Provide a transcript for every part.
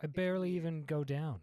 I barely even go down.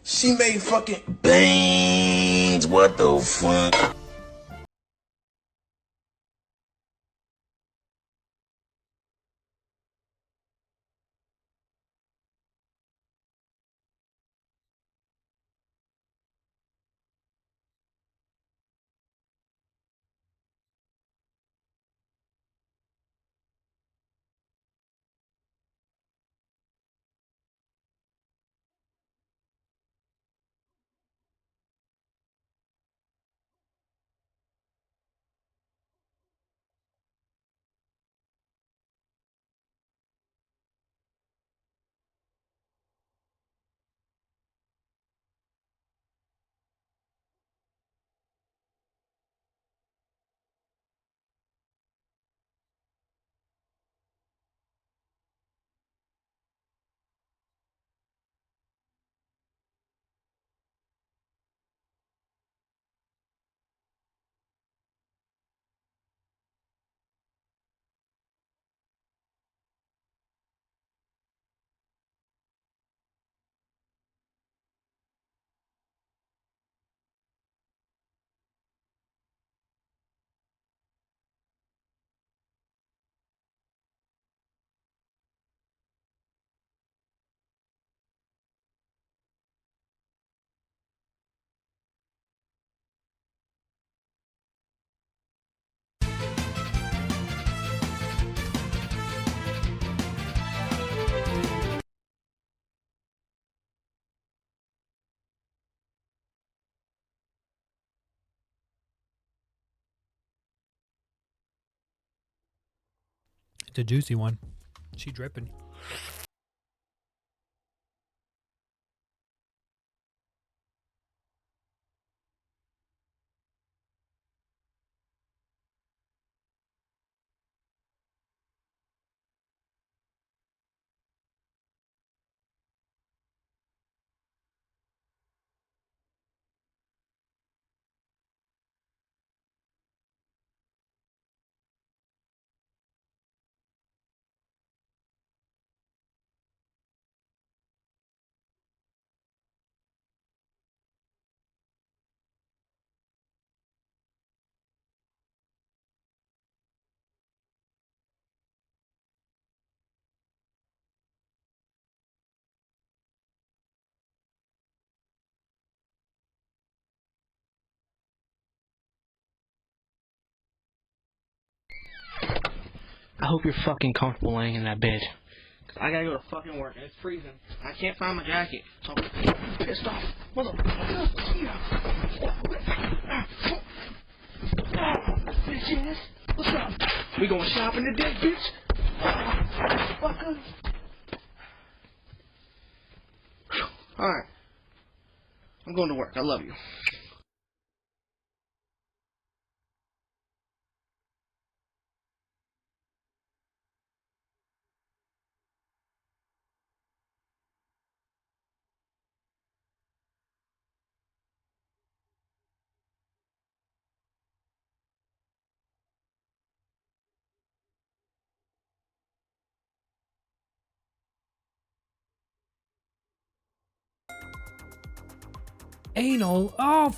She made fucking bangs. What the fuck? It's a juicy one. She dripping. I hope you're fucking comfortable laying in that bed. I gotta go to fucking work and it's freezing. I can't find my jacket. So I'm pissed off. Bitches, what's up? We going shopping today, bitch? Fucker. Alright. I'm going to work. I love you. Anal. Oh.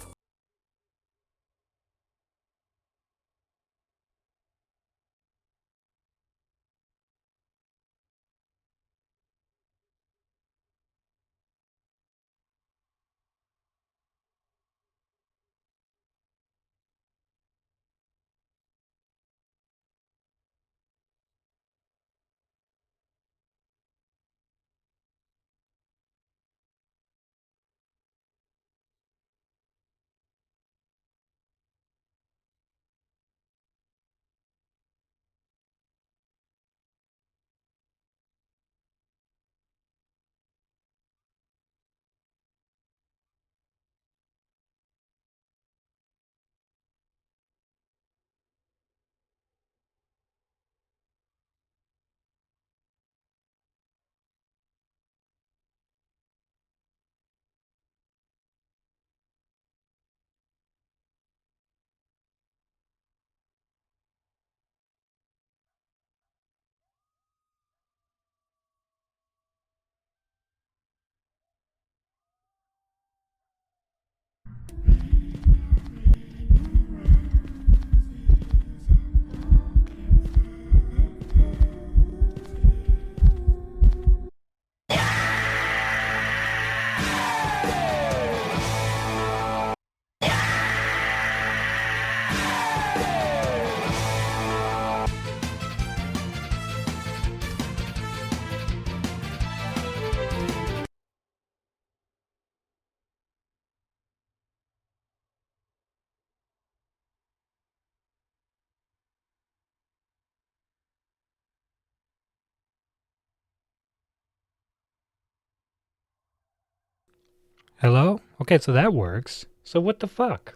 Hello? Okay, so that works. So what the fuck?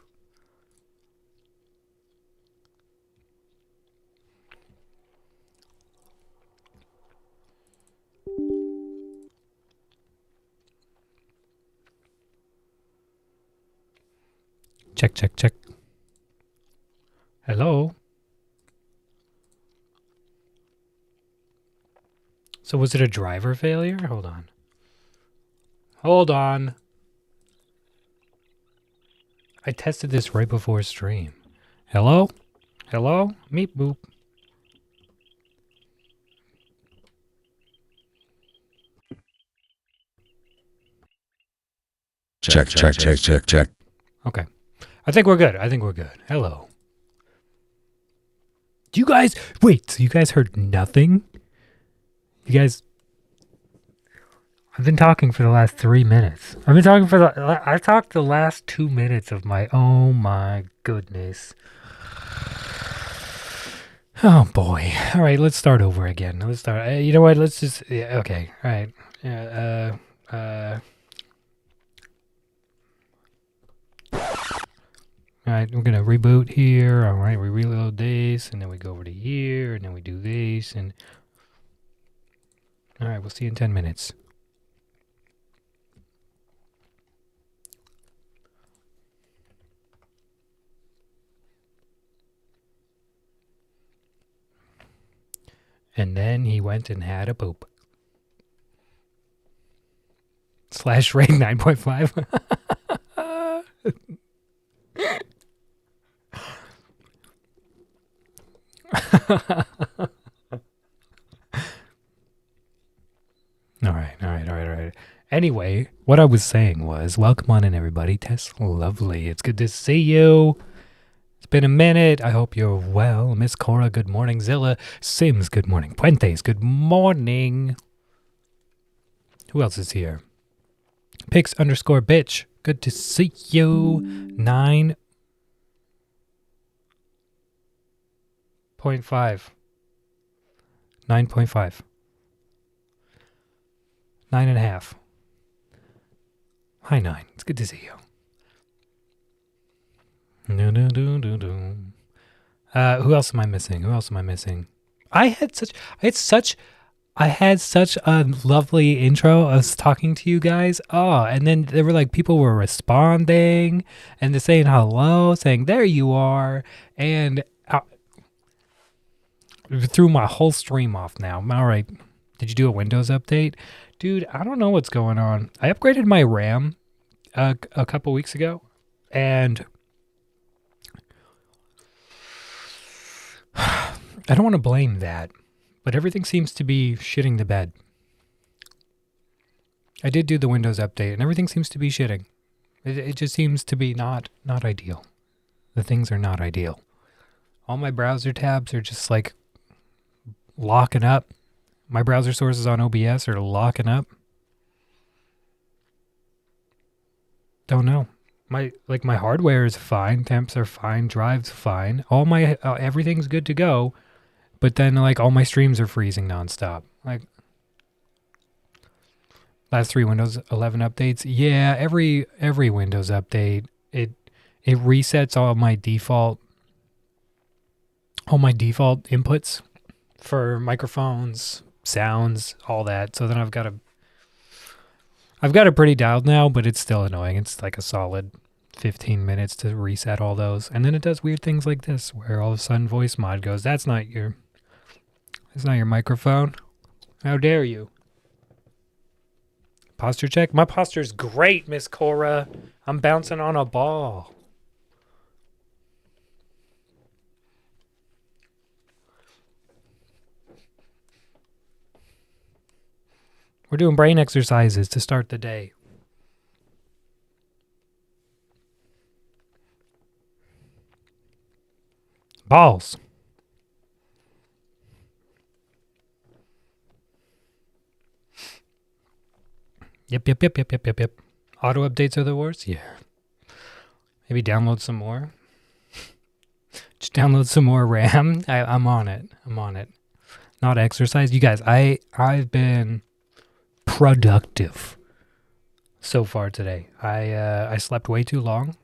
Check, check, check. Hello? So was it a driver failure? Hold on. Hold on. I tested this right before stream. Hello? Hello? Meep boop. Check, check, check, check, check. Okay. I think we're good. I think we're good. Hello. Do you guys... Wait, so you guys heard nothing? You guys... I've been talking for the last 3 minutes. I've been talking for the... I talked the last 2 minutes of my... Oh my goodness. Oh boy. All right, let's start over again. Let's start. You know what? Let's just. Yeah, okay. All right. All right, we're gonna reboot here. All right, we reload this, and then we go over to here, and then we do this, and all right, we'll see you in 10 minutes. And then he went and had a poop. Slash rate 9.5. All right. Anyway, what I was saying was, welcome on in, everybody. Tess Lovely. It's good to see you. It's been a minute. I hope you're well. Miss Cora, good morning. Zilla, Sims, good morning. Puentes, good morning. Who else is here? Pix underscore bitch. Good to see you. 9.5. 9.5. 9.5. Hi, 9. It's good to see you. Who else am I missing? I had such a lovely intro. I was talking to you guys. Oh, and then there were like people were responding and they're saying hello, saying there you are, and threw my whole stream off now. All right. Did you do a Windows update? Dude, I don't know what's going on. I upgraded my RAM a couple weeks ago, and I don't want to blame that, but everything seems to be shitting the bed. I did do the Windows update, and everything seems to be shitting. It just seems to be not ideal. The things are not ideal. All my browser tabs are just like locking up. My browser sources on OBS are locking up. Don't know. My hardware is fine, temps are fine, drives fine. All my everything's good to go, but then like all my streams are freezing nonstop. Like last 3 Windows 11 updates. Yeah, every Windows update, it resets all my default inputs for microphones, sounds, all that. So then I've got it pretty dialed now, but it's still annoying. It's like a solid 15 minutes to reset all those. And then it does weird things like this, where all of a sudden voice mod goes, that's not your microphone. How dare you? Posture check? My posture's great, Miss Cora. I'm bouncing on a ball. We're doing brain exercises to start the day. Balls. Yep. Auto updates are the worst? Yeah. Maybe download some more. Just download some more RAM. I'm on it. Not exercise. You guys, I've been productive so far today. I slept way too long,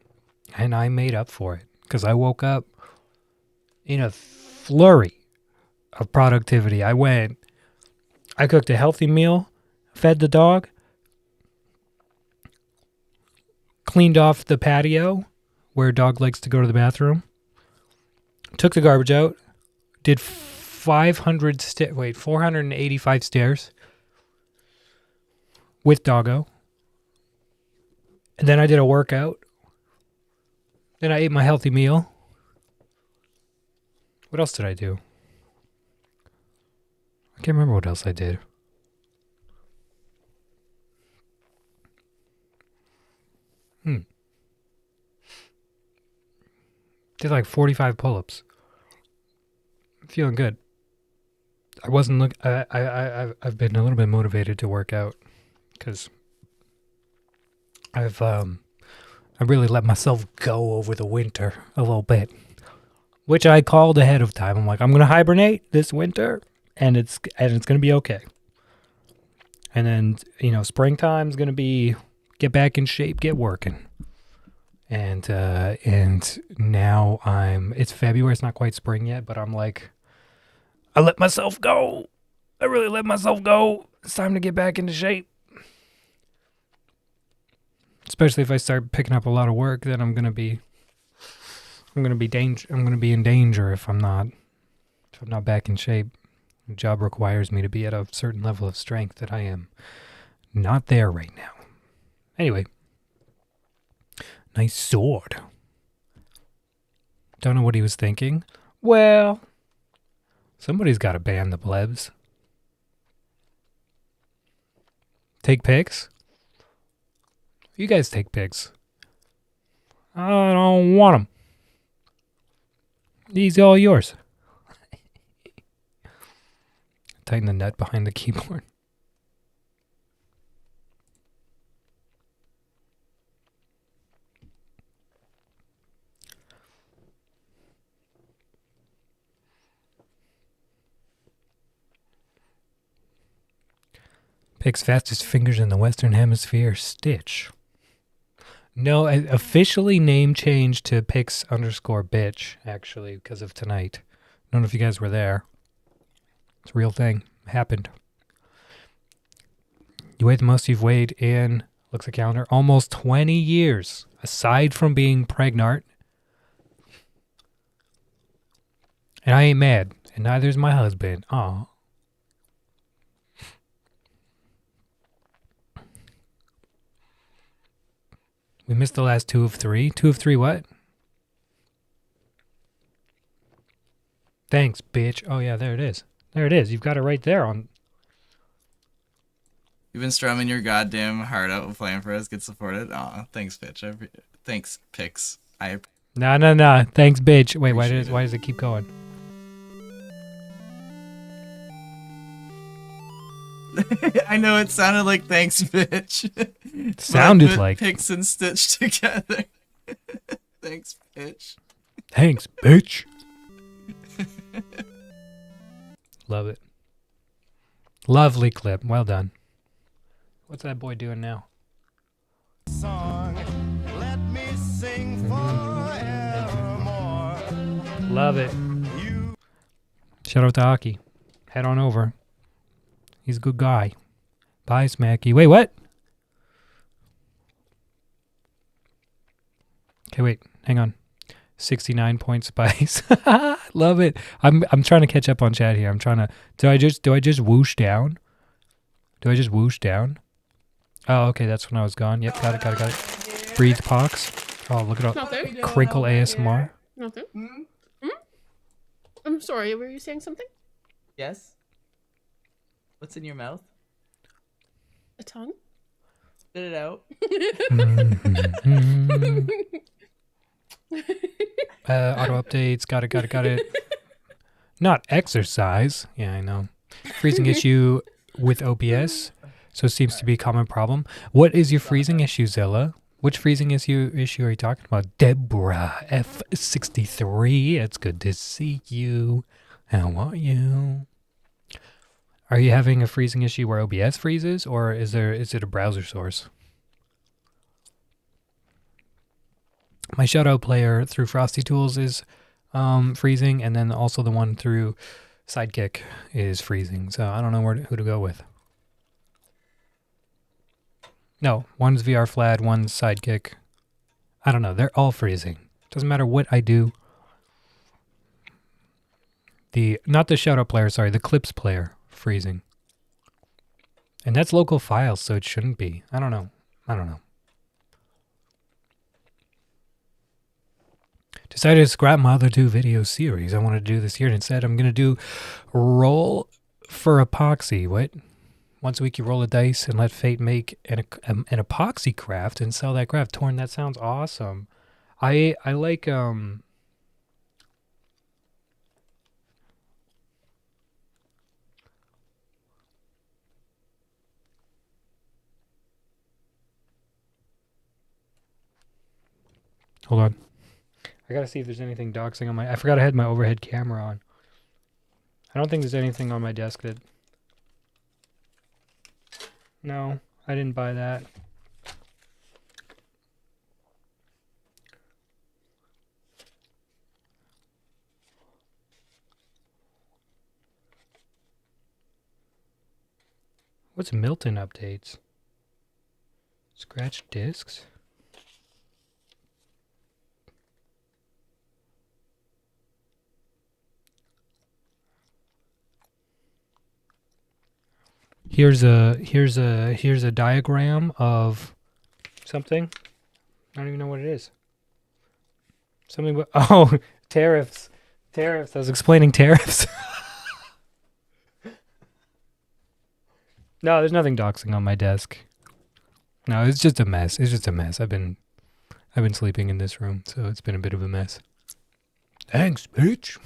and I made up for it because I woke up in a flurry of productivity. I cooked a healthy meal, fed the dog, cleaned off the patio where dog likes to go to the bathroom, took the garbage out, did 485 stairs with doggo. And then I did a workout. Then I ate my healthy meal. What else did I do? I can't remember what else I did. Did like 45 pull-ups. Feeling good. I wasn't I've been a little bit motivated to work out because I really let myself go over the winter a little bit. which I called ahead of time. I'm like, I'm gonna hibernate this winter, and it's gonna be okay. And then springtime's gonna be get back in shape, get working. And now it's February. It's not quite spring yet, but I'm like, I let myself go. I really let myself go. It's time to get back into shape. Especially if I start picking up a lot of work, then I'm gonna be in danger if I'm not back in shape. The job requires me to be at a certain level of strength that I am not there right now. Anyway, nice sword. Don't know what he was thinking. Well, somebody's got to ban the plebs. Take pics? You guys take pics. I don't want them. These are all yours. Tighten the nut behind the keyboard. Pick's fastest fingers in the Western Hemisphere, Stitch. No, officially name changed to Pix_bitch, actually, because of tonight. I don't know if you guys were there. It's a real thing. It happened. You weigh the most you've weighed in, looks at calendar, almost 20 years. Aside from being pregnant. And I ain't mad. And neither's my husband. Aw. We missed the last 2 of 3. 2 of 3 what? Thanks, bitch. Oh, yeah, there it is. There it is. You've got it right there on... You've been strumming your goddamn heart out and playing for us. Get supported. Aw, thanks, bitch. Thanks, Pix. Nah. Thanks, bitch. Wait, why does it keep going? I know it sounded like thanks, bitch. Sounded like Pix and Stitch together. Thanks, bitch. Thanks, bitch. Love it. Lovely clip. Well done. What's that boy doing now? Song, let me sing forevermore. Love it. Shout out to Aki. Head on over. He's a good guy. Bye, Smacky. Wait, what? Okay, wait. Hang on. 69-point spice. Love it. I'm trying to catch up on chat here. I'm trying to. Do I just whoosh down? Do I just whoosh down? Oh, okay. That's when I was gone. Yep, got it. Breathe pox. Oh, look at all Nothing. crinkle ASMR. Nothing. I'm sorry. Were you saying something? Yes. What's in your mouth? A tongue? Spit it out. Auto updates. Got it. Not exercise. Yeah, I know. Freezing issue with OBS. So it seems to be a common problem. What is your freezing issue, Zilla? Which freezing issue are you talking about? Deborah F63. It's good to see you. How are you? Are you having a freezing issue where OBS freezes, or is it a browser source? My Shadow player through Frosty Tools is freezing, and then also the one through Sidekick is freezing. So I don't know who to go with. No, one's VR Flat, one's Sidekick. I don't know. They're all freezing. Doesn't matter what I do. Not the Shadow player, sorry, the Clips player freezing. And that's local files, so it shouldn't be. I don't know. Decided to scrap my other 2 video series I wanted to do this year, and instead I'm going to do roll for epoxy. What? Once a week you roll a dice and let fate make an epoxy craft and sell that craft. Torn, that sounds awesome. I like hold on. I gotta see if there's anything doxing on my... I forgot I had my overhead camera on. I don't think there's anything on my desk that... No, I didn't buy that. What's Milton updates? Scratch discs? Here's a diagram of something. I don't even know what it is. Something but oh, tariffs. Tariffs. I was explaining tariffs. No, there's nothing doxing on my desk. No, it's just a mess. It's just a mess. I've been sleeping in this room, so it's been a bit of a mess. Thanks, bitch.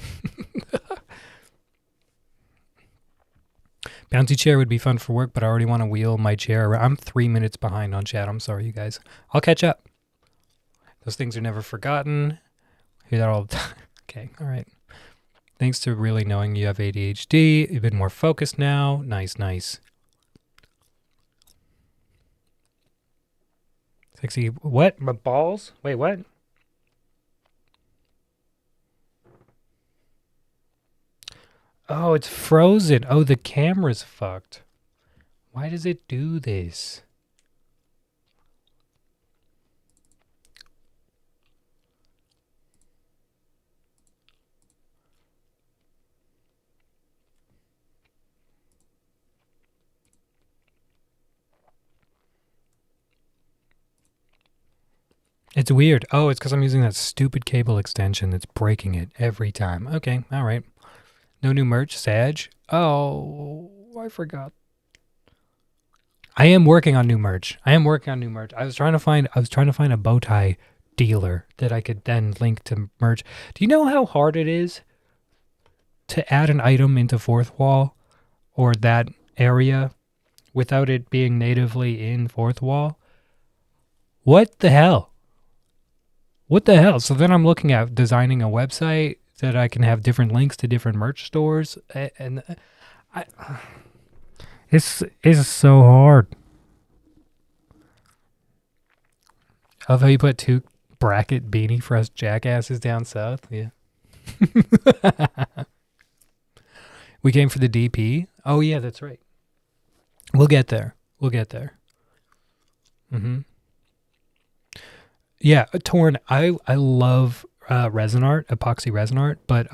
Bouncy chair would be fun for work, but I already want to wheel my chair around. I'm 3 minutes behind on chat. I'm sorry, you guys. I'll catch up. Those things are never forgotten. I hear that all the time. Okay, all right. Thanks to really knowing you have ADHD. You've been more focused now. Nice, nice. Sexy. What? My balls? Wait, what? Oh, it's frozen. Oh, the camera's fucked. Why does it do this? It's weird. Oh, it's because I'm using that stupid cable extension that's breaking it every time. Okay, all right. No new merch, Sag. Oh, I forgot. I am working on new merch. I was trying to find a bow tie dealer that I could then link to merch. Do you know how hard it is to add an item into fourth wall or that area without it being natively in fourth wall? What the hell? What the hell? So then I'm looking at designing a website that I can have different links to different merch stores, and it's so hard. I love how you put 2 bracket beanie for us jackasses down south. Yeah. We came for the DP. Oh yeah, that's right. We'll get there. Mm-hmm. Yeah, Torn. I love resin art, epoxy resin art, but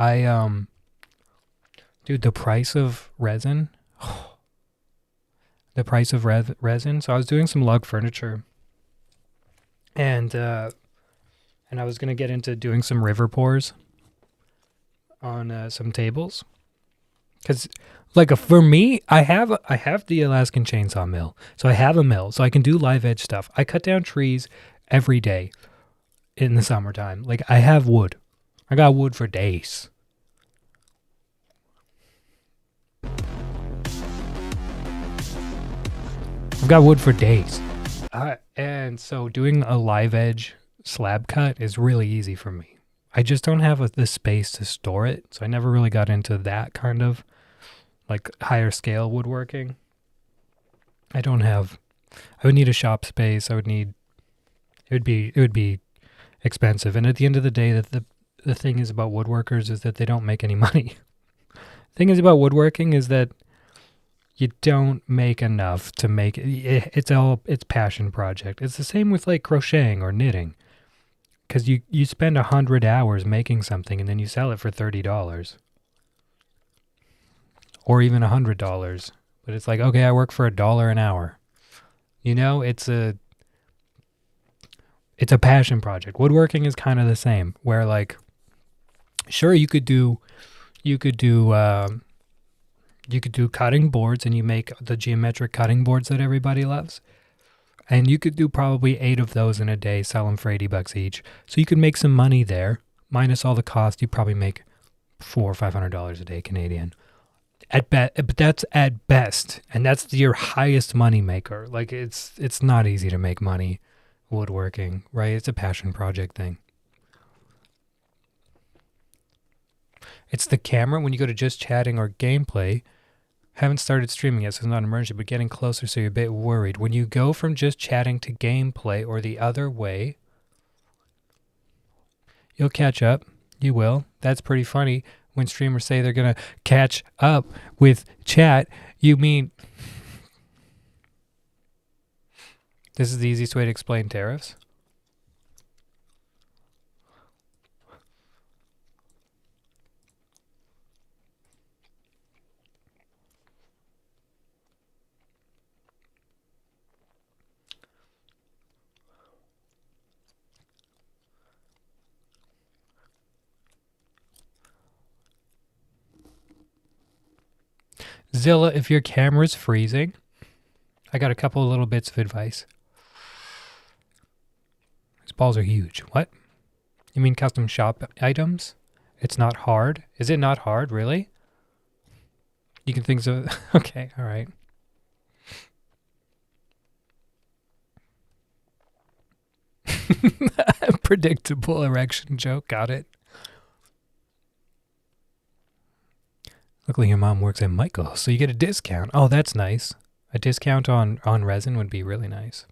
dude, the price of resin, resin. So I was doing some lug furniture, and I was gonna get into doing some river pours on some tables, because like for me, I have the Alaskan chainsaw mill, so I have a mill, so I can do live edge stuff. I cut down trees every day in the summertime. Like, I have wood. I got wood for days. I've got wood for days. And so doing a live edge slab cut is really easy for me. I just don't have the space to store it, so I never really got into that kind of like higher scale woodworking. I would need a shop space. It would be expensive. And at the end of the day, that the thing is about woodworkers is that they don't make any money. The thing is about woodworking is that you don't make enough to make it. It's passion project. It's the same with like crocheting or knitting, because you spend 100 hours making something and then you sell it for $30 or even $100. But it's like, okay, I work for $1 an hour. You know, it's a passion project. Woodworking is kind of the same, where like, sure, you could do cutting boards, and you make the geometric cutting boards that everybody loves, and you could do probably 8 of those in a day, sell them for $80 each. So you could make some money there, minus all the cost. You probably make $400 or $500 a day Canadian. But that's at best, and that's your highest money maker. Like, it's not easy to make money woodworking, right? It's a passion project thing. It's the camera when you go to just chatting or gameplay. Haven't started streaming yet, so it's not an emergency, but getting closer, so you're a bit worried. When you go from just chatting to gameplay or the other way, you'll catch up. You will. That's pretty funny. When streamers say they're going to catch up with chat, you mean... This is the easiest way to explain tariffs. Zilla, if your camera's freezing, I got a couple of little bits of advice. These balls are huge. What? You mean custom shop items? It's not hard? Is it not hard, really? You can think so. Okay, all right. Predictable erection joke. Got it. Luckily, your mom works at Michael's, so you get a discount. Oh, that's nice. A discount on resin would be really nice.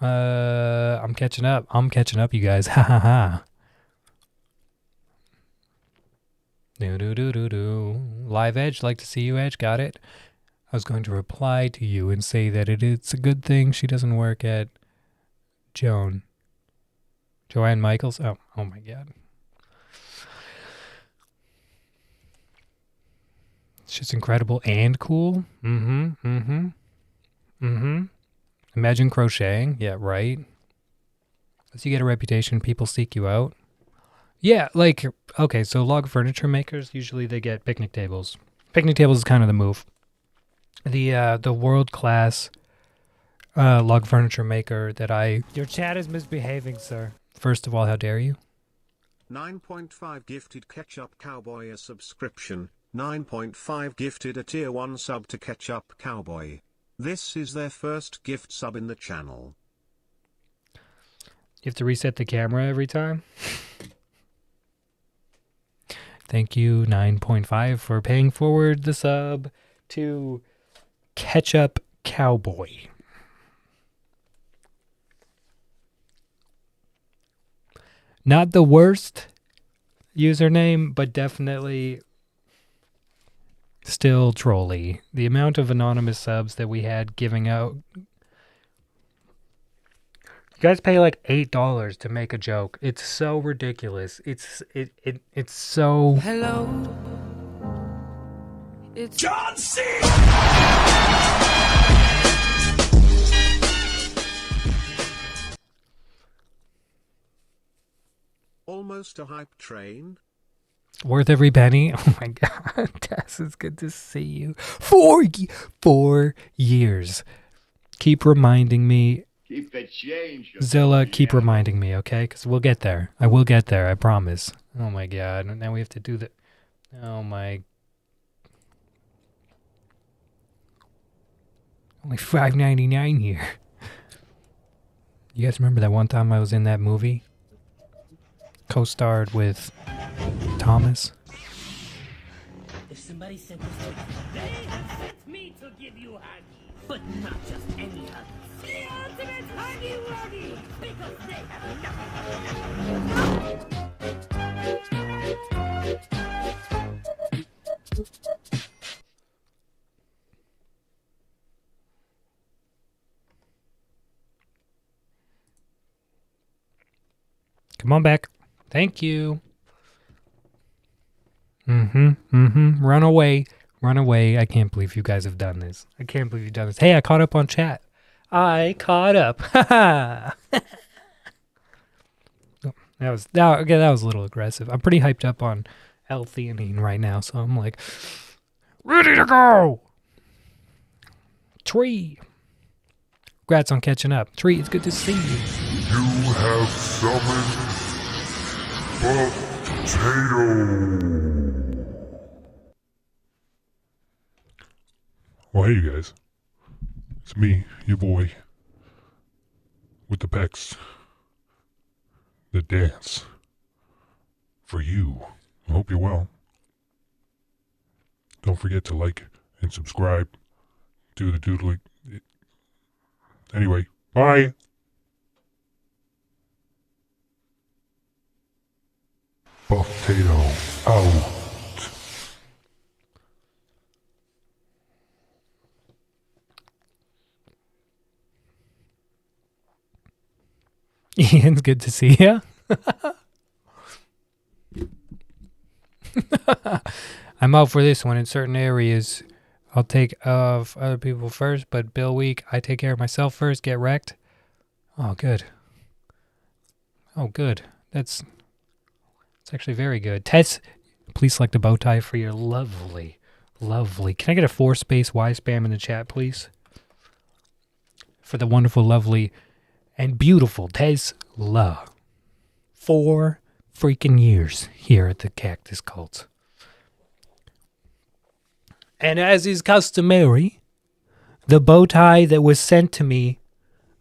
I'm catching up. I'm catching up, you guys. Ha ha ha. Do. Live Edge, like to see you, Edge. Got it. I was going to reply to you and say that it's a good thing she doesn't work at Joanne Michaels. Oh my God. It's just incredible and cool. Imagine crocheting. Yeah, right. As you get a reputation, people seek you out. Yeah, like, okay, so log furniture makers, usually they get picnic tables. Picnic tables is kind of the move. The world-class log furniture maker that I... Your chat is misbehaving, sir. First of all, how dare you? 9.5 gifted Ketchup Cowboy a subscription. 9.5 gifted a tier 1 sub to Ketchup Cowboy. This is their first gift sub in the channel. You have to reset the camera every time? Thank you, 9.5, for paying forward the sub to Ketchup Cowboy. Not the worst username, but definitely still trolly. The amount of anonymous subs that we had giving out. You guys pay like $8 to make a joke. It's so ridiculous. It's so... Hello. It's John C. Almost a hype train. Worth every penny. Oh my God. Tess, it's good to see you. 4 years. Keep reminding me. Keep the change. Zilla, keep reminding me, okay? Because we'll get there. I will get there, I promise. Oh my God. And now we have to do the... Oh my... Only $5.99 here. You guys remember that one time I was in that movie? Co-starred with Thomas. If somebody sent this to they have sent me to give you huggies, but not just any huggies. The ultimate huggy wuggy, because they have nothing. Come on back. Thank you. Run away. Run away. I can't believe you guys have done this. I can't believe you've done this. Hey, I caught up on chat. I caught up. That was a little aggressive. I'm pretty hyped up on L-theanine right now, so I'm like ready to go. Tree. Congrats on catching up. Tree, it's good to see you. You have summoned Potato. Well, hey, you guys. It's me, your boy, with the pecs that dance for you I hope you're well. Don't forget to like and subscribe. Do the doodling. Anyway, bye. Potato out. Ian, good to see you. I'm out for this one in certain areas. I'll take of other people first, but Bill week, I take care of myself first. Get wrecked. Oh, good. Oh, good. That's actually very good. Tess, please select a bow tie for your lovely. Can I get a 4-space Y spam in the chat, please? For the wonderful, lovely, and beautiful Tesla. 4 freaking years here at the Cactus Cult. And as is customary, the bow tie that was sent to me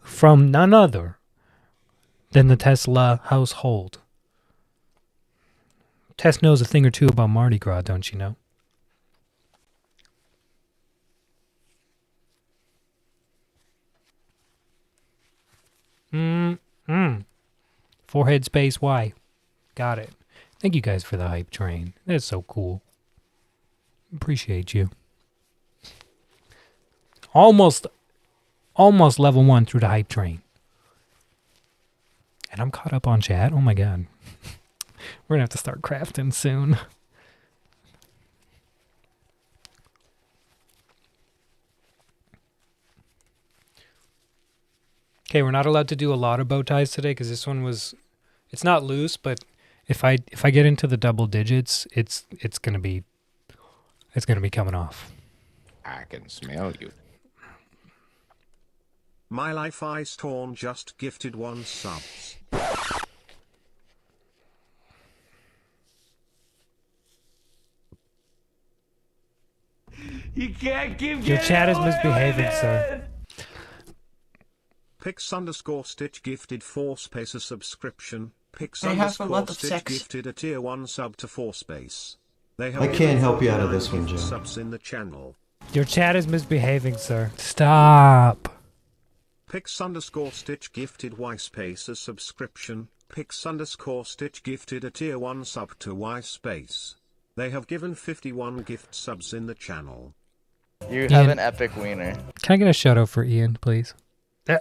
from none other than the Tesla household. Tess knows a thing or two about Mardi Gras, don't you know? Forehead space Y. Got it. Thank you guys for the hype train. That's so cool. Appreciate you. Almost level 1 through the hype train. And I'm caught up on chat. Oh my god. We're gonna have to start crafting soon. Okay, we're not allowed to do a lot of bow ties today because this one was, it's not loose, but if I get into the double digits, it's gonna be coming off. I can smell you. My Life Ice Torn just gifted 1 subs. You can't keep Your chat is misbehaving, sir. Pix_Stitch gifted 4 space a subscription. They have a lot of Pix_Stitch sex. gifted a tier 1 sub to 4 space. They have I can't help you out of this one, Joe. subs in the channel. Your chat is misbehaving, sir. Stop. Pix_Stitch gifted Y space a subscription. Pix_Stitch gifted a tier 1 sub to Y space. They have given 51 gift subs in the channel. You Ian, have an epic wiener. Can I get a shout out for Ian, please?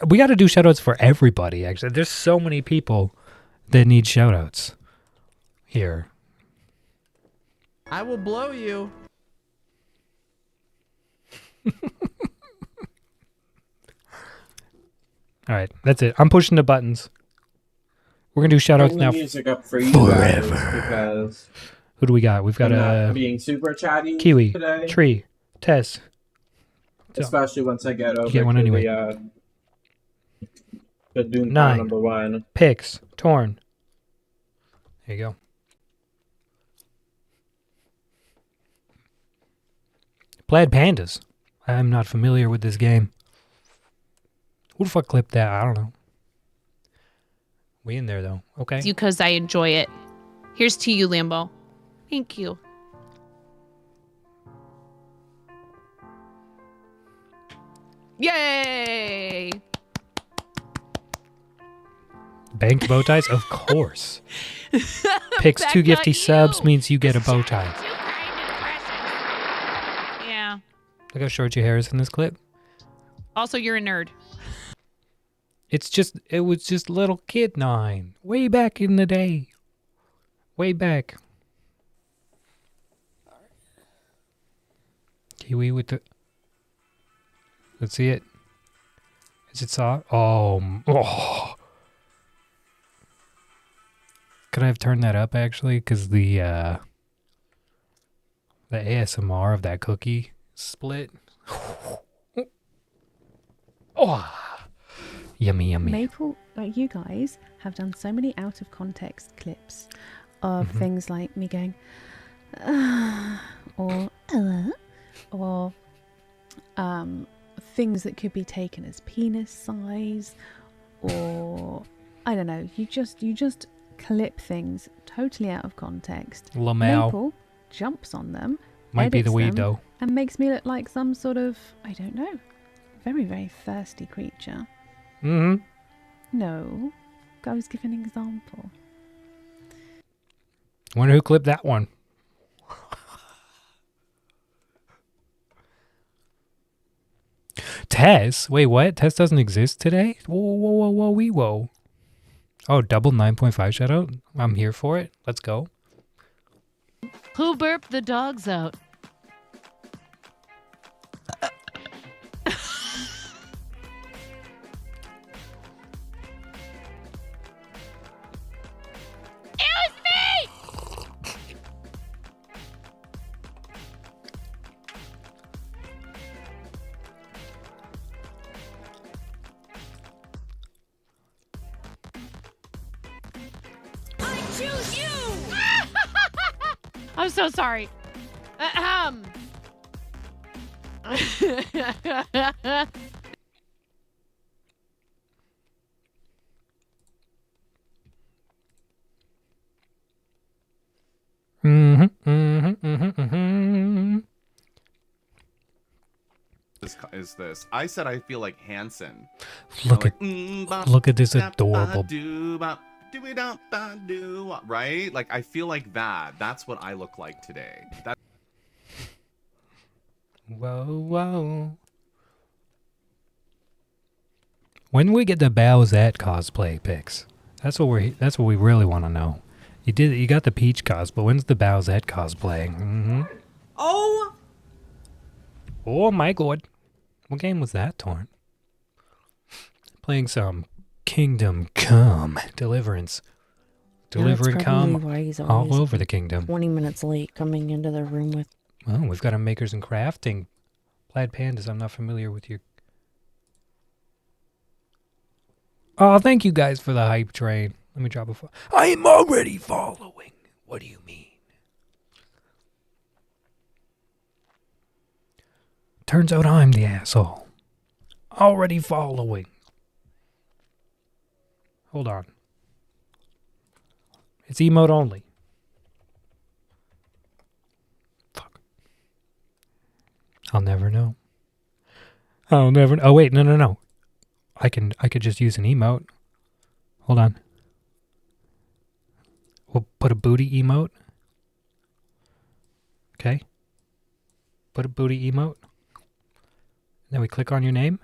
We got to do shout outs for everybody, actually. There's so many people that need shout outs here. I will blow you. All right, that's it. I'm pushing the buttons. We're going to do shout outs now. Music up for you Forever. guys because Who do we got? We've got I'm not being super chatty Kiwi, today. Tree, Tess. Especially once I get over get one to anyway. the Doom 9. number 1. Picks. Torn. There you go. Plaid Pandas. I'm not familiar with this game. Who the fuck clipped that? I don't know. We in there though. Okay. You because I enjoy it. Here's to you, Lambo. Thank you. Yay! Banked bow ties? Of course. Picks 2 gifty subs means you get a bow tie. Yeah. Look how short your hair is in this clip. Also, you're a nerd. It was just little kid 9. Way back in the day. Way back. Kiwi with the... Let's see it. Is it soft? Oh. Could I have turned that up actually? Because the ASMR of that cookie split. Oh. Yummy. Maple, like you guys, have done so many out of context clips of things like me going, or things that could be taken as penis size, or I don't know. You just clip things totally out of context. Lamau. Maple jumps on them, Might be the edits weed them, though. and makes me look like some sort of, I don't know, very, very thirsty creature. Mm-hmm. No, I was giving an example. Wonder who clipped that one. Tess? Wait, what? Tess doesn't exist today? Whoa, whoa, whoa, whoa, wee, whoa. Oh, double 9.5 shout out? I'm here for it. Let's go. Who burped the dogs out? Choose you! I'm so sorry. Is this? I said I feel like Hanson. Look at look at this adorable. Right? Like I feel like that. That's what I look like today. That. Whoa, whoa. When do we get the Bowsette cosplay pics? That's what we really want to know. You got the Peach cos, but when's the Bowsette cosplay? Mm-hmm. Oh! Oh my god. What game was that, Torrent? Playing some Kingdom Come Deliverance. Delivering come all over the kingdom. 20 minutes late coming into the room with... Oh, we've got a makers and crafting. Plaid Pandas, I'm not familiar with your... Oh, thank you guys for the hype train. Let me drop a... I am already following. What do you mean? Turns out I'm the asshole. Already following. Hold on. It's emote only. Fuck. I'll never know. I'll never... Oh, wait. No. I could just use an emote. Hold on. We'll put a booty emote. Okay. Put a booty emote. Then we click on your name.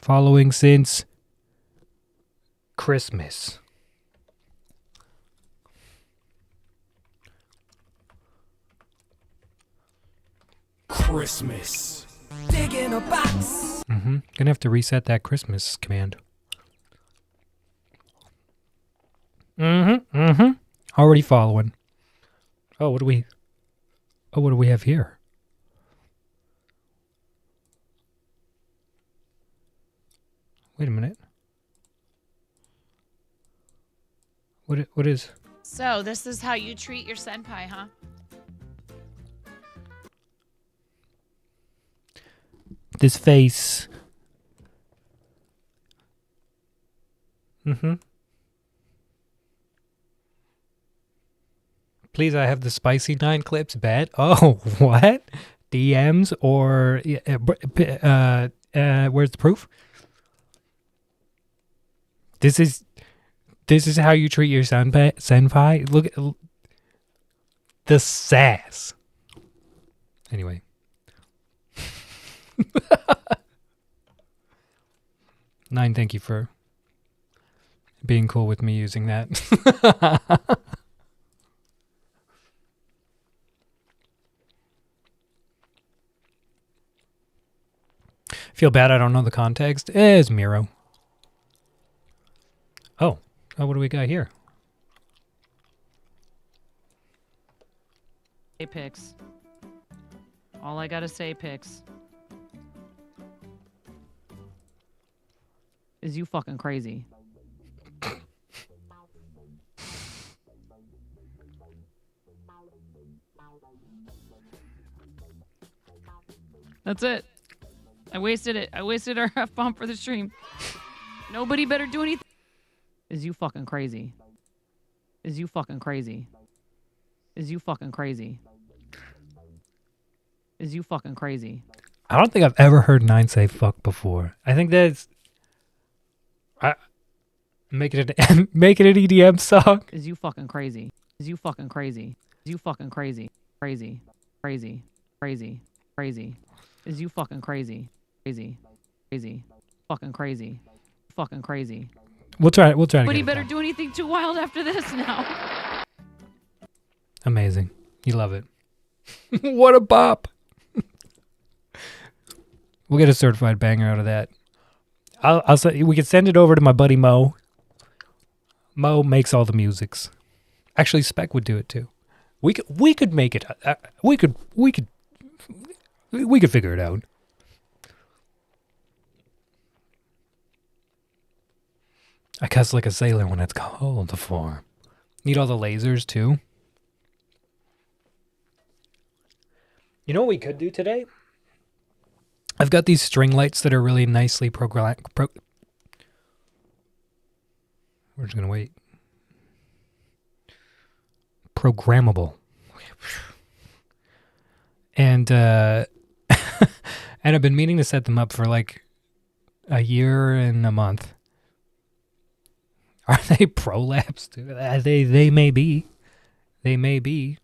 Following since Christmas. Christmas. Dig in a box. Gonna have to reset that Christmas command. Already following. Oh, what do we have here? Wait a minute. What is? So this is how you treat your senpai, huh? This face. Please, I have the spicy 9 clips bet. Oh, what? DMs or where's the proof? This is how you treat your senpai. Look at the sass. Anyway. Nine, thank you for being cool with me using that. Feel bad I don't know the context. It's Miro. Oh, what do we got here? Apex. All I gotta say, Pix, is you fucking crazy. That's it. I wasted it. I wasted our F-bomb for the stream. Nobody better do anything. Is you fucking crazy. Is you fucking crazy? Is you fucking crazy? Is you fucking crazy? I don't think I've ever heard Nine say fuck before. I think that's make it an make it an EDM song. Is you fucking crazy? Is you fucking crazy? Is you fucking crazy? Crazy. Crazy. Crazy. Crazy. Is you fucking crazy? Crazy. Crazy. Fucking crazy. Fucking crazy. We'll try to But get he it better done. do anything too wild after this now. Amazing. You love it. What a bop. We'll get a certified banger out of that. We can send it over to my buddy Mo. Mo makes all the musics. Actually, Spec would do it too. We could make it. We could figure it out. I cuss like a sailor when it's cold for. Need all the lasers too. You know what we could do today? I've got these string lights that are really nicely We're just gonna wait. Programmable. And and I've been meaning to set them up for like a year and a month. Are they prolapse too? They may be. They may be.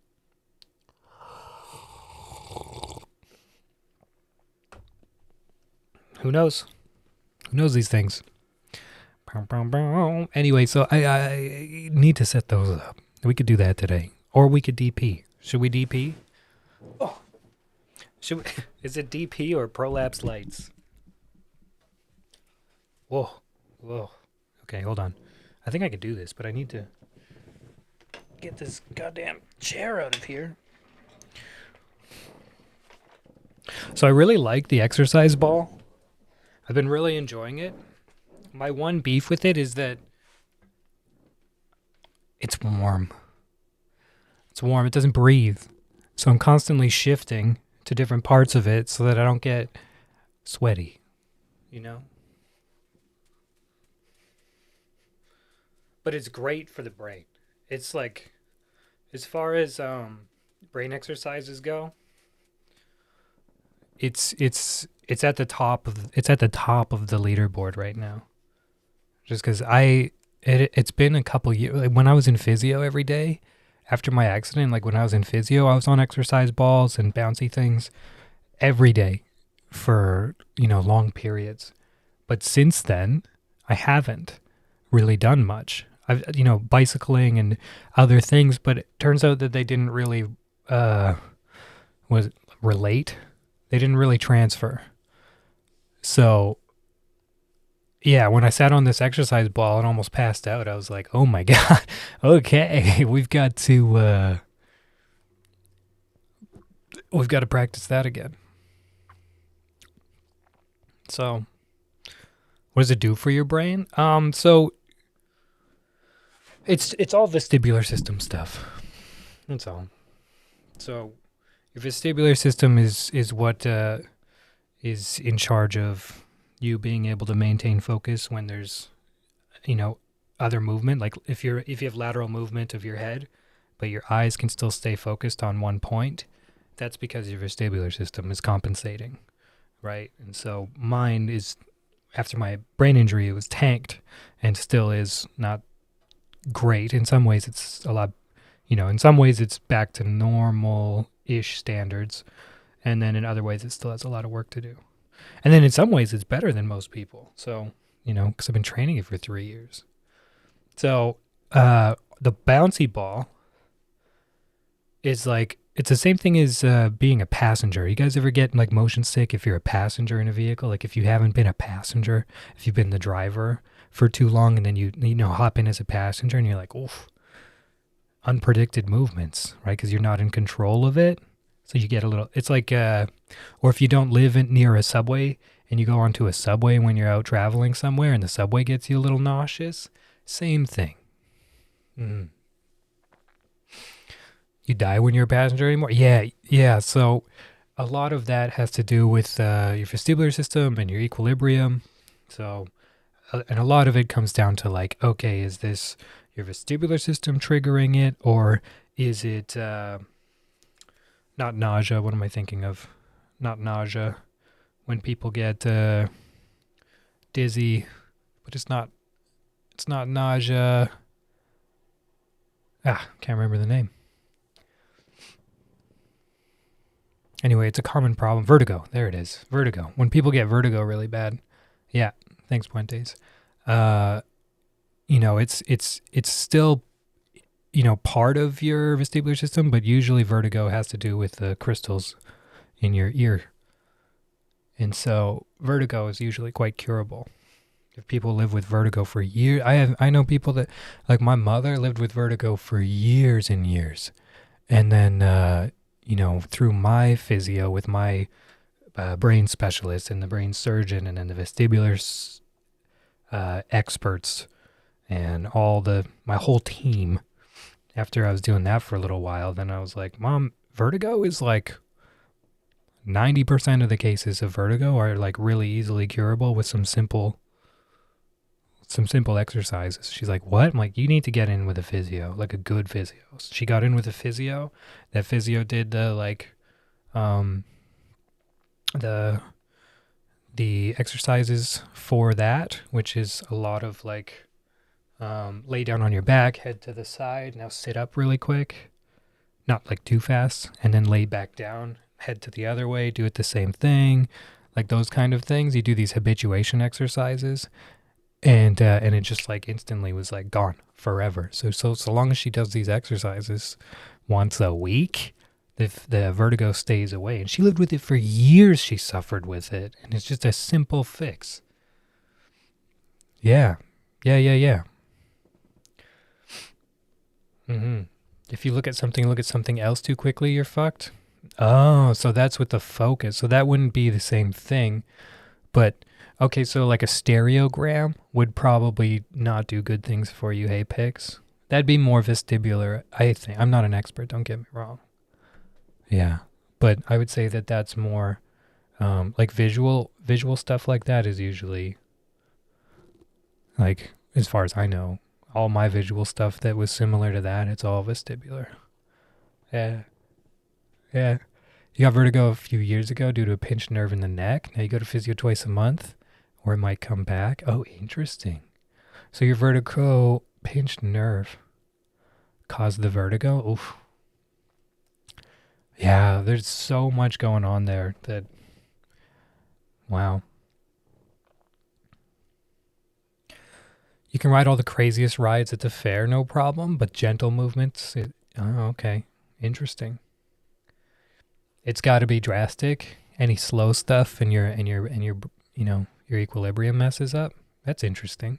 Who knows? Who knows these things? Anyway, so I need to set those up. We could do that today. Or we could DP. Should we DP? Oh. Is it DP or prolapse lights? Whoa. Whoa. Okay, hold on. I think I can do this, but I need to get this goddamn chair out of here. So I really like the exercise ball. I've been really enjoying it. My one beef with it is that it's warm. It's warm. It doesn't breathe. So I'm constantly shifting to different parts of it so that I don't get sweaty, you know? But it's great for the brain. It's like, as far as brain exercises go, it's at the top of the leaderboard right now. Just because it's been a couple years. Like when I was in physio every day after my accident, like when I was in physio, I was on exercise balls and bouncy things every day for, long periods. But since then, I haven't really done much. I've, bicycling and other things, but it turns out that they didn't really relate. They didn't really transfer. So, yeah, when I sat on this exercise ball and almost passed out, I was like, oh my God, okay, we've got to practice that again. So, what does it do for your brain? So it's all vestibular system stuff. That's all. So your vestibular system is what is in charge of you being able to maintain focus when there's, other movement. Like if you have lateral movement of your head, but your eyes can still stay focused on one point, that's because your vestibular system is compensating, right? And so mine is, after my brain injury, it was tanked and still is not great. In some ways it's a lot, in some ways it's back to normal-ish standards. And then in other ways it still has a lot of work to do. And then in some ways it's better than most people. So, because I've been training it for 3 years. So the bouncy ball is like, it's the same thing as being a passenger. You guys ever get like motion sick if you're a passenger in a vehicle? Like if you haven't been a passenger, if you've been the driver for too long and then you hop in as a passenger and you're like, oof, unpredicted movements, right? Because you're not in control of it. So you get a little, it's like, or if you don't live near a subway and you go onto a subway when you're out traveling somewhere and the subway gets you a little nauseous, same thing. Mm. You die when you're a passenger anymore? Yeah. So a lot of that has to do with your vestibular system and your equilibrium. So and a lot of it comes down to like, okay, is this your vestibular system triggering it, or is it not nausea? What am I thinking of? Not nausea. When people get dizzy, but it's not nausea. Can't remember the name. Anyway, it's a common problem. Vertigo. There it is. Vertigo. When people get vertigo really bad. Yeah. Thanks, Puentes. It's still, part of your vestibular system, but usually vertigo has to do with the crystals in your ear. And so vertigo is usually quite curable. If people live with vertigo for years, I know people that, like my mother lived with vertigo for years and years. And then, through my physio with my brain specialist and the brain surgeon and then the vestibular experts and my whole team, after I was doing that for a little while, then I was like, Mom, vertigo is like 90% of the cases of vertigo are like really easily curable with some simple exercises. She's like, what? I'm like, you need to get in with a physio, like a good physio. So she got in with a physio. That physio did the exercises for that, which is a lot of like, lay down on your back, head to the side. Now sit up really quick, not like too fast, and then lay back down, head to the other way, do it the same thing, like those kind of things. You do these habituation exercises. And it just like instantly was like gone forever. So long as she does these exercises once a week, the vertigo stays away. And she lived with it for years. She suffered with it, and it's just a simple fix. Yeah. If you look at something else too quickly, you're fucked. Oh, so that's with the focus. So that wouldn't be the same thing, but. Okay, so like a stereogram would probably not do good things for you, hey, Pix? That'd be more vestibular, I think. I'm not an expert, don't get me wrong. Yeah, but I would say that that's more, like visual stuff like that is usually, like, as far as I know, all my visual stuff that was similar to that, it's all vestibular. Yeah. You got vertigo a few years ago due to a pinched nerve in the neck. Now you go to physio twice a month. Or it might come back. Oh, interesting. So your vertigo pinched nerve caused the vertigo? Oof. Yeah, there's so much going on there that, wow. You can ride all the craziest rides at the fair, no problem, but gentle movements, okay. Interesting. It's got to be drastic. Any slow stuff and your your equilibrium messes up. That's interesting.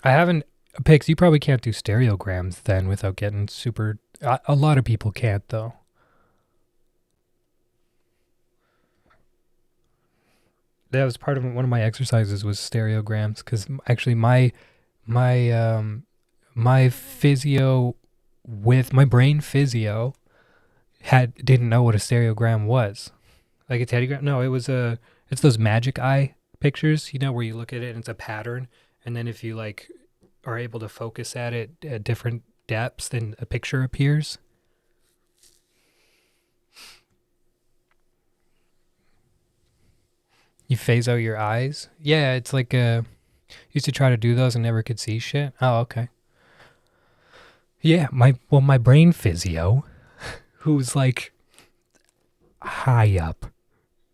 I haven't, Pix, you probably can't do stereograms then without getting super, a lot of people can't though. That was part of one of my exercises was stereograms, because actually my physio with my brain physio didn't know what a stereogram was. Like a teddygram? No, it's those magic eye pictures, where you look at it and it's a pattern, and then if you like are able to focus at it at different depths, then a picture appears. You phase out your eyes? Yeah, it's like used to try to do those and never could see shit. Oh, okay. Yeah, my brain physio, who's like high up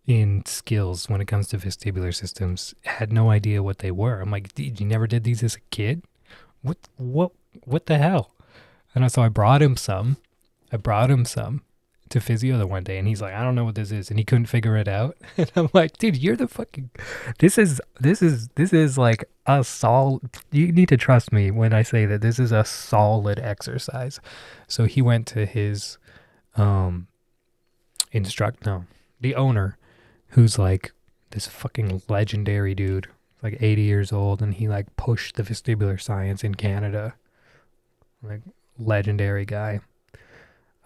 in skills when it comes to vestibular systems, had no idea what they were. I'm like, you never did these as a kid? What the hell? And so I brought him some to physio the one day, and he's like, I don't know what this is, and he couldn't figure it out. And I'm like, dude, you're the fucking, this is like a solid, you need to trust me when I say that this is a solid exercise. So he went to his the owner, who's like this fucking legendary dude, like 80 years old, and he like pushed the vestibular science in Canada. Like legendary guy.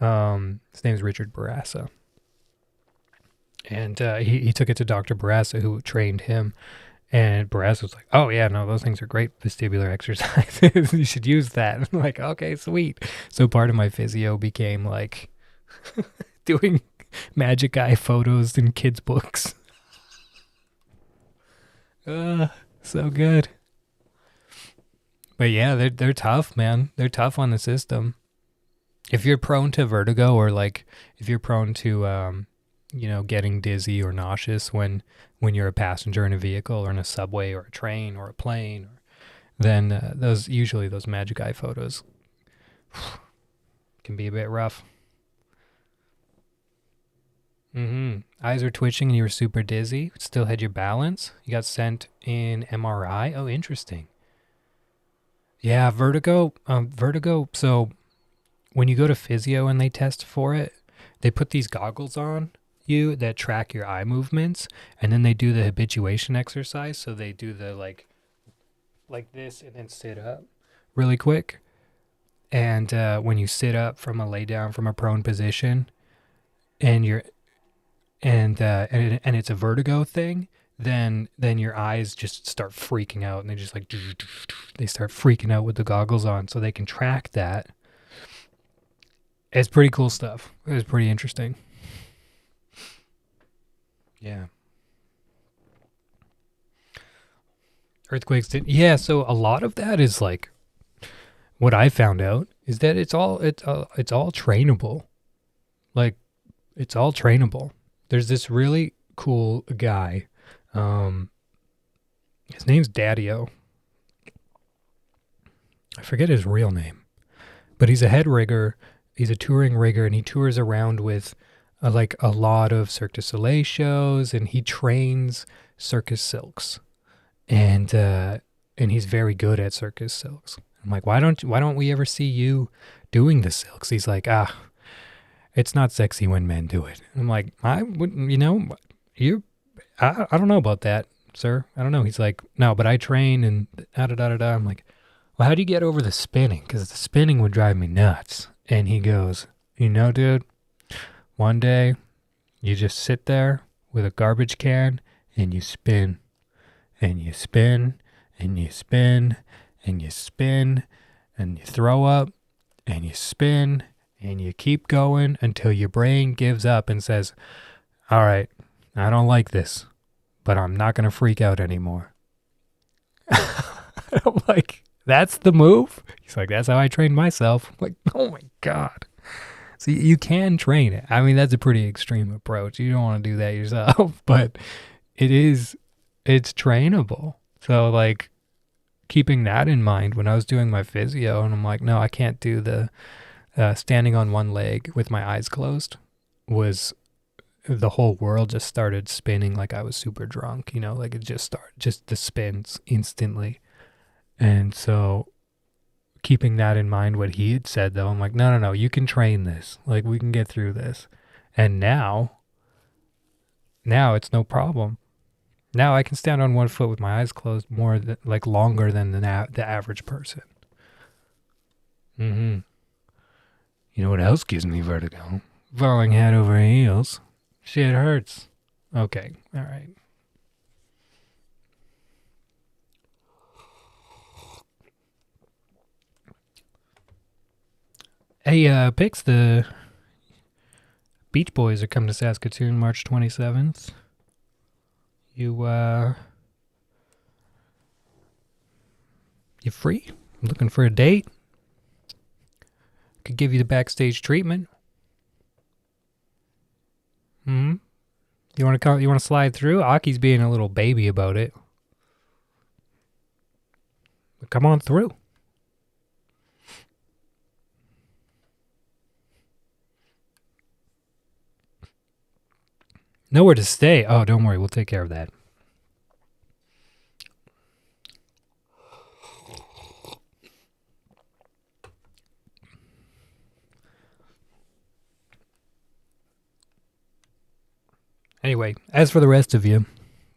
His name's Richard Barassa. And he took it to Dr. Barassa, who trained him. And Barassa was like, oh, yeah, no, those things are great vestibular exercises. You should use that. I'm like, okay, sweet. So part of my physio became like doing magic eye photos in kids' books. So good. But yeah, they're tough, man. They're tough on the system. If you're prone to vertigo, or like if you're prone to getting dizzy or nauseous when you're a passenger in a vehicle or in a subway or a train or a plane, then those magic eye photos can be a bit rough. Eyes are twitching and you were super dizzy. Still had your balance. You got sent in MRI. Oh, interesting. Yeah, vertigo. So when you go to physio and they test for it, they put these goggles on you that track your eye movements, and then they do the habituation exercise. So they do the like this and then sit up really quick. And when you sit up from a lay down from a prone position, and you're and it's a vertigo thing, then your eyes just start freaking out, and they just like they start freaking out with the goggles on, so they can track that. It's pretty cool stuff. It was pretty interesting. Yeah. Earthquakes did. Yeah, so a lot of that is like what I found out is that it's all trainable. Like it's all trainable. There's this really cool guy. His name's Daddy-O. I forget his real name, but he's a head rigger. He's a touring rigger, and he tours around with like a lot of Cirque du Soleil shows, and he trains circus silks, and he's very good at circus silks. I'm like, why don't we ever see you doing the silks? He's like, it's not sexy when men do it. I'm like, I wouldn't, I don't know about that, sir. I don't know. He's like, no, but I train and da-da-da-da-da. I'm like, well, how do you get over the spinning? Because the spinning would drive me nuts. And he goes, dude, one day you just sit there with a garbage can and you spin and you spin and you spin and you spin and you throw up and you spin and you keep going until your brain gives up and says, all right, I don't like this, but I'm not going to freak out anymore. I'm like, that's the move? He's like, that's how I trained myself. I'm like, oh my God. So you can train it. I mean, that's a pretty extreme approach. You don't want to do that yourself, but it's trainable. So like keeping that in mind when I was doing my physio, and I'm like, no, I can't do the standing on one leg with my eyes closed, was the whole world just started spinning like I was super drunk, like it just the spins instantly. And so keeping that in mind, what he had said, though, I'm like, no, you can train this. Like, we can get through this. And now it's no problem. Now I can stand on one foot with my eyes closed longer than the average person. You know what else gives me vertigo? Falling head over heels. Shit hurts. Okay, all right. Hey, Pix, the Beach Boys are coming to Saskatoon March 27th. You free? Looking for a date? Could give you the backstage treatment. You want to slide through? Aki's being a little baby about it. But come on through. Nowhere to stay. Oh, don't worry. We'll take care of that. Anyway, as for the rest of you,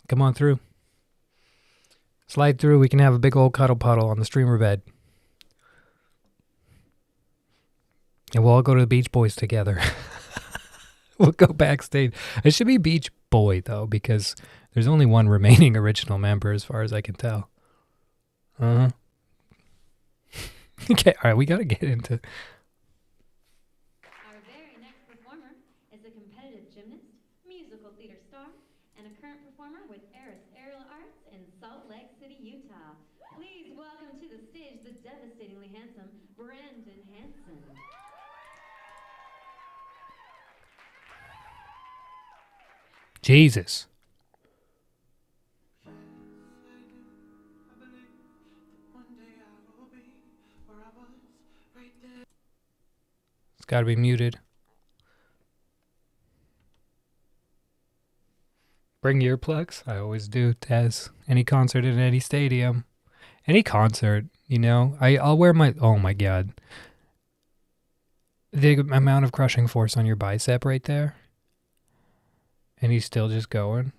come on through. Slide through. We can have a big old cuddle puddle on the streamer bed. And we'll all go to the Beach Boys together. We'll go backstage. It should be Beach Boy though, because there's only one remaining original member, as far as I can tell. Okay, all right, we gotta get into. Our very next performer is a competitive gymnast, musical theater star, and a current performer with Eris Aerial Arts in Salt Lake City, Utah. Please welcome to the stage the devastatingly handsome Brandon Hanson. Jesus. It's got to be muted. Bring earplugs. I always do, Tez. Any concert in any stadium. Any concert, you know. I'll wear my... Oh, my God. The amount of crushing force on your bicep right there. And he's still just going.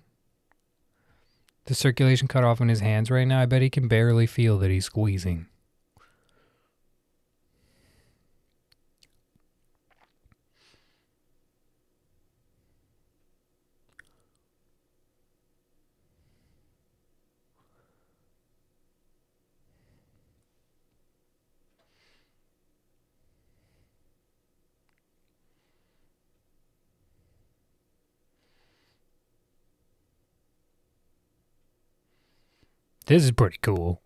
The circulation cut off in his hands right now. I bet he can barely feel that he's squeezing. This is pretty cool.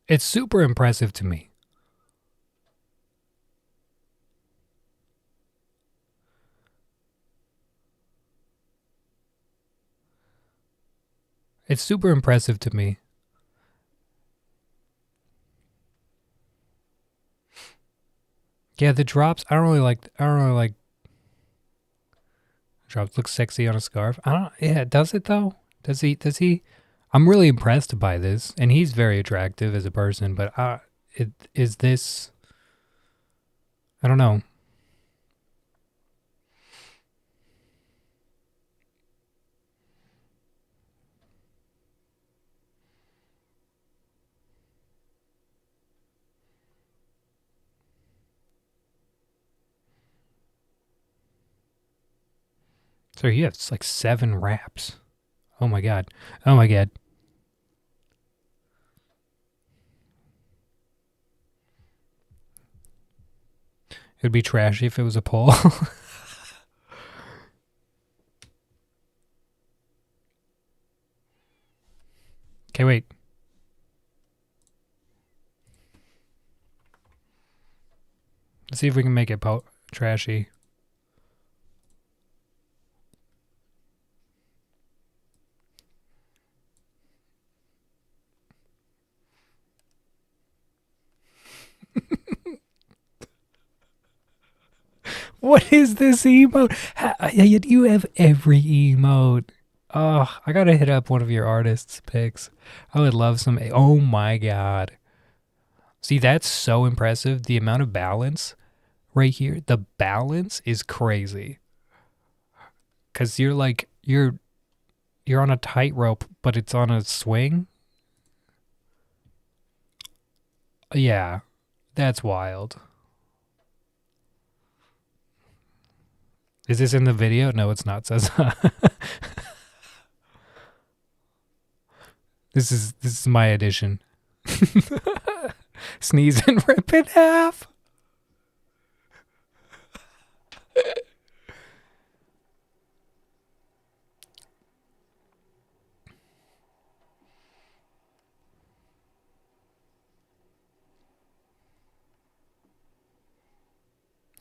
It's super impressive to me. It's super impressive to me. Yeah, the drops, I don't really like drops. Look sexy on a scarf. Yeah, does it though? Does he? I'm really impressed by this, and he's very attractive as a person, but is this, I don't know. So he has like 7 wraps. Oh my God. Oh my God. It'd be trashy if it was a pole. Okay, wait. Let's see if we can make it trashy. What is this emote? You have every emote. Oh, I gotta hit up one of your artists' picks. I would love some. Oh my God. See, that's so impressive. The amount of balance right here. The balance is crazy. Cause you're like, you're on a tightrope, but it's on a swing. Yeah, that's wild. Is this in the video? No, it's not, says. This is my edition. Sneeze and rip in half.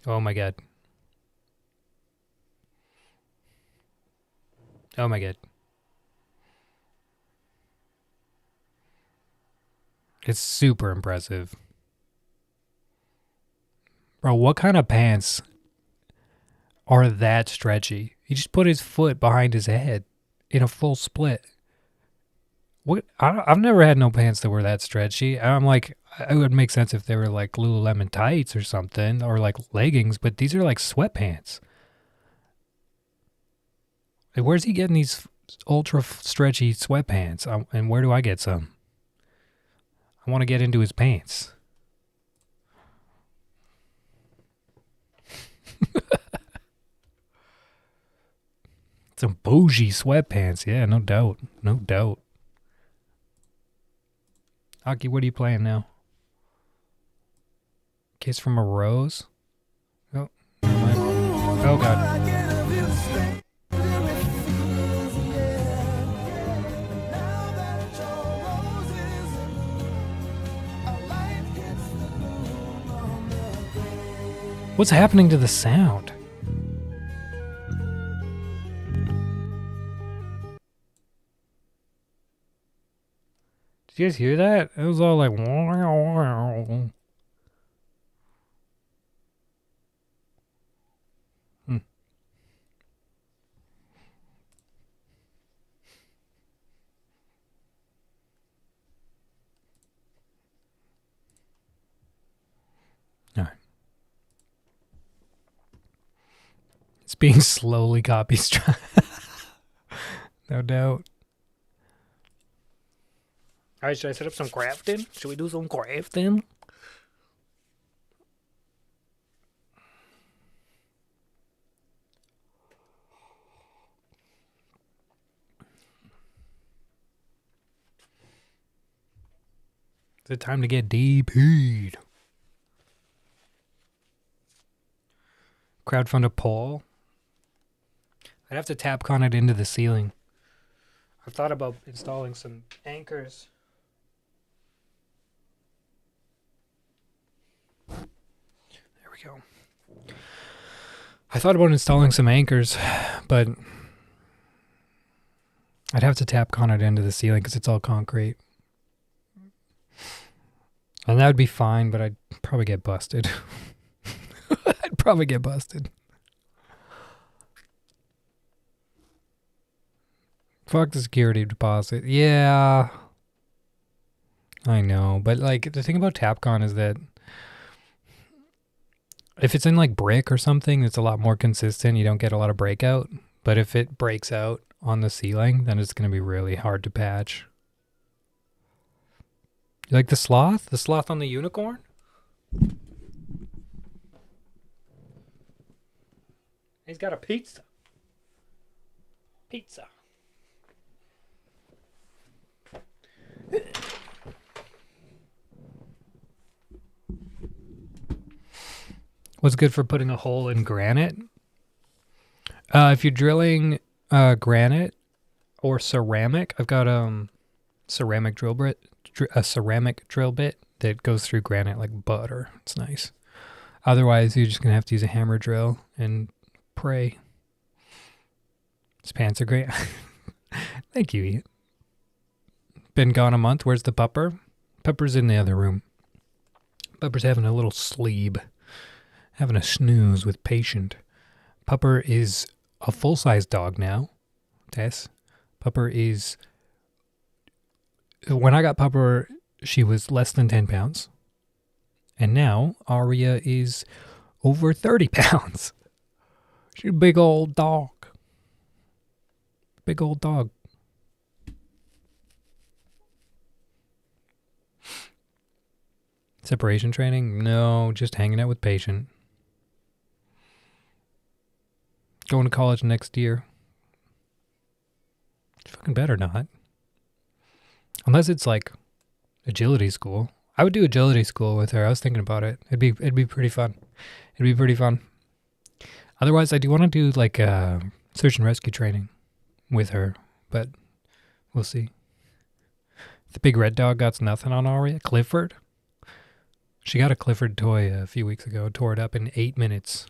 Oh my God. Oh my God. It's super impressive. Bro, what kind of pants are that stretchy? He just put his foot behind his head in a full split. What? I've never had no pants that were that stretchy. I'm like, it would make sense if they were like Lululemon tights or something, or like leggings, but these are like sweatpants. Where's he getting these ultra stretchy sweatpants? And where do I get some? I want to get into his pants. Some bougie sweatpants. Yeah, no doubt. No doubt. Aki, what are you playing now? Kiss from a Rose? Oh, never mind. Oh, God. What's happening to the sound? Did you guys hear that? It was all like... Hmm. All right. It's being slowly copy struck. No doubt. All right, should I set up some crafting? Should we do some crafting? Is it time to get DP'd? Crowdfund a poll? I'd have to Tapcon it into the ceiling. I've thought about installing some anchors. There we go. I thought about installing some anchors, but I'd have to Tapcon it into the ceiling because it's all concrete. And that would be fine, but I'd probably get busted. I'd probably get busted. Fuck the security deposit. Yeah. I know, but like the thing about Tapcon is that if it's in like brick or something, it's a lot more consistent. You don't get a lot of breakout. But if it breaks out on the ceiling, then it's going to be really hard to patch. You like the sloth? The sloth on the unicorn? He's got a pizza. Pizza. What's good for putting a hole in granite? If you're drilling granite or ceramic, I've got ceramic drill bit, a ceramic drill bit that goes through granite like butter. It's nice. Otherwise, you're just gonna have to use a hammer drill and pray. His pants are great. Thank you, Ian. Been gone a month. Where's the pupper? Pupper's in the other room. Pupper's having a little sleep. Having a snooze with Patient. Pupper is a full-size dog now. Tess. Pupper is... When I got Pupper, she was less than 10 pounds. And now, Aria is over 30 pounds. She's a big old dog. Big old dog. Separation training? No, just hanging out with Patient. Going to college next year. Fucking better not. Unless it's like agility school. I would do agility school with her. I was thinking about it. It'd be pretty fun. It'd be pretty fun. Otherwise, I do want to do like search and rescue training with her, but we'll see. The big red dog got nothing on Aria. Clifford. She got a Clifford toy a few weeks ago. Tore it up in 8 minutes.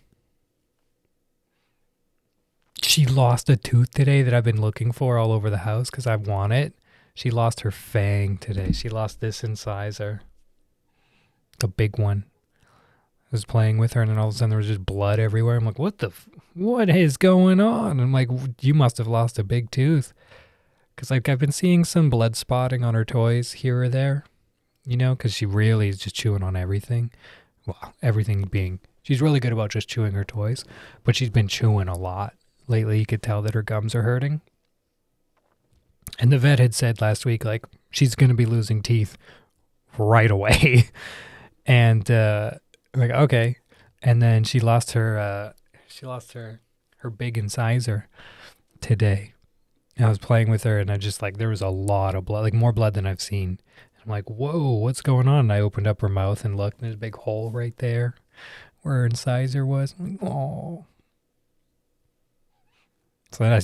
She lost a tooth today that I've been looking for all over the house because I want it. She lost her fang today. She lost this incisor. The big one. I was playing with her and then all of a sudden there was just blood everywhere. I'm like, what is going on? I'm like, you must have lost a big tooth. Because like I've been seeing some blood spotting on her toys here or there. You know, because she really is just chewing on everything. Well, everything being... She's really good about just chewing her toys. But she's been chewing a lot. Lately, you could tell that her gums are hurting. And the vet had said last week, like, she's going to be losing teeth right away. And, like, okay. And then she lost her big incisor today. And I was playing with her, and I just like there was a lot of blood, like more blood than I've seen. I'm like, whoa, what's going on? And I opened up her mouth and looked, and there's a big hole right there where her incisor was. I'm like, oh. So then I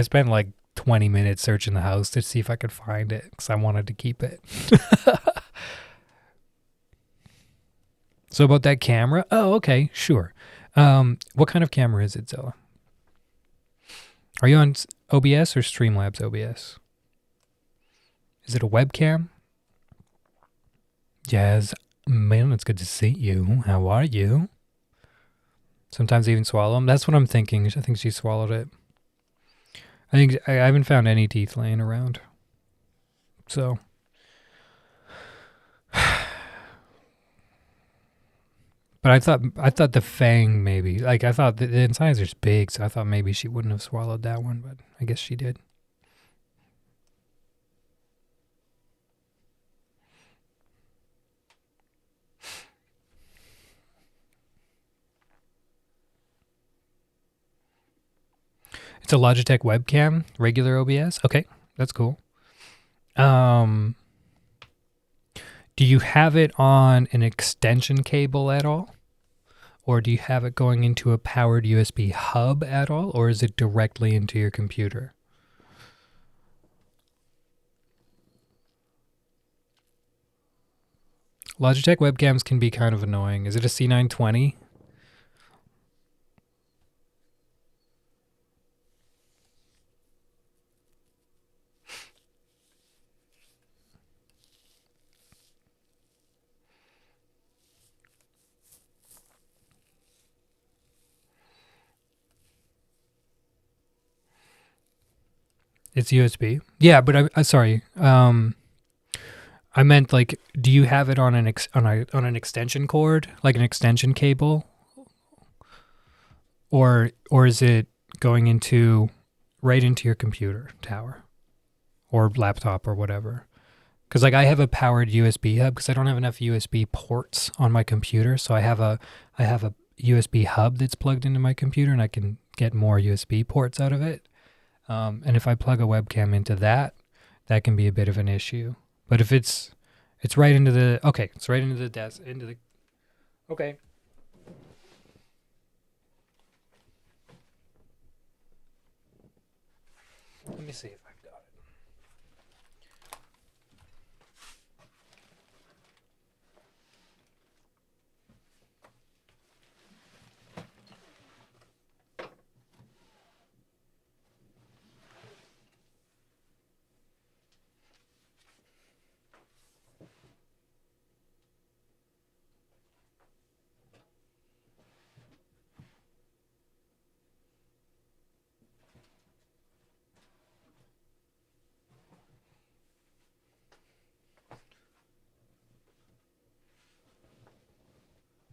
spent like 20 minutes searching the house to see if I could find it because I wanted to keep it. So about that camera, oh, okay, sure. What kind of camera is it, Zilla? Are you on OBS or Streamlabs OBS? Is it a webcam? Jazz, man, it's good to see you. How are you? Sometimes I even swallow them. That's what I'm thinking. I think she swallowed it. I haven't found any teeth laying around. So. But I thought the fang maybe, like I thought the incisor's big, so I thought maybe she wouldn't have swallowed that one, but I guess she did. It's a Logitech webcam, regular OBS. Okay, that's cool. Do you have it on an extension cable at all? Or do you have it going into a powered USB hub at all? Or is it directly into your computer? Logitech webcams can be kind of annoying. Is it a C920? It's USB. Yeah, but I sorry. I meant like, do you have it on an on an extension cord, like an extension cable, or is it going into right into your computer tower or laptop or whatever? Because like I have a powered USB hub because I don't have enough USB ports on my computer, so I have a USB hub that's plugged into my computer, and I can get more USB ports out of it. And if I plug a webcam into that, that can be a bit of an issue. But if it's right into the, okay, it's right into the desk, into the, okay. Let me see if I've got it.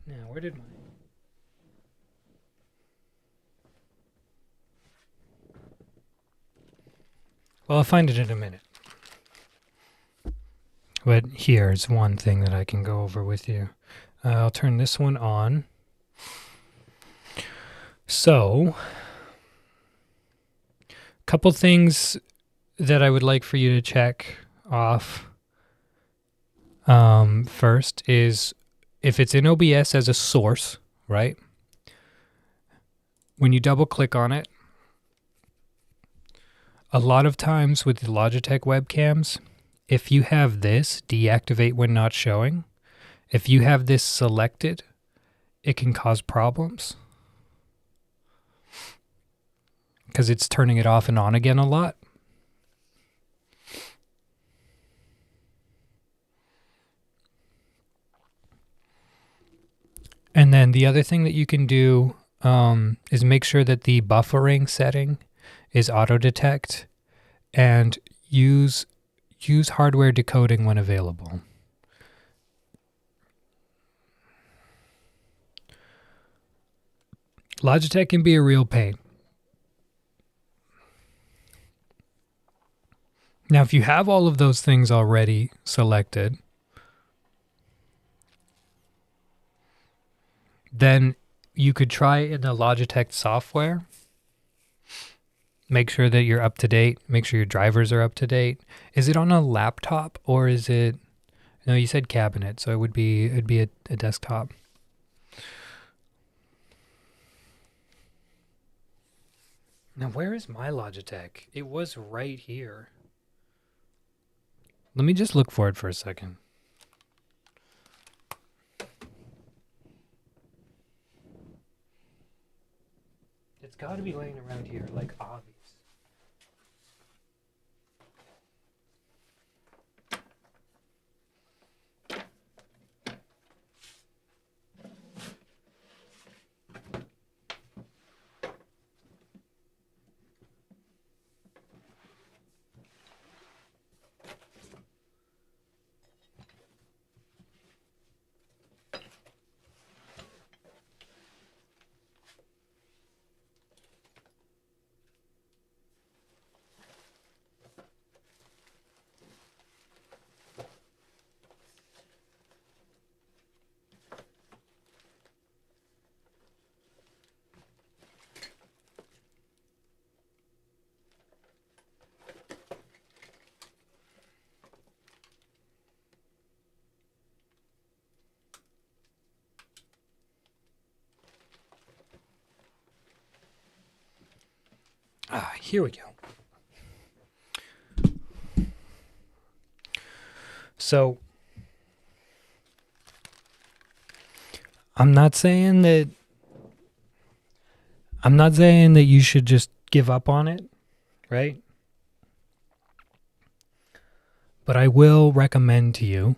Now, where did my... Well, I'll find it in a minute. But here's one thing that I can go over with you. I'll turn this one on. So, a couple things that I would like for you to check off. First is if it's in OBS as a source, right? When you double click on it, a lot of times with the Logitech webcams, if you have this, deactivate when not showing, if you have this selected, it can cause problems. Because it's turning it off and on again a lot. And then the other thing that you can do is make sure that the buffering setting is auto detect and use hardware decoding when available. Logitech can be a real pain. Now, if you have all of those things already selected, then you could try in the Logitech software, make sure that you're up to date. Make sure your drivers are up to date. Is it on a laptop or is it? No, you said cabinet, so it'd be a desktop. Now, where is my Logitech? It was right here. Let me just look for it for a second. It's got to be laying around here, like obvious. Here we go. So, I'm not saying that you should just give up on it, right? But I will recommend to you.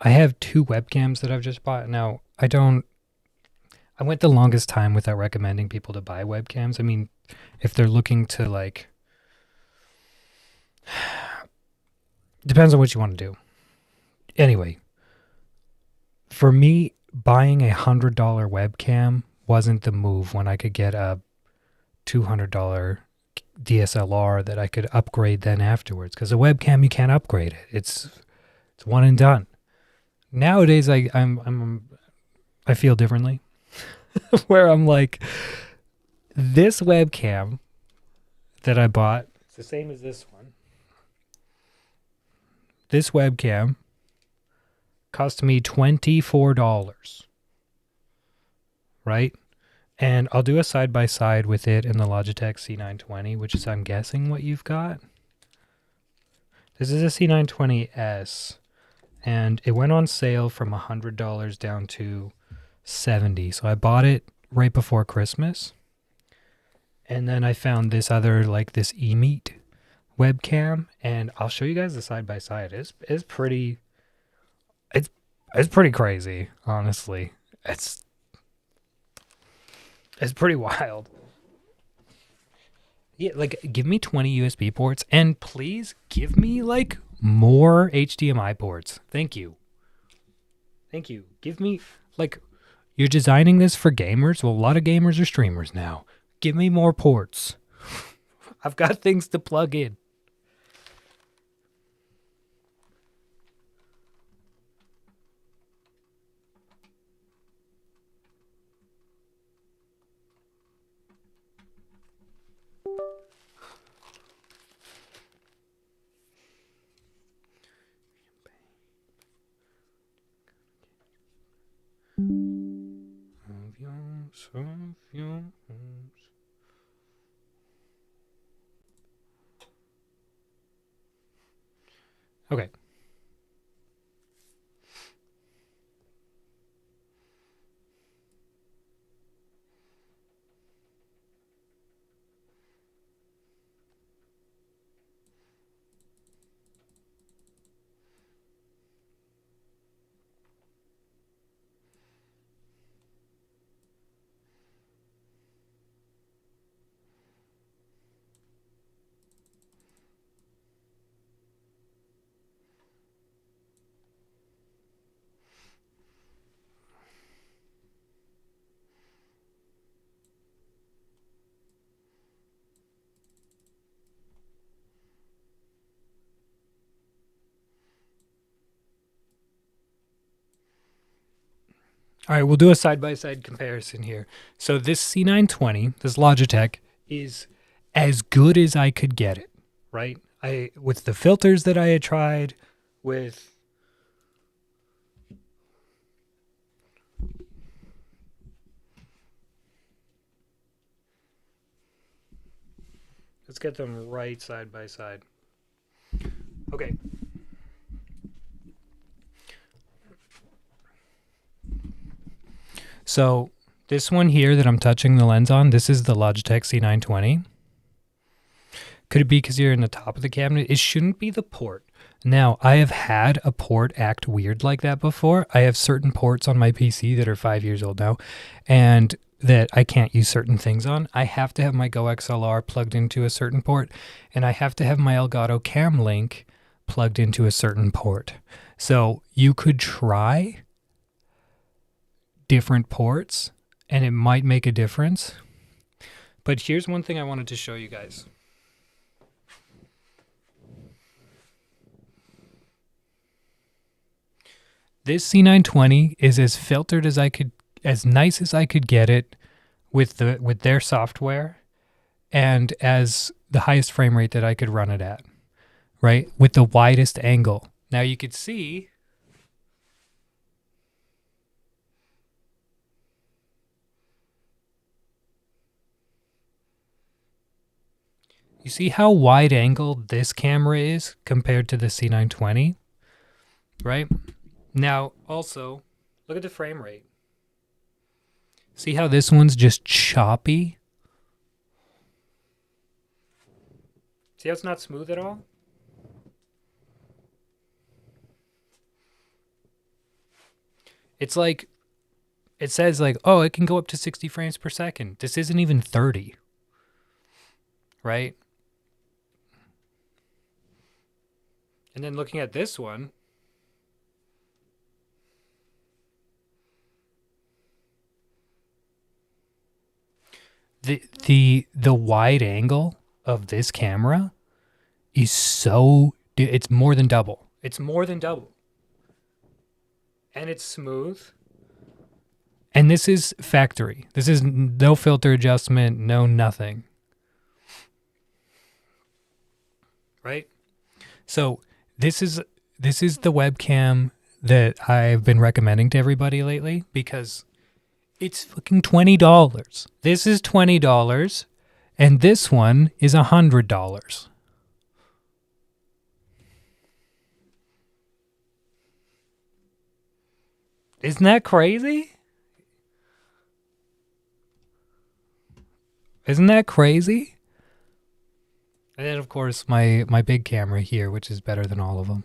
I have 2 webcams that I've just bought. Now, I went the longest time without recommending people to buy webcams. I mean, if they're looking to like, depends on what you want to do. Anyway, for me, buying $100 webcam wasn't the move when I could get a $200 DSLR that I could upgrade then afterwards. Because a webcam, you can't upgrade it. It's one and done. Nowadays, I feel differently. Where I'm like, this webcam that I bought, it's the same as this one. This webcam cost me $24, right? And I'll do a side-by-side with it in the Logitech C920, which is, I'm guessing, what you've got. This is a C920S, and it went on sale from $100 down to $70. So I bought it right before Christmas. And then I found this other, like this eMeet webcam, and I'll show you guys the side by side. It's pretty crazy, honestly. It's pretty wild. Yeah, like give me 20 USB ports and please give me like more HDMI ports. Thank you. Thank you. Give me like, you're designing this for gamers. Well, a lot of gamers are streamers now. Give me more ports. I've got things to plug in. Okay. All right, we'll do a side-by-side comparison here. So this C920, this Logitech, is as good as I could get it, right? With the filters that I had tried, with let's get them right side by side. Okay. So this one here that I'm touching the lens on, this is the Logitech C920. Could it be because you're in the top of the cabinet? It shouldn't be the port. Now, I have had a port act weird like that before. I have certain ports on my PC that are 5 years old now, and that I can't use certain things on. I have to have my Go XLR plugged into a certain port, and I have to have my Elgato Cam Link plugged into a certain port. So you could try different ports, and it might make a difference. But here's one thing I wanted to show you guys. This C920 is as filtered as I could, as nice as I could get it with their software, and as the highest frame rate that I could run it at, right? With the widest angle. Now you could see how wide angle this camera is compared to the C920, right? Now, also, look at the frame rate. See how this one's just choppy? See how it's not smooth at all? It's like, it says like, oh, it can go up to 60 frames per second. This isn't even 30, right? And then looking at this one, the wide angle of this camera is so, it's more than double. It's more than double. And it's smooth. And this is factory. This is no filter adjustment, no nothing. Right? So this is the webcam that I've been recommending to everybody lately because it's fucking $20. This is $20, and this one is $100. Isn't that crazy? Isn't that crazy? And then, of course, my big camera here, which is better than all of them.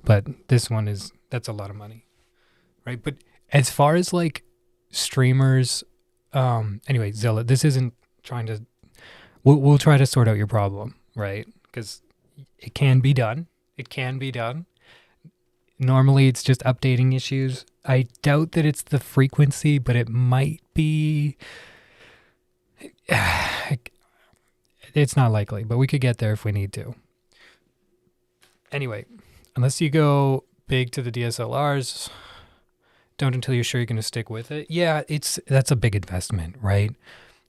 But this one that's a lot of money. Right? But as far as like streamers, anyway, Zilla, this isn't trying to, we'll try to sort out your problem, right? Because it can be done. It can be done. Normally it's just updating issues. I doubt that it's the frequency, but it might be. It's not likely, but we could get there if we need to. Anyway, unless you go big to the DSLRs, don't until you're sure you're going to stick with it. Yeah, that's a big investment, right?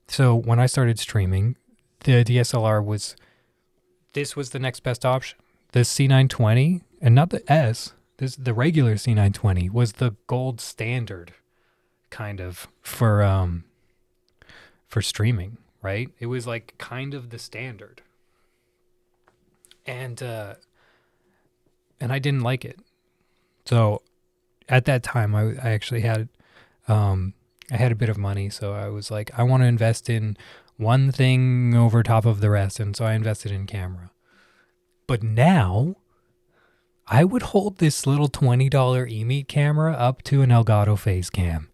So when I started streaming, the DSLR was the next best option. The C920, and not the S, the regular C920 was the gold standard kind of for streaming, right? It was like kind of the standard. And I didn't like it. So at that time I actually had I had a bit of money, so I was like, I want to invest in one thing over top of the rest, and so I invested in camera. But now I would hold this little $20 eMeet camera up to an Elgato face cam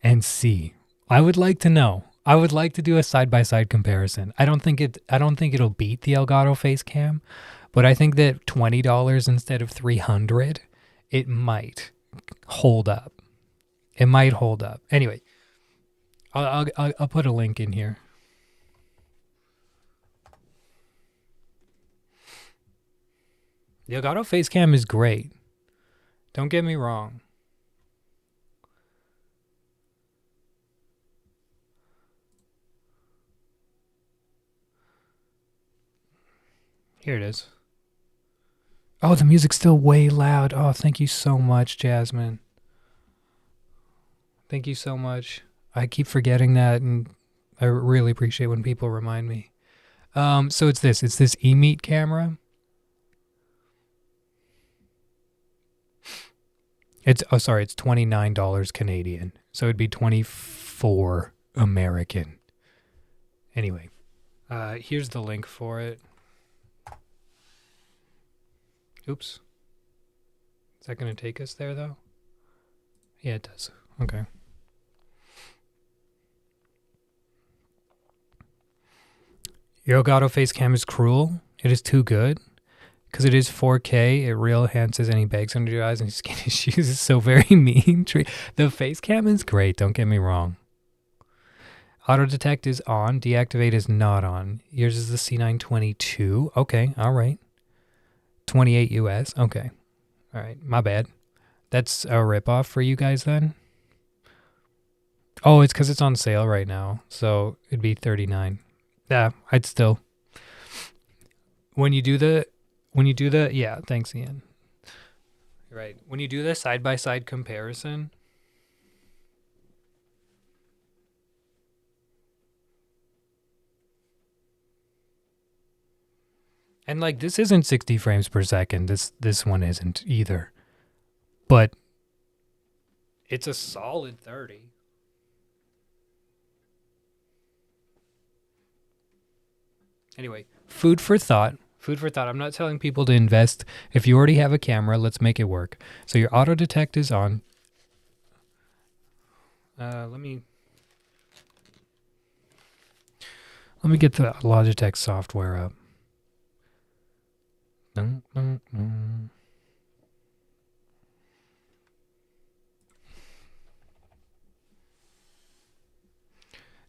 and see. I would like to know. I would like to do a side-by-side comparison. I don't think it'll beat the Elgato face cam, but I think that $20 instead of $300, it might hold up. It might hold up. Anyway, I'll put a link in here. The Elgato face cam is great. Don't get me wrong. Here it is. Oh, the music's still way loud. Oh, thank you so much, Jasmine. Thank you so much. I keep forgetting that, and I really appreciate when people remind me. So it's this eMeet camera. It's $29 Canadian. So it'd be 24 American. Anyway, here's the link for it. Oops. Is that going to take us there, though? Yeah, it does. Okay. Your Elgato face cam is cruel. It is too good. Because it is 4K, it real enhances any bags under your eyes and skin issues. It's so very mean. The face cam is great, don't get me wrong. Auto detect is on. Deactivate is not on. Yours is the C922. Okay, all right. 28 US. Okay. All right, my bad. That's a ripoff for you guys then? Oh, it's because it's on sale right now. So it'd be 39. Yeah, I'd still. When you do the, yeah, thanks, Ian. Right. When you do the side-by-side comparison, and like this isn't 60 frames per second. This one isn't either. But it's a solid 30. Anyway, food for thought. Food for thought. I'm not telling people to invest. If you already have a camera, let's make it work. So your auto detect is on. Let me get the Logitech software up.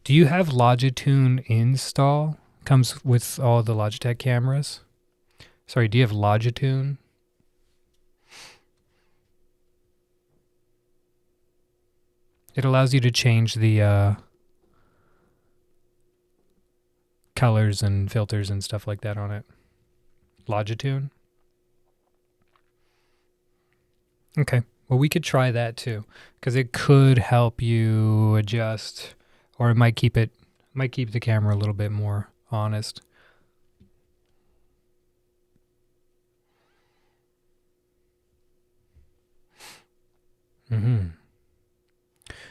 Do you have Logitune install? Comes with all the Logitech cameras. Sorry, do you have Logitune? It allows you to change the colors and filters and stuff like that on it. Logitune? Okay. Well, we could try that too, because it could help you adjust, or it might keep the camera a little bit more honest.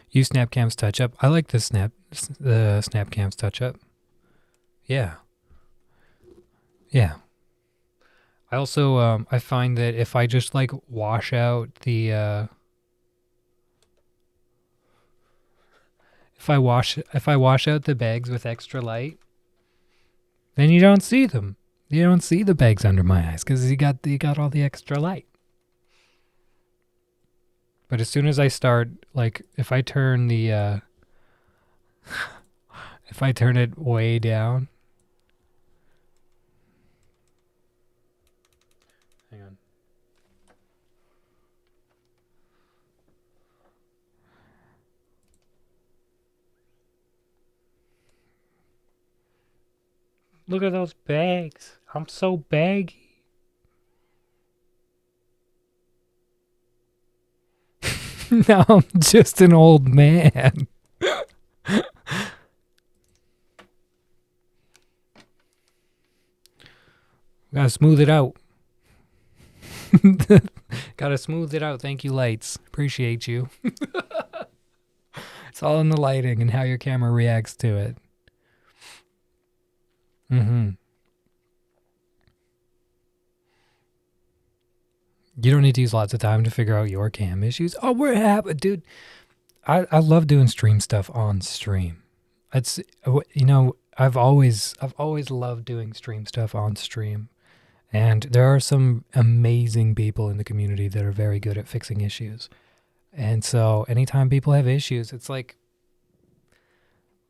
Use Snapcam's touch up. I like the Snapcam's touch up. Yeah. Yeah. I also I find that if I just like wash out the if I wash out the bags with extra light, then you don't see them. You don't see the bags under my eyes because you got all the extra light. But as soon as I start, like, if I turn the if I turn it way down. Hang on. Look at those bags. I'm so baggy. Now I'm just an old man. Gotta smooth it out. Gotta smooth it out. Thank you, lights. Appreciate you. It's all in the lighting and how your camera reacts to it. You don't need to use lots of time to figure out your cam issues. Oh, we're happy, dude. I love doing stream stuff on stream. It's, you know, I've always loved doing stream stuff on stream. And there are some amazing people in the community that are very good at fixing issues. And so anytime people have issues, it's like,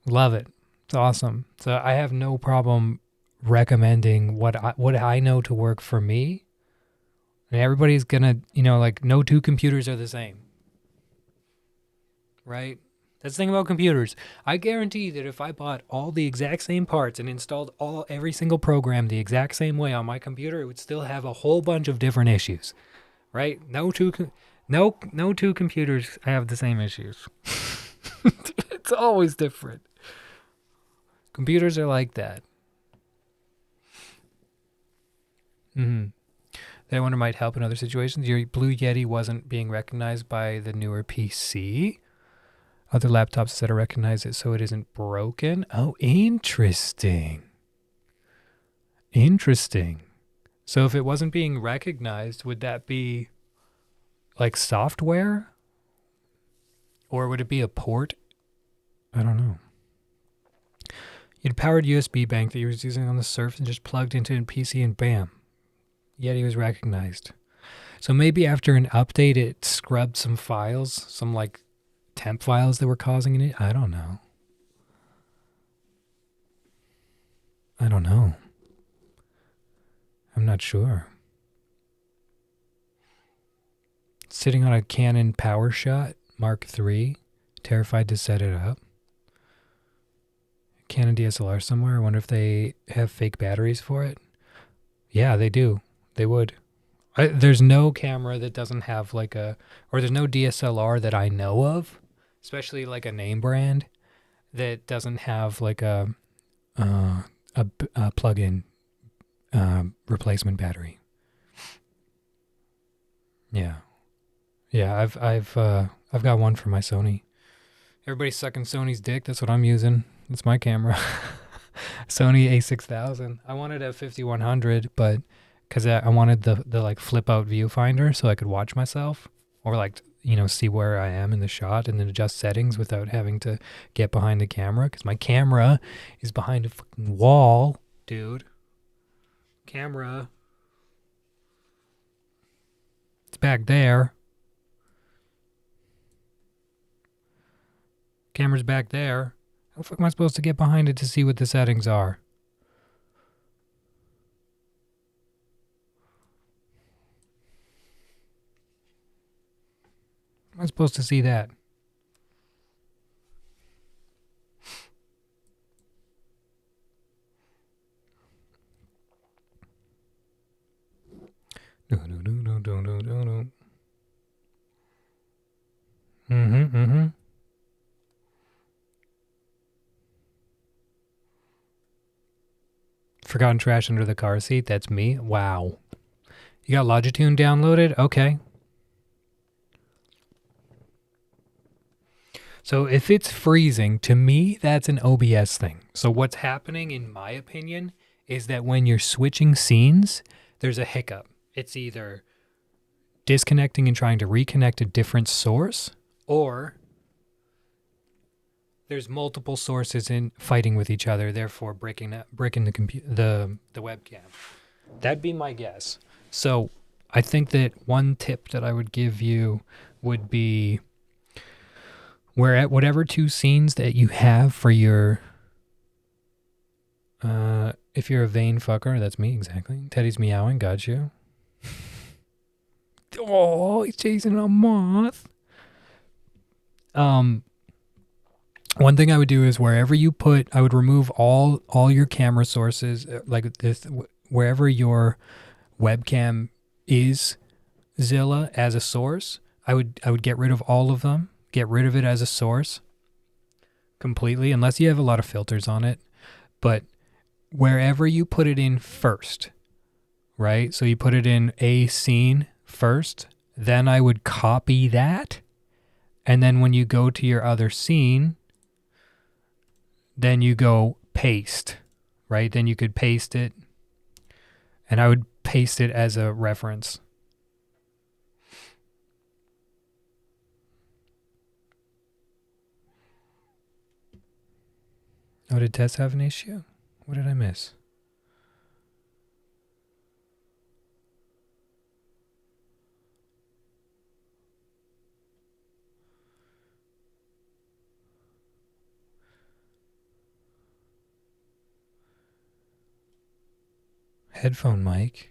love it. It's awesome. So I have no problem recommending what I know to work for me. And everybody's gonna, you know, like, no two computers are the same. Right? That's the thing about computers. I guarantee that if I bought all the exact same parts and installed every single program the exact same way on my computer, it would still have a whole bunch of different issues, right? No two computers have the same issues. It's always different. Computers are like that. That I wonder might help in other situations. Your Blue Yeti wasn't being recognized by the newer PC. Other laptops set to recognize it so it isn't broken. Oh, interesting. Interesting. So if it wasn't being recognized, would that be like software? Or would it be a port? I don't know. You had a powered USB bank that you was using on the Surf and just plugged into a PC and bam. Yeti was recognized. So maybe after an update it scrubbed some files, some like temp files that were causing it. I don't know. I'm not sure. Sitting on a Canon PowerShot Mark III, terrified to set it up. Canon DSLR somewhere. I wonder if they have fake batteries for it. Yeah, they do. They would. There's no camera that doesn't have like or there's no DSLR that I know of, especially like a name brand, that doesn't have like a plug-in replacement battery. Yeah, I've got one for my Sony. Everybody's sucking Sony's dick. That's what I'm using. That's my camera. Sony A6000. I wanted a 5100, but because I wanted the like flip out viewfinder so I could watch myself or like, see where I am in the shot and then adjust settings without having to get behind the camera, because my camera is behind a fucking wall, dude. Camera. It's back there. Camera's back there. How the fuck am I supposed to get behind it to see what the settings are? Am I supposed to see that? Forgotten trash under the car seat. That's me. Wow. You got Logitune downloaded? Okay. So if it's freezing, to me, that's an OBS thing. So what's happening, in my opinion, is that when you're switching scenes, there's a hiccup. It's either disconnecting and trying to reconnect a different source, or there's multiple sources in fighting with each other, therefore breaking the webcam. That'd be my guess. So I think that one tip that I would give you would be, where at whatever two scenes that you have for your, if you're a vain fucker, that's me, exactly. Teddy's meowing, got you. Oh, he's chasing a moth. One thing I would do is wherever you put, I would remove all your camera sources, like this, wherever your webcam is, Zilla, as a source, I would get rid of all of them. Get rid of it as a source completely, unless you have a lot of filters on it. But wherever you put it in first, right? So you put it in a scene first, then I would copy that. And then when you go to your other scene, then you go paste, right? Then you could paste it. And I would paste it as a reference. Oh, did Tess have an issue? What did I miss? Headphone mic.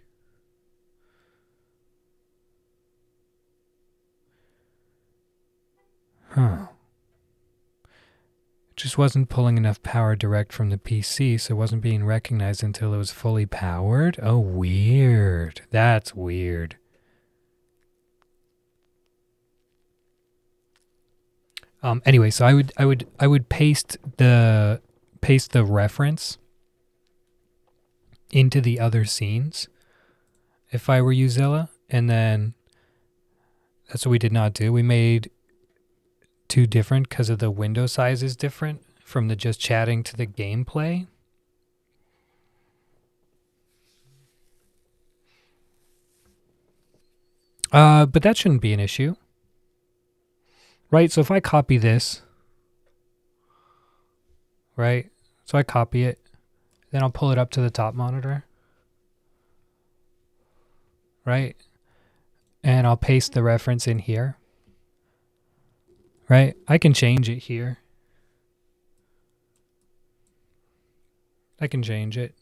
Huh. Just wasn't pulling enough power direct from the PC, so it wasn't being recognized until it was fully powered. Oh, weird. That's weird. Anyway, so I would paste the reference into the other scenes if I were Uzilla, and then that's what we did not do. We made two different because of the window size is different from the just chatting to the gameplay. But that shouldn't be an issue. Right, so if I copy this, right, so I copy it, then I'll pull it up to the top monitor, right, and I'll paste the reference in here, right, I can change it here. I can change it.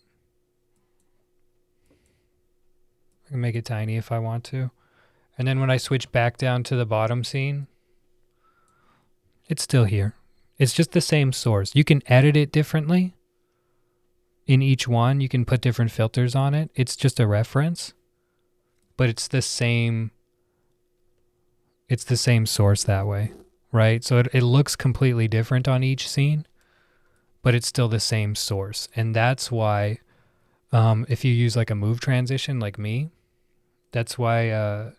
I can make it tiny if I want to. And then when I switch back down to the bottom scene, it's still here. It's just the same source. You can edit it differently. In each one, you can put different filters on it. It's just a reference, but it's the same source that way, right? So it looks completely different on each scene, but it's still the same source. And that's why if you use like a move transition like me, that's why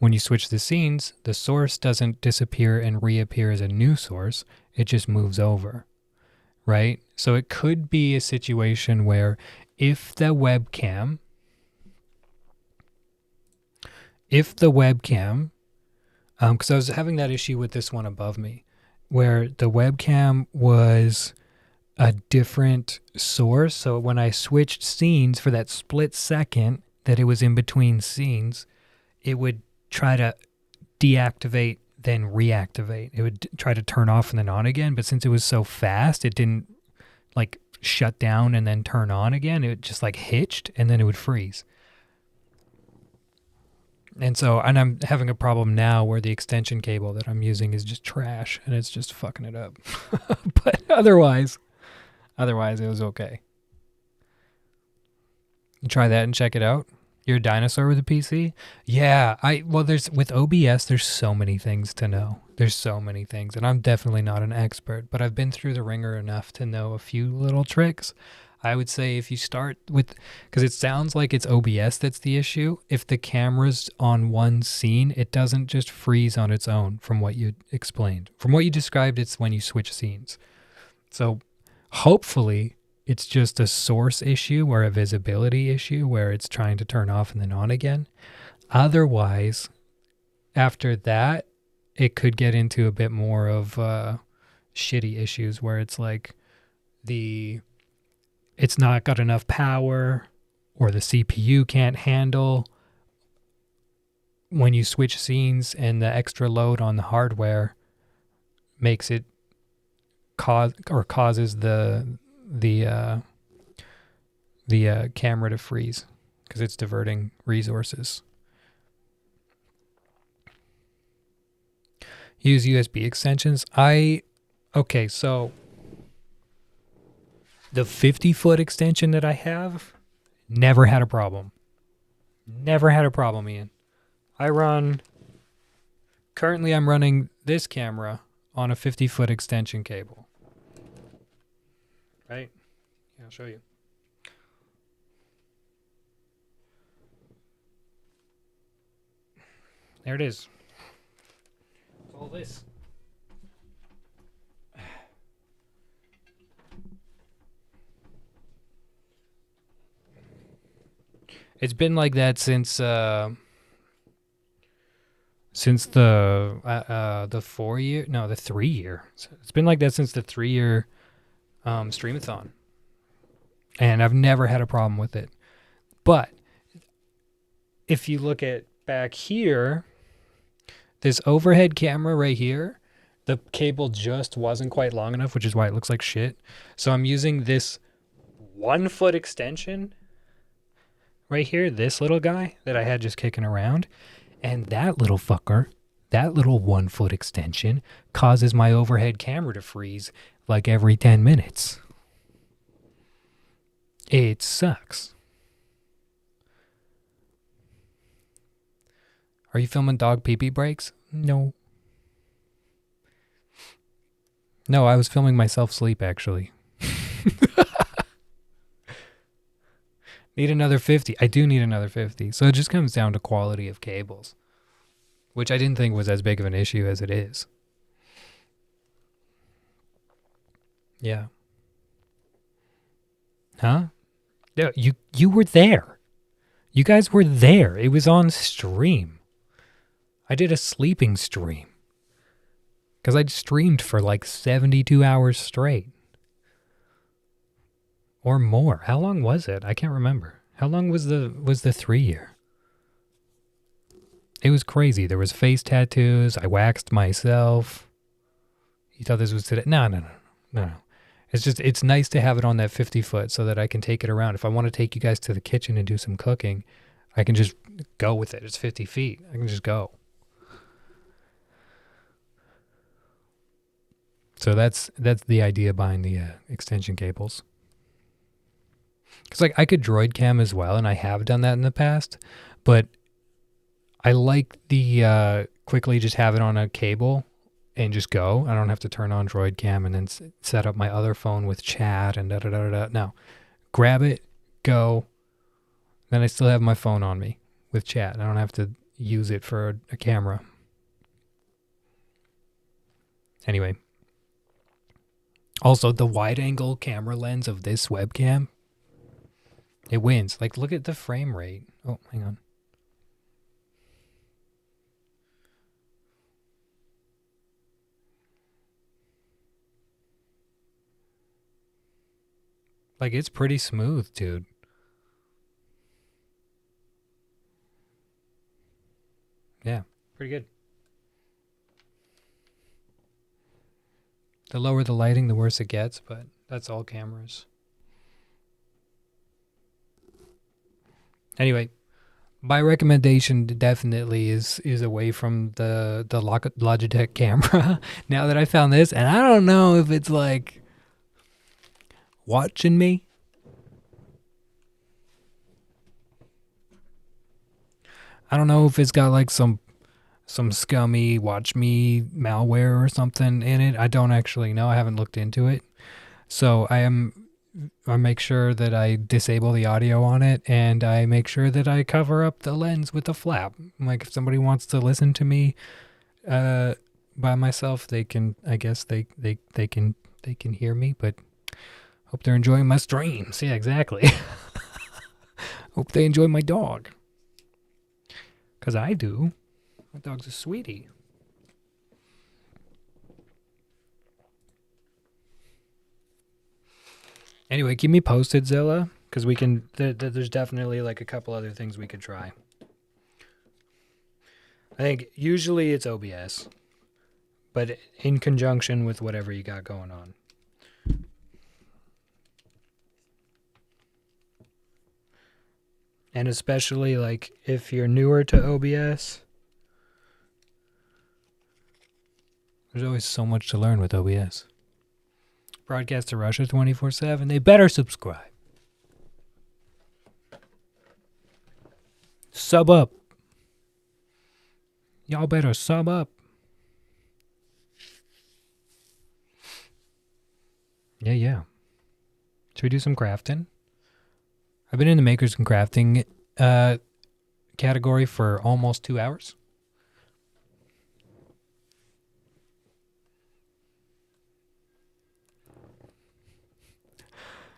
when you switch the scenes, the source doesn't disappear and reappear as a new source. It just moves over, right? So it could be a situation where if the webcam, because I was having that issue with this one above me, where the webcam was a different source. So when I switched scenes for that split second that it was in between scenes, it would try to deactivate, then reactivate. It would try to turn off and then on again. But since it was so fast, it didn't like shut down and then turn on again. It just like hitched and then it would freeze. And I'm having a problem now where the extension cable that I'm using is just trash and it's just fucking it up. But otherwise it was okay. You try that and check it out. You're a dinosaur with a PC? Yeah, with OBS, there's so many things to know. There's so many things, and I'm definitely not an expert, but I've been through the ringer enough to know a few little tricks. I would say if you start with, because it sounds like it's OBS that's the issue. If the camera's on one scene, it doesn't just freeze on its own from what you explained. From what you described, it's when you switch scenes. So hopefully it's just a source issue or a visibility issue where it's trying to turn off and then on again. Otherwise, after that, it could get into a bit more of shitty issues where it's like it's not got enough power or the CPU can't handle when you switch scenes, and the extra load on the hardware makes it causes the camera to freeze because it's diverting resources. Use USB extensions. Okay, so the 50-foot extension that I have never had a problem. Never had a problem, Ian. Currently I'm running this camera on a 50-foot extension cable. Right? Yeah, I'll show you. There it is. All this. It's been like that since the 3 year. It's been like that since the 3 year streamathon. And I've never had a problem with it. But if you look at back here, this overhead camera right here, the cable just wasn't quite long enough, which is why it looks like shit. So I'm using this 1 foot extension right here, this little guy that I had just kicking around. And that little fucker, That little 1-foot extension causes my overhead camera to freeze like every 10 minutes. It sucks. Are you filming dog pee-pee breaks? No. No, I was filming myself sleep, actually. Need another 50. I do need another 50. So it just comes down to quality of cables, which I didn't think was as big of an issue as it is. Yeah. Huh? No, you were there. You guys were there. It was on stream. I did a sleeping stream. Because I streamed for like 72 hours straight. Or more. How long was it? I can't remember. How long was the 3-year? It was crazy. There was face tattoos. I waxed myself. You thought this was today? No. It's nice to have it on that 50-foot so that I can take it around. If I want to take you guys to the kitchen and do some cooking, I can just go with it. It's 50 feet. I can just go. So that's the idea behind the extension cables. Because like I could droid cam as well, and I have done that in the past, but I like the quickly just have it on a cable and just go. I don't have to turn on droid cam and then set up my other phone with chat and da-da-da-da-da. No. Grab it, go, then I still have my phone on me with chat. I don't have to use it for a camera. Anyway. Also, the wide-angle camera lens of this webcam, it wins. Like, look at the frame rate. Oh, hang on. Like, it's pretty smooth, dude. Yeah, pretty good. The lower the lighting, the worse it gets, but that's all cameras. Anyway, my recommendation definitely is away from the Logitech camera. Now that I found this, and I don't know if it's like watching me. I don't know if it's got like some scummy watch me malware or something in it. I don't actually know. I haven't looked into it. So I make sure that I disable the audio on it, and I make sure that I cover up the lens with a flap. Like if somebody wants to listen to me by myself, they can, I guess they can hear me, but hope they're enjoying my streams. Yeah, exactly. Hope they enjoy my dog. 'Cause I do. My dog's a sweetie. Anyway, keep me posted, Zilla, because we can. There's definitely like a couple other things we could try. I think usually it's OBS, but in conjunction with whatever you got going on. And especially like if you're newer to OBS, there's always so much to learn with OBS. Broadcast to Russia 24/7. They better subscribe. Sub up. Y'all better sub up. Yeah. Should we do some crafting? I've been in the makers and crafting category for almost 2 hours.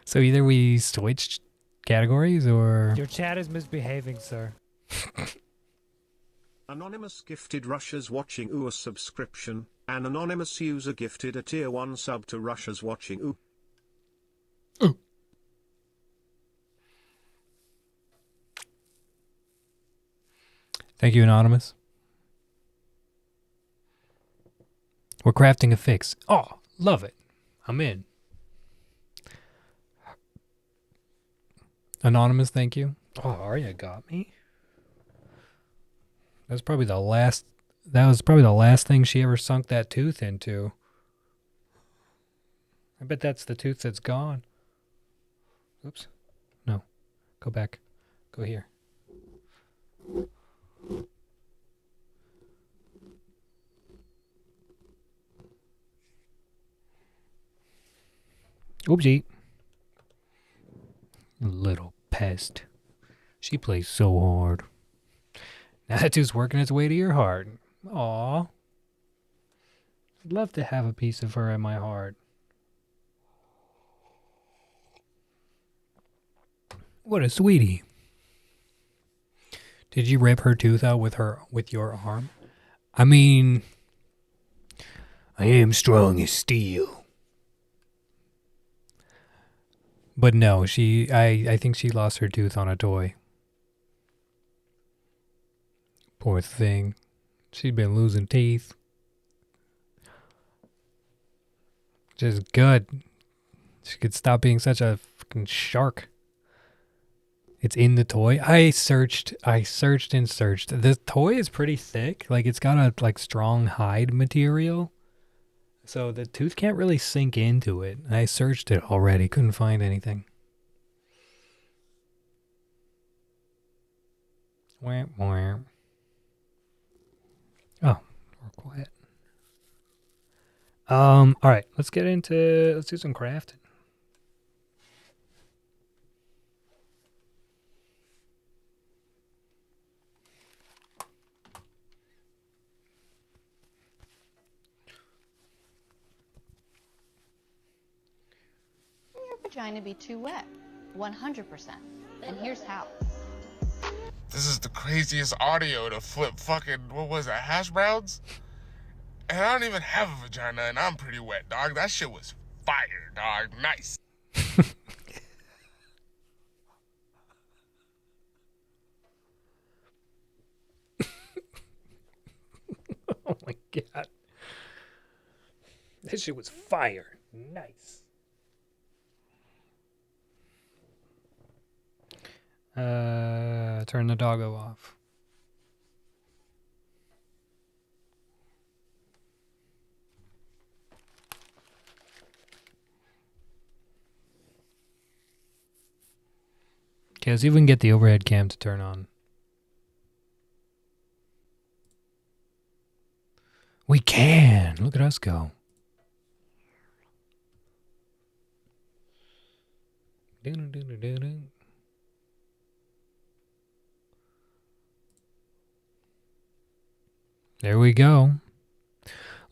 So either we switched categories or... Your chat is misbehaving, sir. Anonymous gifted Russia's watching a subscription. An anonymous user gifted a tier 1 sub to Russia's watching ooh. Thank you, Anonymous. We're crafting a fix. Oh, love it. I'm in. Anonymous, thank you. Oh, Arya got me. That's probably the last that was probably the last thing she ever sunk that tooth into. I bet that's the tooth that's gone. Oops. No. Go back. Go here. Oopsie. Little pest. She plays so hard. Now that tooth's working its way to your heart. Aw. I'd love to have a piece of her in my heart. What a sweetie. Did you rip her tooth out with your arm? I mean, I am strong as steel. But no, I think she lost her tooth on a toy. Poor thing. She'd been losing teeth. Just good. She could stop being such a fucking shark. It's in the toy. I searched and searched. The toy is pretty thick. Like, it's got a strong hide material. So the tooth can't really sink into it. I searched it already. Couldn't find anything. Wah, wah. Oh, we're quiet. All right, let's do some crafting. Your vagina be too wet. 100%. And here's how. This is the craziest audio to flip fucking, what was that, hash browns? And I don't even have a vagina and I'm pretty wet, dog. That shit was fire, dog. Nice. Oh my god. This shit was fire. Nice. Turn the doggo off. Okay, let's see if we can get the overhead cam to turn on. We can. Look at us go. There we go.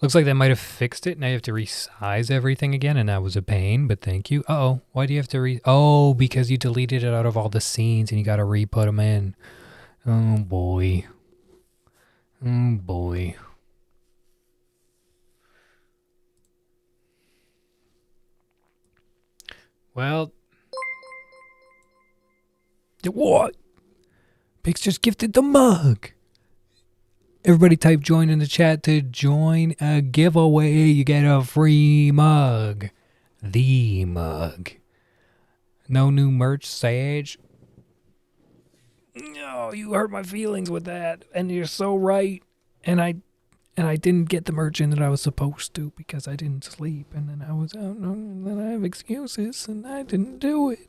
Looks like that might have fixed it. Now you have to resize everything again, and that was a pain, but thank you. Uh-oh. Why do you have to Oh, because you deleted it out of all the scenes, and you got to re-put them in. Oh, boy. Oh, boy. Well. What? Pix just gifted the mug. Everybody type join in the chat to join a giveaway. You get a free mug. The mug. No new merch, Sage. No, you hurt my feelings with that. And you're so right. And I didn't get the merch in that I was supposed to because I didn't sleep. And then I was out and then I have excuses and I didn't do it.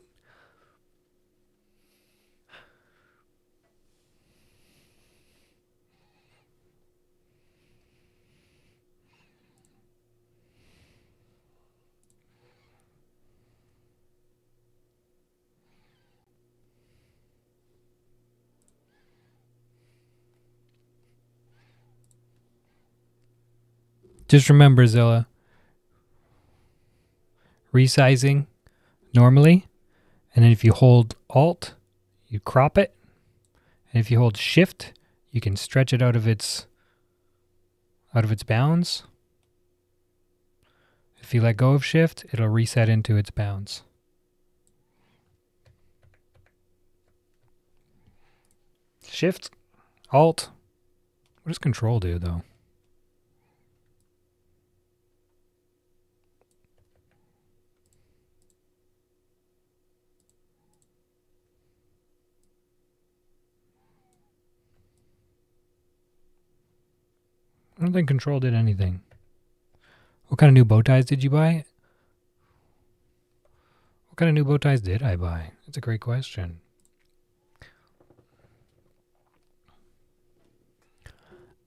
Just remember, Zilla, resizing normally, and then if you hold Alt, you crop it, and if you hold Shift, you can stretch it out of its bounds. If you let go of Shift, it'll reset into its bounds. Shift, Alt. What does Control do, though? I don't think Control did anything. What kind of new bow ties did you buy? What kind of new bow ties did I buy? That's a great question.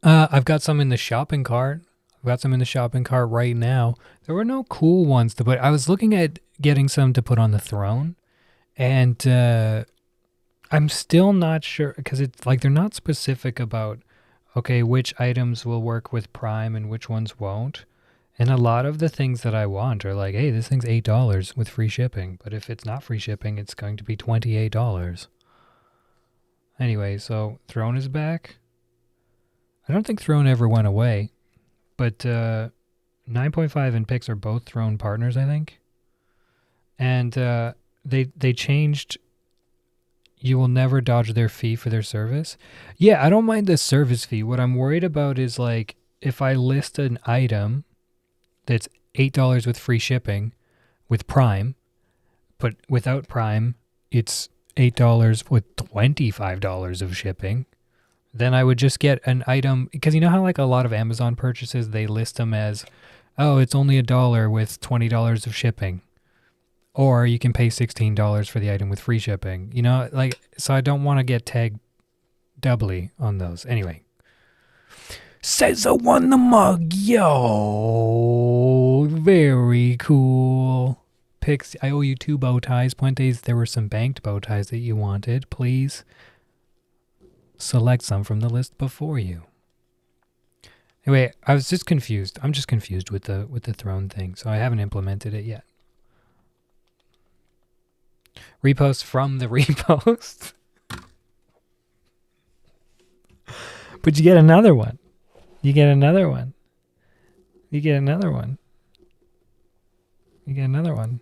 I've got some in the shopping cart. I've got some in the shopping cart right now. There were no cool ones to put. I was looking at getting some to put on the throne, and I'm still not sure because it's like they're not specific about, okay, which items will work with Prime and which ones won't. And a lot of the things that I want are like, hey, this thing's $8 with free shipping. But if it's not free shipping, it's going to be $28. Anyway, so Throne is back. I don't think Throne ever went away. But 9.5 and Pix are both Throne partners, I think. And they changed, you will never dodge their fee for their service. Yeah, I don't mind the service fee. What I'm worried about is like if I list an item that's $8 with free shipping with Prime, but without Prime, it's $8 with $25 of shipping. Then I would just get an item, because you know how like a lot of Amazon purchases, they list them as, oh, it's only $1 with $20 of shipping. Or you can pay $16 for the item with free shipping. You know, like, so I don't want to get tagged doubly on those. Anyway. Says I won the mug, yo. Very cool. Pix, I owe you 2 bow ties. Puentes, there were some banked bow ties that you wanted. Please select some from the list before you. Anyway, I was just confused. I'm just confused with the throne thing, so I haven't implemented it yet. Repost from the repost. But you get another one. You get another one. You get another one. You get another one.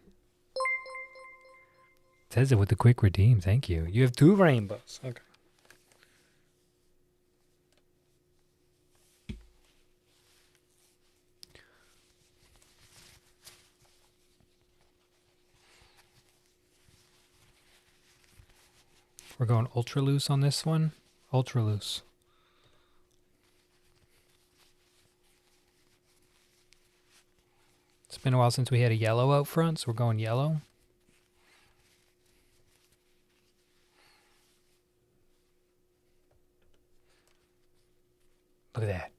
It says it with the quick redeem. Thank you. You have 2 rainbows. Okay. We're going ultra loose on this one. Ultra loose. It's been a while since we had a yellow out front, so we're going yellow. Look at that.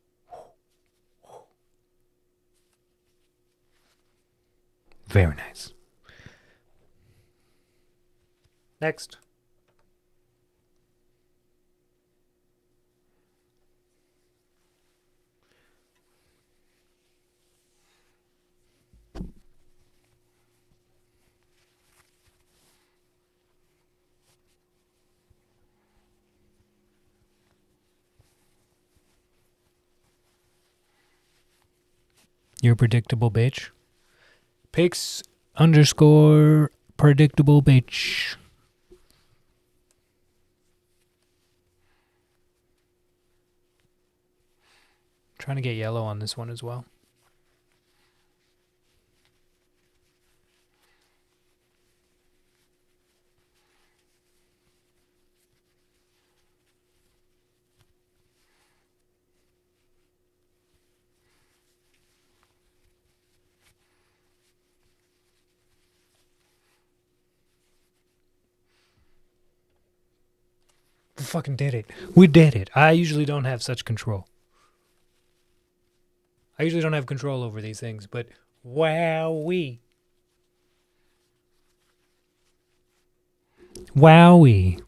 Very nice. Next. You're a predictable bitch. Pix _ predictable bitch. Trying to get yellow on this one as well. We fucking did it. We did it. I usually don't have such control. I usually don't have control over these things, but wowee. Wowee.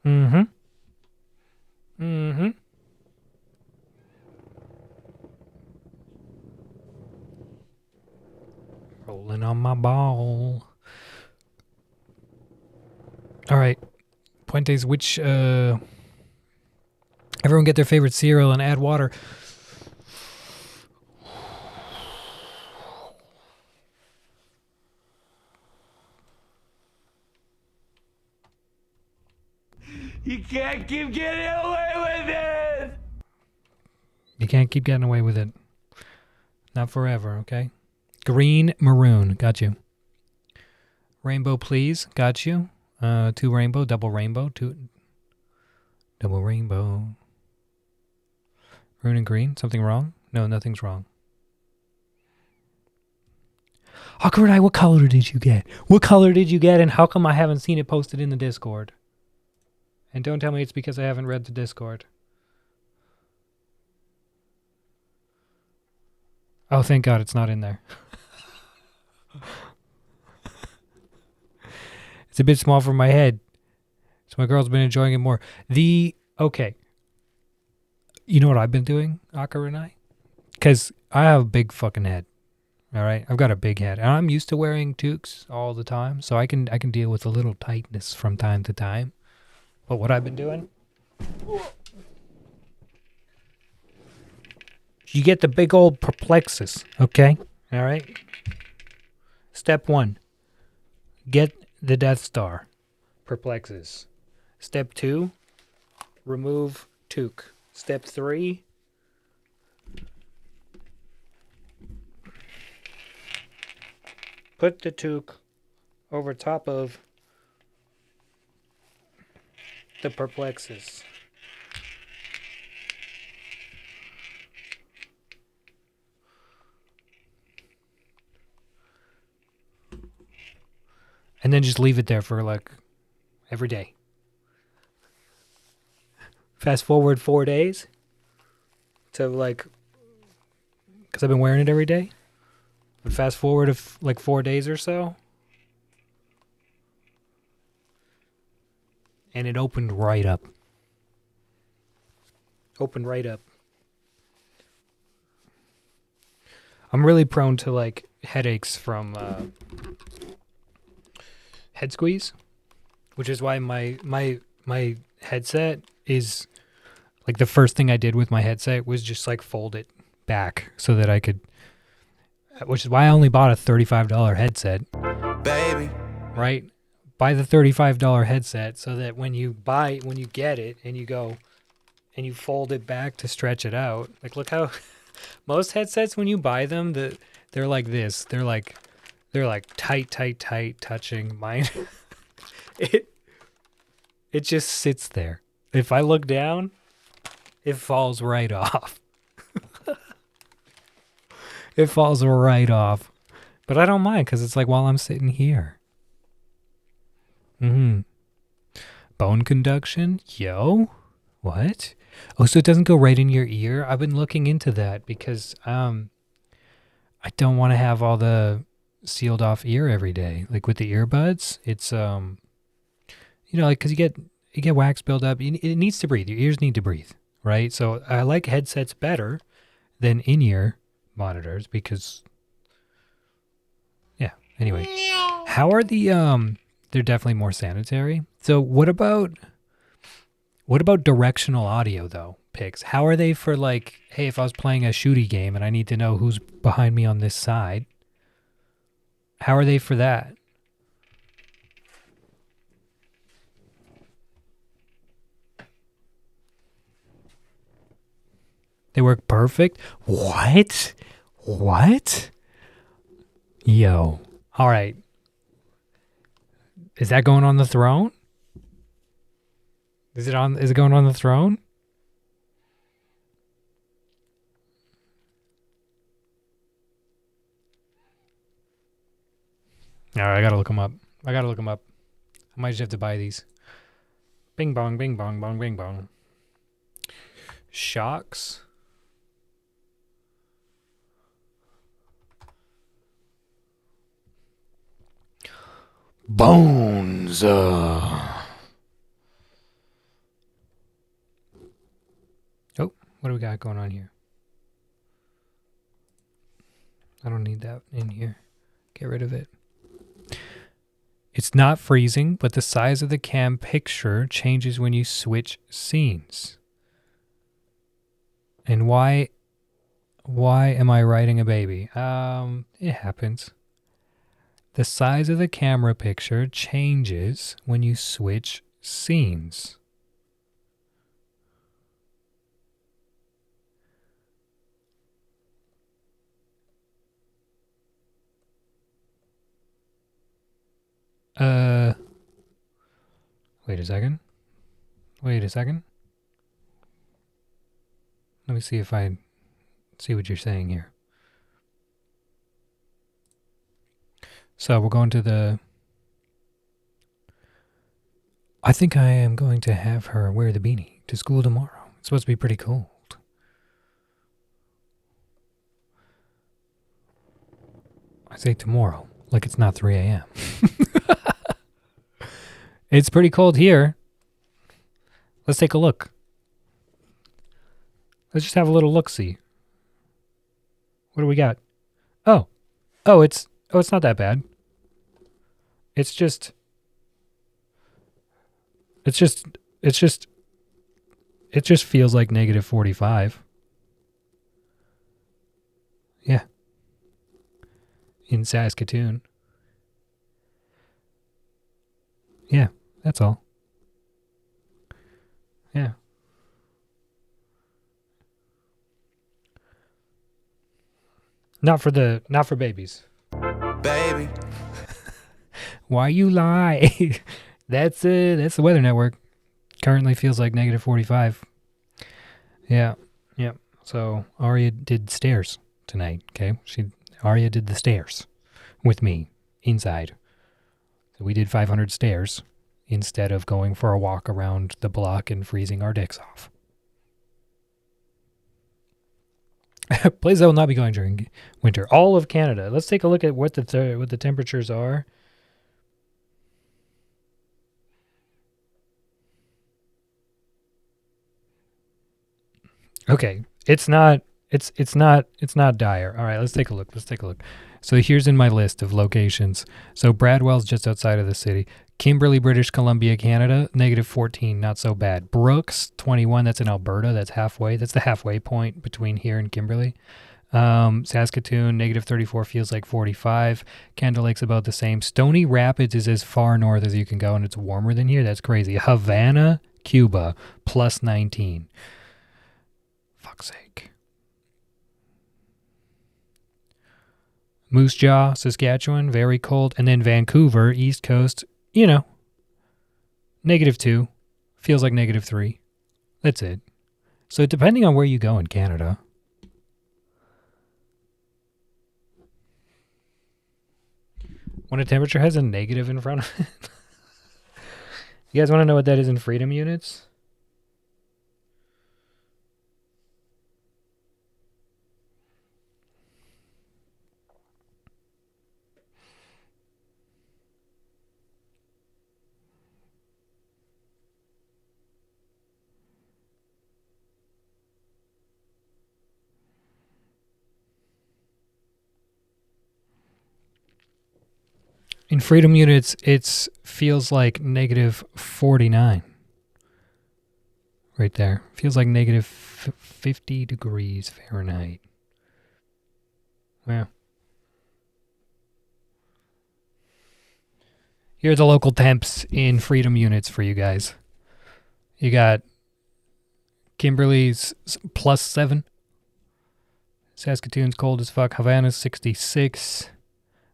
Mm-hmm. Mm-hmm. Rolling on my ball. All right. Puentes, which, everyone get their favorite cereal and add water. You can't keep getting away with it! You can't keep getting away with it. Not forever, okay? Green, maroon. Got you. Rainbow, please. Got you. 2 rainbow, double rainbow. 2. Double rainbow. Maroon and green? Something wrong? No, nothing's wrong. Awkward Eye, what color did you get? What color did you get, and how come I haven't seen it posted in the Discord? And don't tell me it's because I haven't read the Discord. Oh, thank God it's not in there. It's a bit small for my head. So my girl's been enjoying it more. Okay. You know what I've been doing, Akira and I? Because I have a big fucking head. All right? I've got a big head. And I'm used to wearing toques all the time. So I can deal with a little tightness from time to time. But what I've been doing? You get the big old perplexus, okay? All right? Step 1. Get the Death Star. Perplexus. Step 2. Remove toque. Step 3. Put the toque over top of the perplexus. And then just leave it there for like every day. Fast forward 4 days to like, because I've been wearing it every day. But fast forward of like 4 days or so. And it opened right up. Opened right up. I'm really prone to like headaches from head squeeze, which is why my headset is like the first thing I did with my headset was just like fold it back so that I could, which is why I only bought a $35 headset. Baby. Right? Buy the $35 headset so that when you get it and you go and you fold it back to stretch it out. Like look how most headsets when you buy them, they're like this. They're like tight touching. Mine it just sits there. If I look down, it falls right off. It falls right off. But I don't mind because it's like while I'm sitting here. Bone conduction? Yo? What? Oh, so it doesn't go right in your ear? I've been looking into that because I don't want to have all the sealed off ear every day. Like with the earbuds, it's like because you get wax buildup. It needs to breathe. Your ears need to breathe, right? So I like headsets better than in-ear monitors because, yeah. Anyway, how are the they're definitely more sanitary. So what about directional audio though? Picks. How are they for like, hey, if I was playing a shooty game and I need to know who's behind me on this side, how are they for that? They work perfect? What? Yo. All right. Is that going on the throne? Is it going on the throne? All right, I gotta look them up. I might just have to buy these. Bing bong, bing bong, bong, bing bong. Shocks. Bones. Oh, what do we got going on here? I don't need that in here. Get rid of it. It's not freezing, but the size of the cam picture changes when you switch scenes. And why am I writing a baby? It happens. The size of the camera picture changes when you switch scenes. Wait a second. Let me see if I see what you're saying here. So we're going to the... I think I am going to have her wear the beanie to school tomorrow. It's supposed to be pretty cold. I say tomorrow, like it's not 3 a.m. It's pretty cold here. Let's take a look. Let's just have a little look-see. What do we got? Oh, it's not that bad. It just feels like negative 45. Yeah. In Saskatoon. Yeah, that's all. Yeah. Not for babies. Baby. Why you lie? That's the Weather Network. Currently feels like negative 45. Yeah. Yeah. So Arya did stairs tonight, okay? Arya did the stairs with me inside. So we did 500 stairs instead of going for a walk around the block and freezing our dicks off. Places I will not be going during winter. All of Canada. Let's take a look at what the temperatures are. Okay, it's not dire. All right, let's take a look. So here's in my list of locations. So Bradwell's just outside of the city. Kimberley, British Columbia, Canada, negative 14, not so bad. Brooks, 21, that's in Alberta. That's halfway. That's the halfway point between here and Kimberley. Saskatoon, negative 34, feels like 45. Candle Lake's about the same. Stony Rapids is as far north as you can go, and it's warmer than here. That's crazy. Havana, Cuba, plus 19. Fuck's sake. Moose Jaw, Saskatchewan, very cold. And then Vancouver, East Coast, negative 2. Feels like negative 3. That's it. So depending on where you go in Canada. When a temperature has a negative in front of it. You guys want to know what that is in freedom units? In freedom units, it feels like negative 49. Right there. Feels like negative 50 degrees Fahrenheit. Yeah. Here are the local temps in freedom units for you guys. You got Kimberley's plus 7. Saskatoon's cold as fuck. Havana's 66.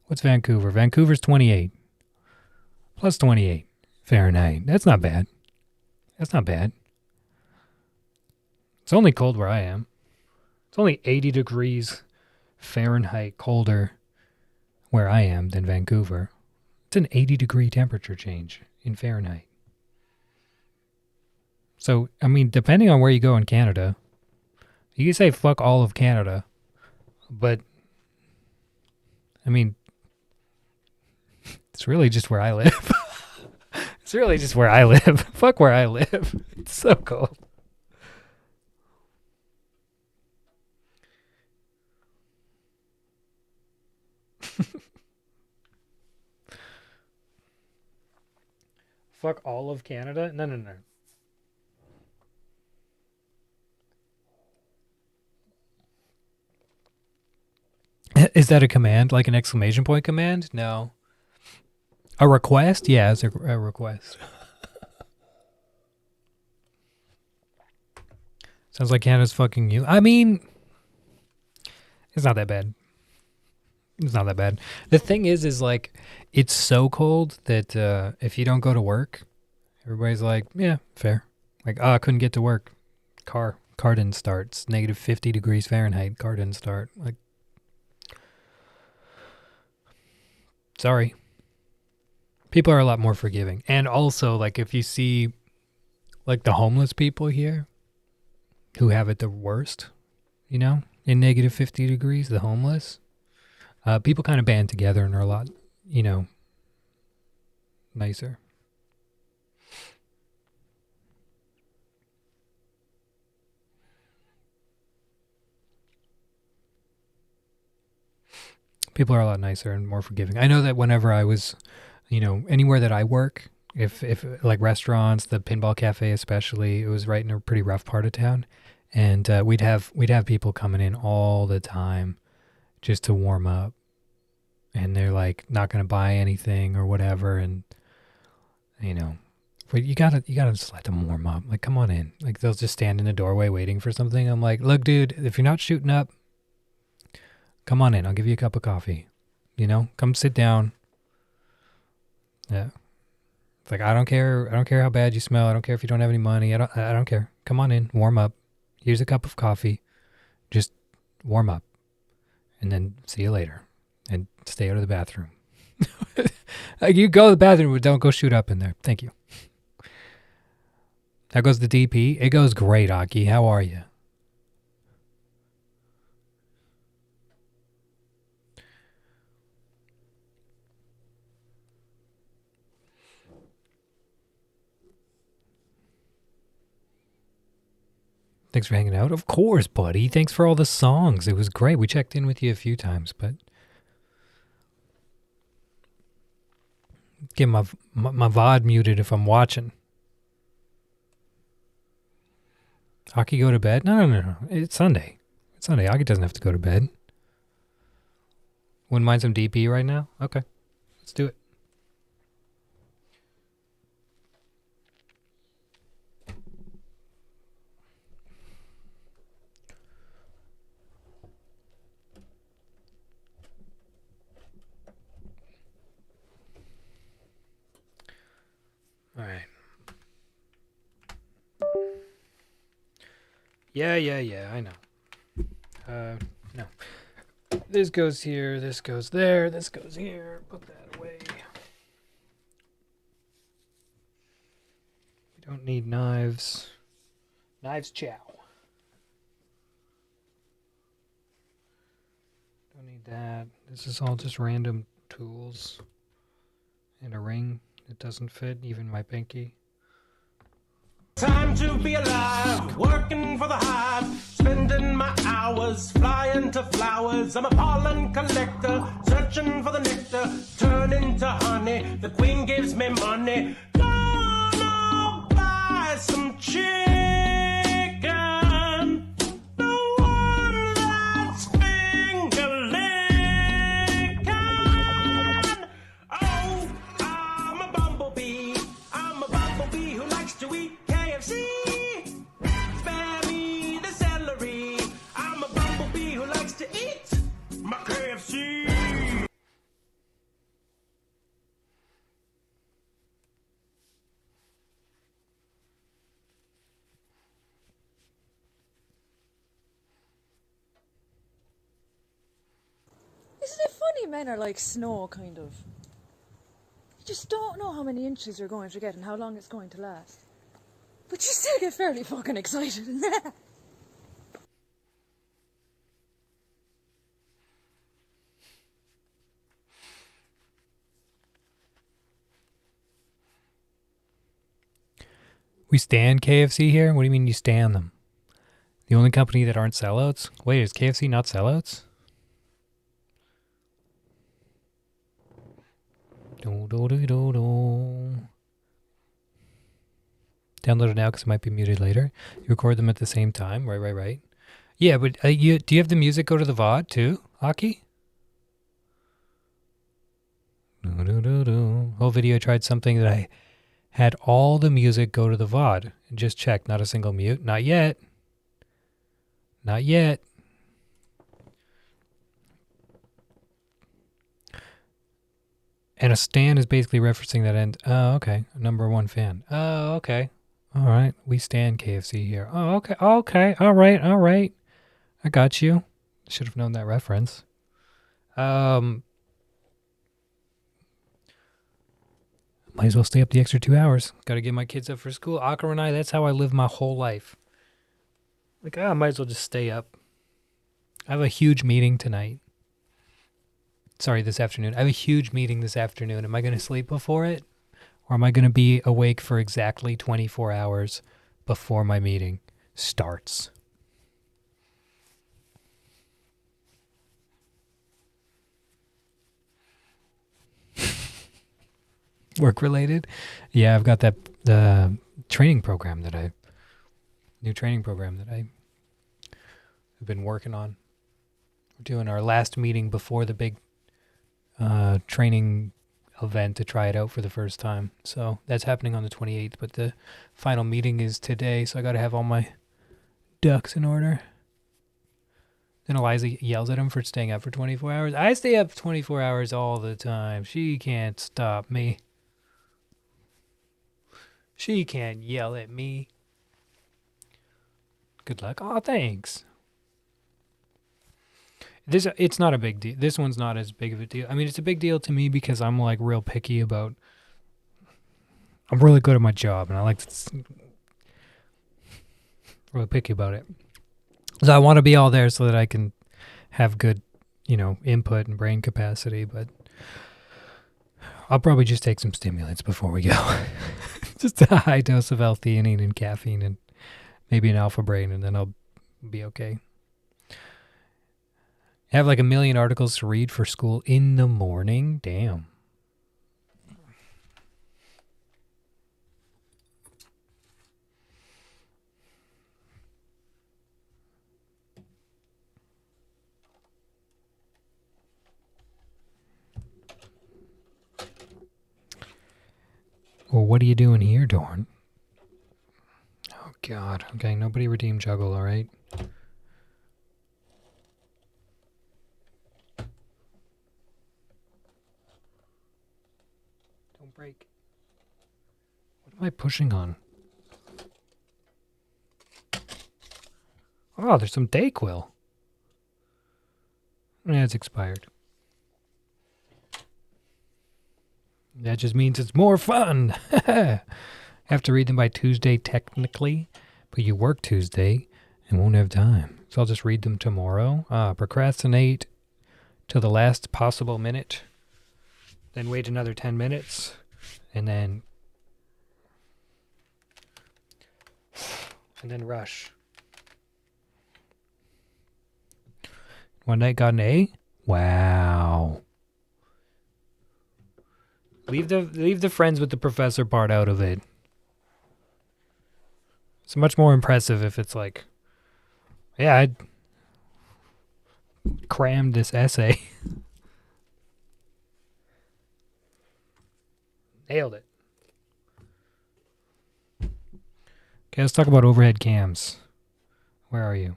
What's Vancouver? Vancouver's 28. Plus 28 Fahrenheit. That's not bad. That's not bad. It's only cold where I am. It's only 80 degrees Fahrenheit colder where I am than Vancouver. It's an 80-degree temperature change in Fahrenheit. So, I mean, depending on where you go in Canada, you can say fuck all of Canada, but, I mean, it's really just where I live. It's really just where I live. Fuck where I live. It's so cold. Fuck all of Canada? No. Is that a command? Like an exclamation point command? No. A request? Yeah, it's a request. Sounds like Canada's fucking you. I mean, it's not that bad. It's not that bad. The thing is like, it's so cold that if you don't go to work, everybody's like, yeah, fair. Like, I couldn't get to work. Car car didn't start. It's negative 50 degrees Fahrenheit. Car didn't start. Like, sorry. People are a lot more forgiving. And also, like, if you see, like, the homeless people here who have it the worst, you know, in negative 50 degrees, the homeless, people kind of band together and are a lot, you know, nicer. People are a lot nicer and more forgiving. I know that whenever I was, you know, anywhere that I work, if like restaurants, the pinball cafe especially, it was right in a pretty rough part of town, and we'd have people coming in all the time just to warm up, and they're like not going to buy anything or whatever, and you know, but you gotta just let them warm up. Like, come on in. Like, they'll just stand in the doorway waiting for something. I'm like, look, dude, if you're not shooting up, come on in. I'll give you a cup of coffee. You know, come sit down. Yeah. It's like, I don't care how bad you smell. I don't care if you don't have any money. I don't care. Come on in, warm up. Here's a cup of coffee. Just warm up. And then see you later. And stay out of the bathroom. Like, you go to the bathroom, but don't go shoot up in there. Thank you. How goes the DP? It goes great, Aki. How are you? Thanks for hanging out. Of course, buddy. Thanks for all the songs. It was great. We checked in with you a few times, but get my VOD muted if I'm watching. Aki, go to bed? No. It's Sunday. It's Sunday. Aki doesn't have to go to bed. Wouldn't mind some DP right now? Okay. Let's do it. All right. Yeah, I know. No. This goes here, this goes there, this goes here. Put that away. We don't need knives. Knives, chow. Don't need that. This is all just random tools. And a ring that doesn't fit, even my pinky. Time to be alive, working for the hive, spending my hours flying to flowers. I'm a pollen collector, searching for the nectar, turning to honey. The queen gives me money. Gonna buy some chicken, the one that's finger licking. Oh, I'm a bumblebee. I'm a bumblebee who likes to eat KFC. Spare me the celery. I'm a bumblebee who likes to eat my KFC. Isn't it funny men are like snow, kind of? You just don't know how many inches you're going to get and how long it's going to last. But you still get fairly fucking excited. We stand KFC here? What do you mean you stand them? The only company that aren't sellouts? Wait, is KFC not sellouts? Download it now because it might be muted later. You record them at the same time. Right. Yeah, but do you have the music go to the VOD too, Aki? Whole video tried something that I had all the music go to the VOD. And just checked, not a single mute. Not yet. Not yet. And a stan is basically referencing that end. Oh, okay. Number one fan. Oh, okay. All right. We stand KFC here. Oh, okay. Okay. All right. All right. I got you. Should have known that reference. Might as well stay up the extra 2 hours. Got to get my kids up for school. Akra and I, that's how I live my whole life. Like, I might as well just stay up. I have a huge meeting tonight. Sorry, this afternoon. I have a huge meeting this afternoon. Am I going to sleep before it? Or am I going to be awake for exactly 24 hours before my meeting starts? Work related? Yeah, I've got that new training program that I've been working on. We're doing our last meeting before the big training event to try it out for the first time. So that's happening on the 28th, but the final meeting is today, so I got to have all my ducks in order. Then Eliza yells at him for staying up for 24 hours. I stay up 24 hours all the time. She can't stop me. She can't yell at me. Good luck. Oh, thanks. It's not a big deal. This one's not as big of a deal. I mean, it's a big deal to me because I'm like real picky about. I'm really good at my job, and I like to really picky about it. So I want to be all there so that I can have good, input and brain capacity. But I'll probably just take some stimulants before we go. Just a high dose of L-theanine and caffeine, and maybe an alpha brain, and then I'll be okay. I have like 1 million articles to read for school in the morning. Damn. Well, what are you doing here, Dorn? Oh, God. Okay, nobody redeem juggle, all right? Don't break. What am I pushing on? Oh, there's some Dayquil. Yeah, it's expired. That just means it's more fun. Have to read them by Tuesday technically, but you work Tuesday and won't have time. So I'll just read them tomorrow. Procrastinate till the last possible minute. Then wait another 10 minutes. And then rush. One night got an A? Wow. Leave the friends with the professor part out of it. It's much more impressive if it's like, yeah, I crammed this essay. Nailed it. Okay, let's talk about overhead cams. Where are you?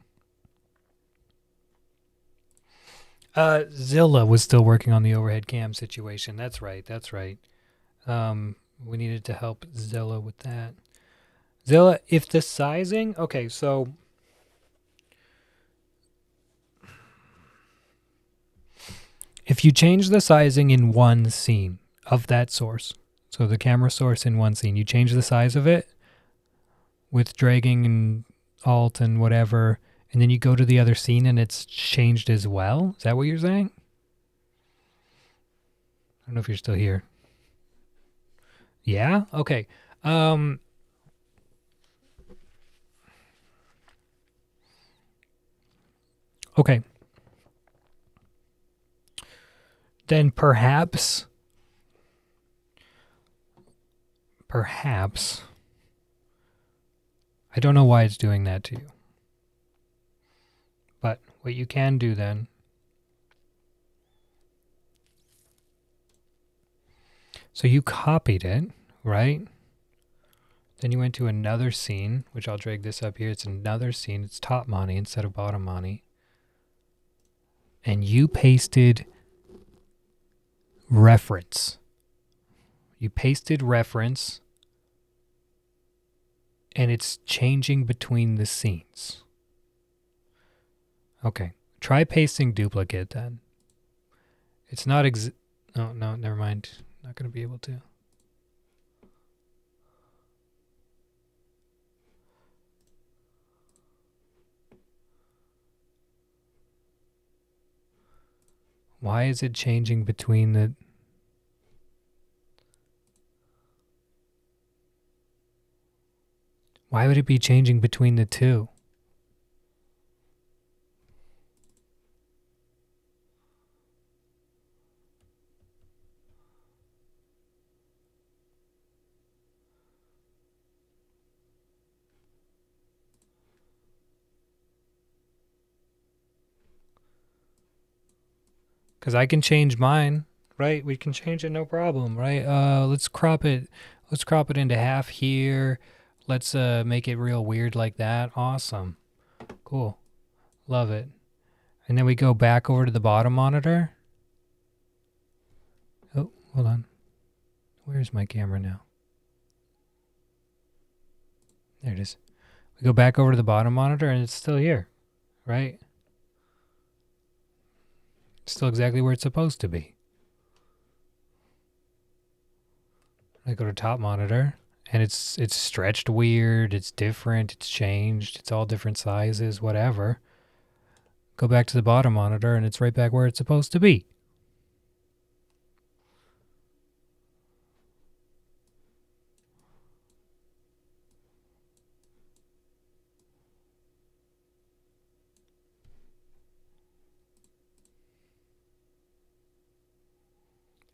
Zilla was still working on the overhead cam situation. That's right. We needed to help Zilla with that. Zilla, if the sizing... Okay, so... If you change the sizing in one scene of that source, so the camera source in one scene, you change the size of it with dragging and alt and whatever... And then you go to the other scene and it's changed as well? Is that what you're saying? I don't know if you're still here. Yeah? Okay. Okay. Then perhaps... I don't know why it's doing that to you. But what you can do then, so you copied it, right? Then you went to another scene, which I'll drag this up here. It's another scene. It's top Monty instead of bottom Monty. And you pasted reference. You pasted reference and it's changing between the scenes. Okay. Try pasting duplicate then. It's not oh, no, never mind. Not going to be able to. Why is it changing between the... Why would it be changing between the two? Because I can change mine, right? We can change it, no problem, right? Let's crop it. Let's crop it into half here. Let's make it real weird like that. Awesome. Cool. Love it. And then we go back over to the bottom monitor. Oh, hold on. Where's my camera now? There it is. We go back over to the bottom monitor and it's still here, right? Still exactly where it's supposed to be. I go to top monitor and it's stretched weird, it's different, it's changed, it's all different sizes, whatever. Go back to the bottom monitor and it's right back where it's supposed to be.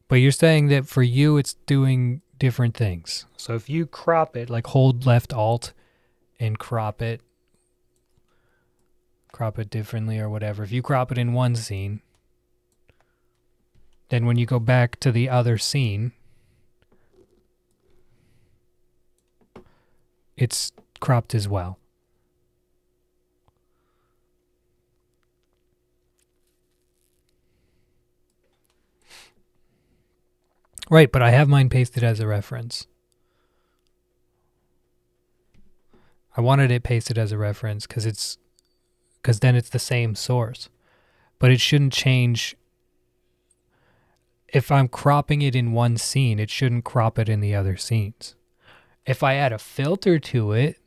But you're saying that for you, it's doing different things. So if you crop it, like hold left alt and crop it differently or whatever. If you crop it in one scene, then when you go back to the other scene, it's cropped as well. Right, but I have mine pasted as a reference. I wanted it pasted as a reference because then it's the same source. But it shouldn't change. If I'm cropping it in one scene, it shouldn't crop it in the other scenes. If I add a filter to it,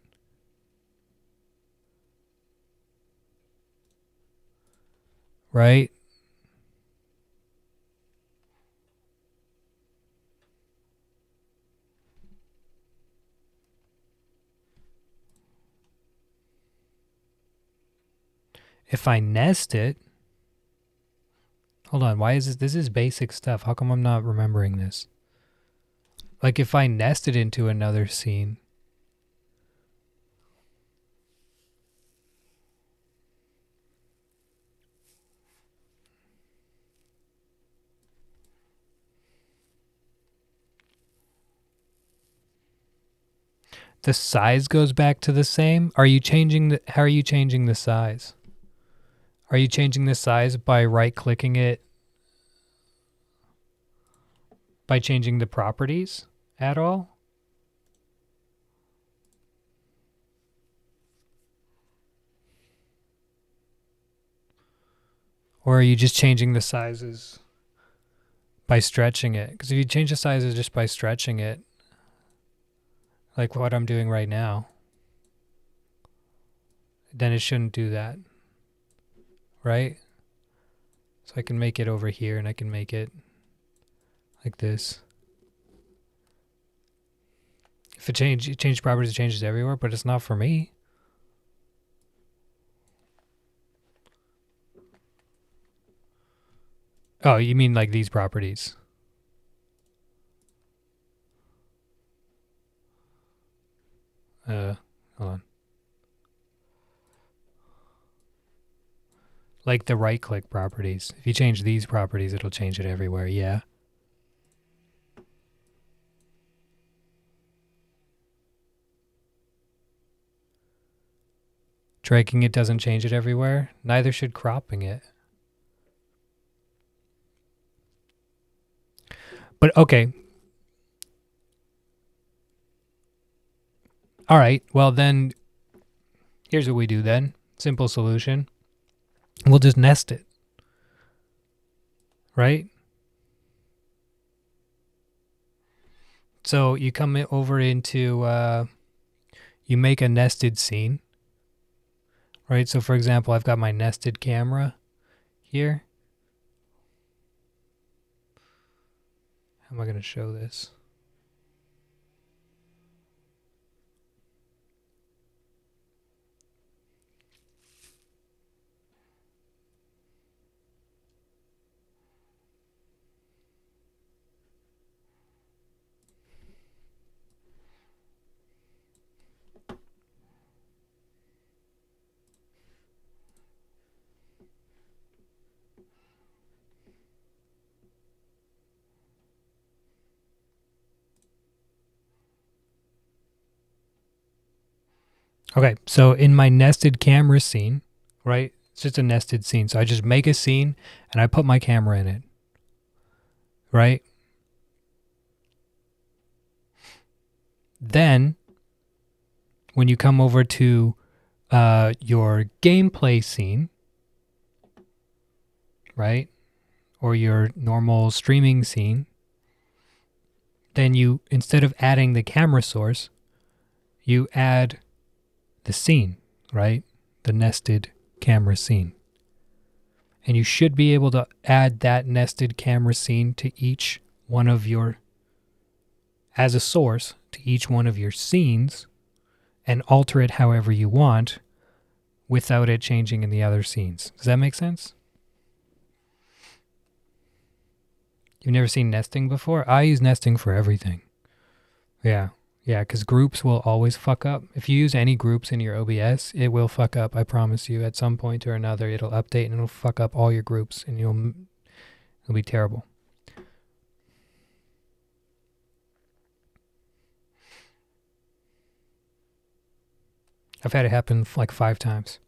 right? If I nest it, hold on, why is this is basic stuff. How come I'm not remembering this? Like if I nest it into another scene. The size goes back to the same? Are you changing how are you changing the size? Are you changing the size by right-clicking it? By changing the properties at all? Or are you just changing the sizes by stretching it? Because if you change the sizes just by stretching it, like what I'm doing right now, then it shouldn't do that. Right? So I can make it over here and I can make it like this. If it change properties, it changes everywhere, but it's not for me. Oh, you mean like these properties? Hold on. Like the right-click properties. If you change these properties, it'll change it everywhere, yeah. Dragging it doesn't change it everywhere. Neither should cropping it. But okay. All right, well then, here's what we do then. Simple solution. We'll just nest it. Right? So you come over into, you make a nested scene. Right? So for example, I've got my nested camera here. How am I going to show this? Okay, so in my nested camera scene, right? It's just a nested scene. So I just make a scene and I put my camera in it. Right? Then, when you come over to your gameplay scene, right? Or your normal streaming scene, then you, instead of adding the camera source, you add the scene, right? The nested camera scene. And you should be able to add that nested camera scene to each one of your, as a source, to each one of your scenes and alter it however you want without it changing in the other scenes. Does that make sense? You've never seen nesting before? I use nesting for everything. Yeah. Yeah, because groups will always fuck up. If you use any groups in your OBS, it will fuck up. I promise you. At some point or another, it'll update and it'll fuck up all your groups, and it'll be terrible. I've had it happen like 5 times.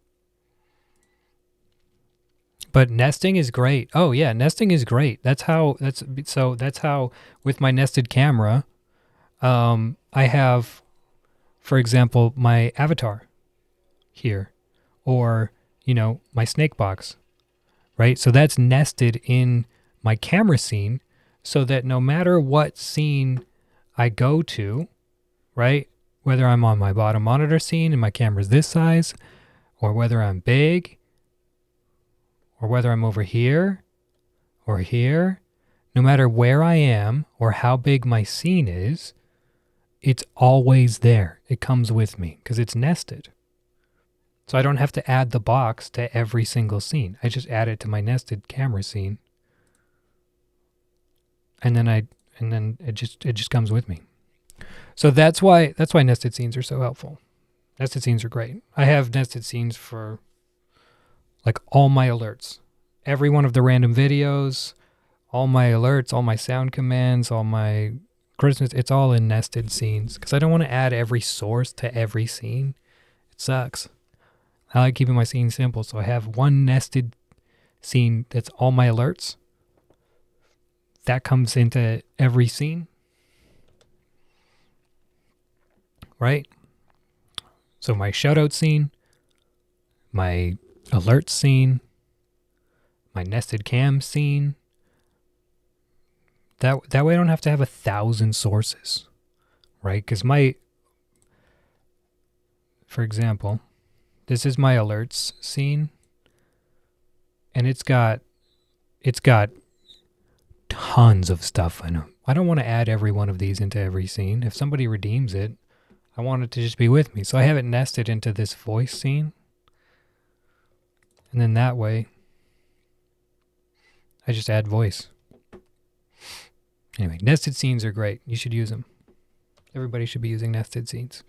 But nesting is great. Oh yeah, nesting is great. That's how with my nested camera, I have, for example, my avatar here, or, my snake box, right? So that's nested in my camera scene so that no matter what scene I go to, right? Whether I'm on my bottom monitor scene and my camera's this size, or whether I'm big, or whether I'm over here or here, no matter where I am or how big my scene is, it's always there. It comes with me because it's nested. So I don't have to add the box to every single scene. I just add it to my nested camera scene. And then it just comes with me. So that's why nested scenes are so helpful. Nested scenes are great. I have nested scenes for like all my alerts. Every one of the random videos, all my alerts, all my sound commands, all my Christmas, it's all in nested scenes because I don't want to add every source to every scene. It sucks. I like keeping my scene simple, so I have one nested scene that's all my alerts. That comes into every scene. Right? So my shoutout scene, my alert scene, my nested cam scene. That way I don't have to have 1,000 sources, right? Because for example, this is my alerts scene, and it's got tons of stuff in them. I don't want to add every one of these into every scene. If somebody redeems it, I want it to just be with me. So I have it nested into this voice scene. And then that way, I just add voice. Anyway, nested scenes are great. You should use them. Everybody should be using nested scenes.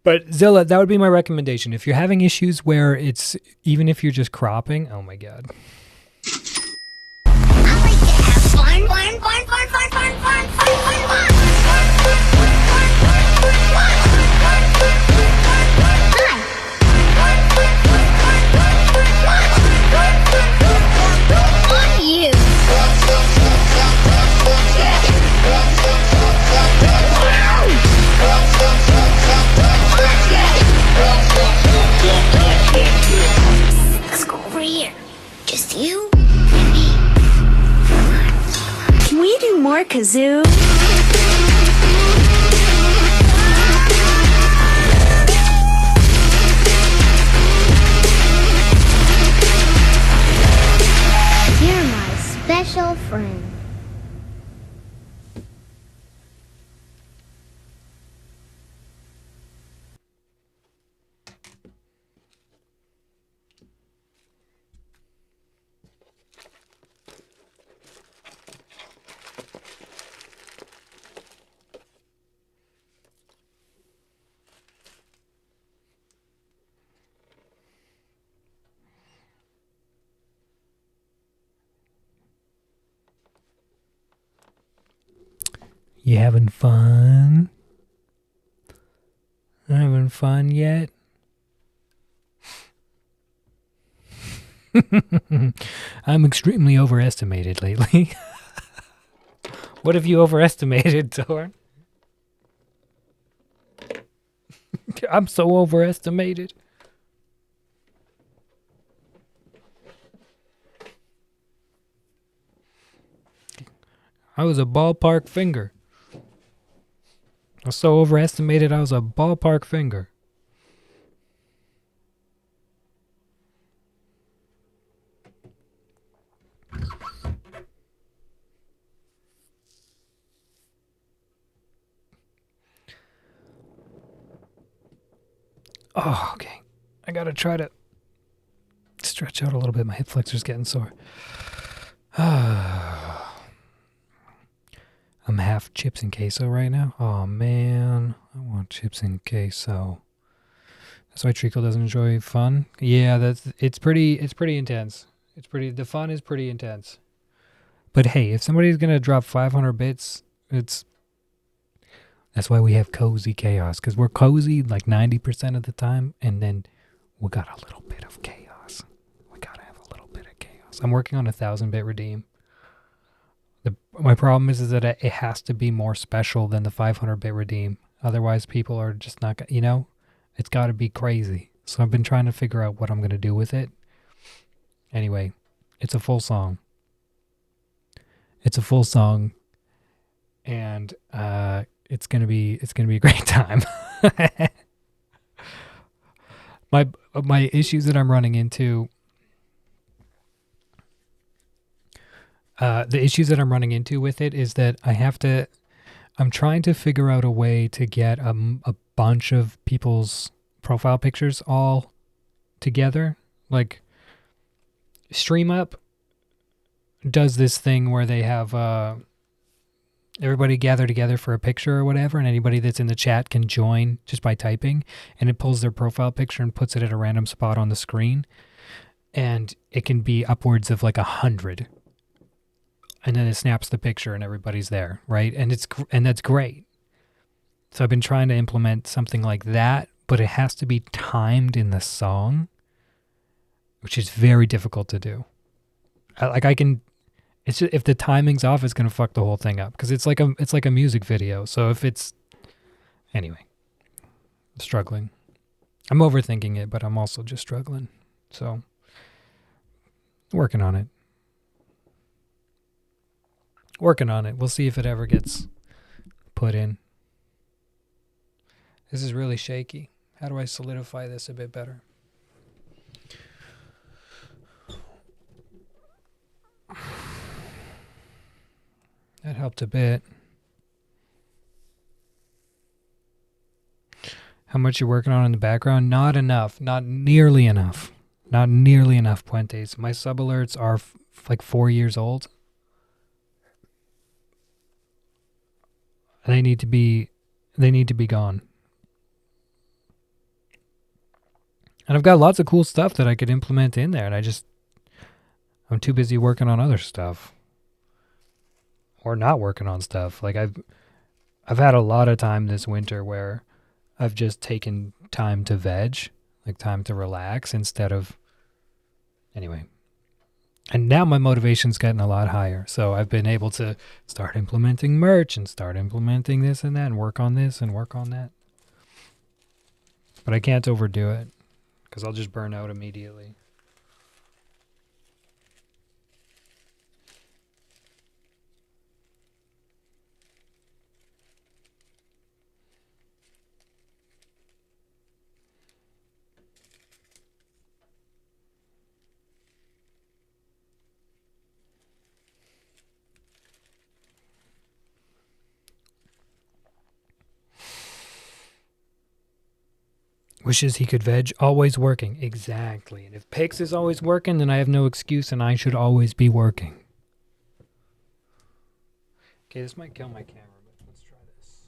But Zilla, that would be my recommendation. If you're having issues where it's, even if you're just cropping, oh my God. You. kazoo. You're my special friend. You having fun? Having fun yet? I'm extremely overestimated lately. What have you overestimated, Torn? I'm so overestimated. I was a ballpark finger. I was so overestimated, I was a ballpark finger. Oh, okay. I gotta try to stretch out a little bit. My hip flexor's getting sore. I'm half chips and queso right now. Oh man, I want chips and queso. That's why Treacle doesn't enjoy fun. Yeah, it's pretty intense. The fun is pretty intense. But hey, if somebody's gonna drop 500 bits, that's why we have cozy chaos, because we're cozy like 90% of the time, and then we got a little bit of chaos. We gotta have a little bit of chaos. I'm working on 1,000-bit redeem. My problem is that it has to be more special than the 500-bit redeem. Otherwise, people are just not, it's got to be crazy. So I've been trying to figure out what I'm going to do with it. Anyway, it's a full song. It's a full song, and it's gonna be a great time. My issues that I'm running into. The issues that I'm running into with it is that I'm trying to figure out a way to get a bunch of people's profile pictures all together. Like, StreamUp does this thing where they have everybody gather together for a picture or whatever, and anybody that's in the chat can join just by typing, and it pulls their profile picture and puts it at a random spot on the screen, and it can be upwards of like 100. And then it snaps the picture and everybody's there, right? And that's great. So I've been trying to implement something like that, but it has to be timed in the song, which is very difficult to do. It's just, if the timing's off, it's gonna fuck the whole thing up, because it's like a music video. So anyway, I'm struggling. I'm overthinking it, but I'm also just struggling. So working on it. Working on it. We'll see if it ever gets put in. This is really shaky. How do I solidify this a bit better? That helped a bit. How much you're working on in the background? Not enough. Not nearly enough. Not nearly enough, Puentes. My sub alerts are like 4 years old. They need to be gone. And I've got lots of cool stuff that I could implement in there, and I'm too busy working on other stuff. Or not working on stuff. Like I've had a lot of time this winter where I've just taken time to veg, like time to relax instead of anyway. And now my motivation's getting a lot higher. So I've been able to start implementing merch and start implementing this and that and work on this and work on that. But I can't overdo it, because I'll just burn out immediately. Wishes he could veg. Always working. Exactly. And if Pix is always working, then I have no excuse and I should always be working. Okay, this might kill my camera, but let's try this.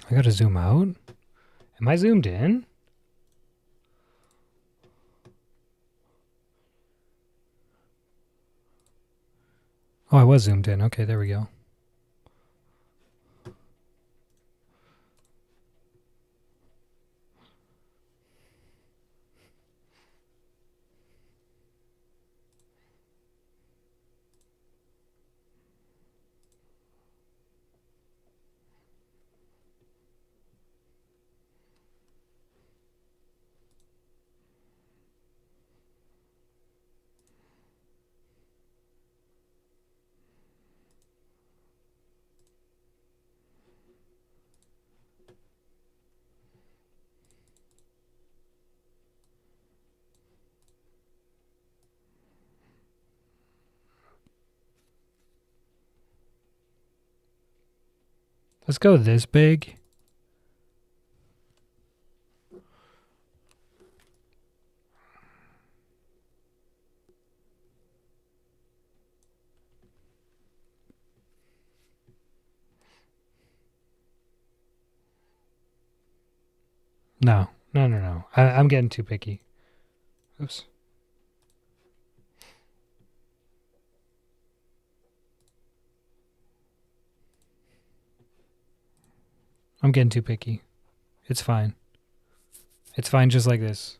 I gotta zoom out. Am I zoomed in? Oh, I was zoomed in. Okay, there we go. Let's go this big. No. No. I'm getting too picky. Oops. I'm getting too picky. It's fine. It's fine just like this.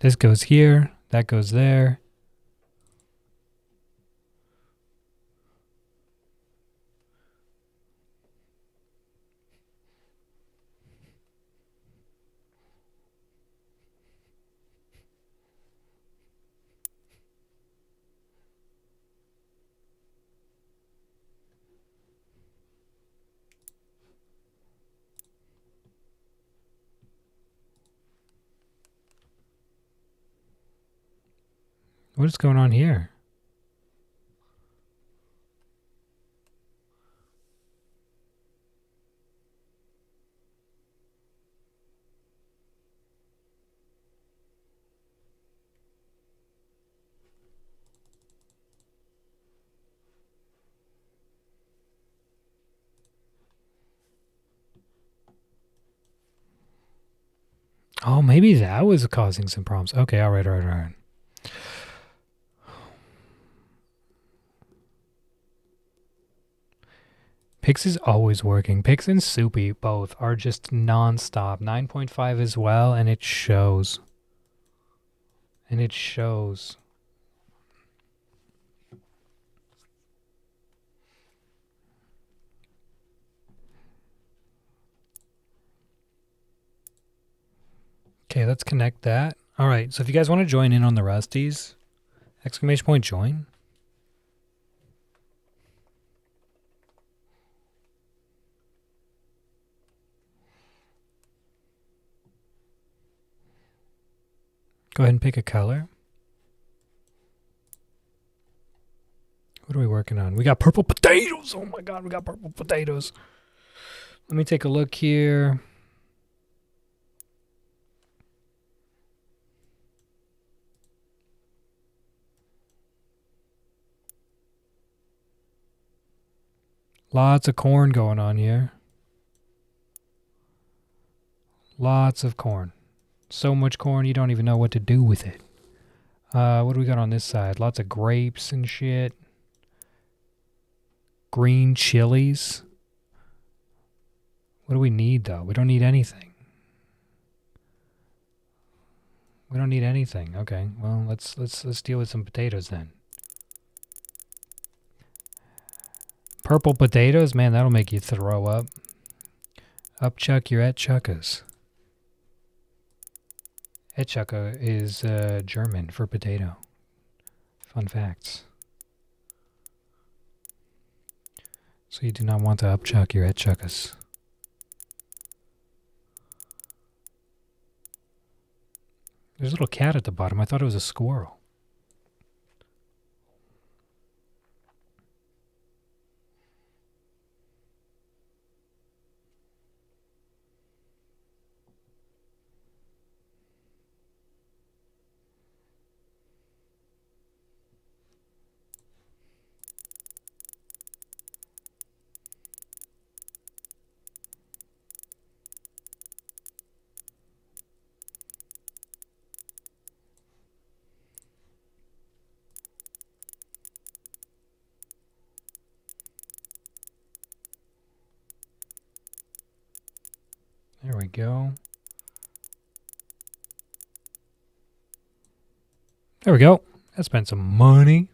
This goes here. That goes there. What is going on here? Oh, maybe that was causing some problems. Okay, all right. Pix is always working. Pix and Soupy both are just non-stop. 9.5 as well, and it shows. And it shows. Okay, let's connect that. All right, so if you guys want to join in on the Rusties, exclamation point join. Go ahead and pick a color. What are we working on? We got purple potatoes. Oh my God, we got purple potatoes. Let me take a look here. Lots of corn going on here. Lots of corn. So much corn, you don't even know what to do with it. What do we got on this side? Lots of grapes and shit. Green chilies. What do we need, though? We don't need anything. We don't need anything. Okay. Well, let's deal with some potatoes then. Purple potatoes, man, that'll make you throw up. Upchuck your etchuckas. Etchucka is German for potato. Fun facts. So you do not want to upchuck your etchuckas. There's a little cat at the bottom. I thought it was a squirrel. There we go. There we go. I spent some money.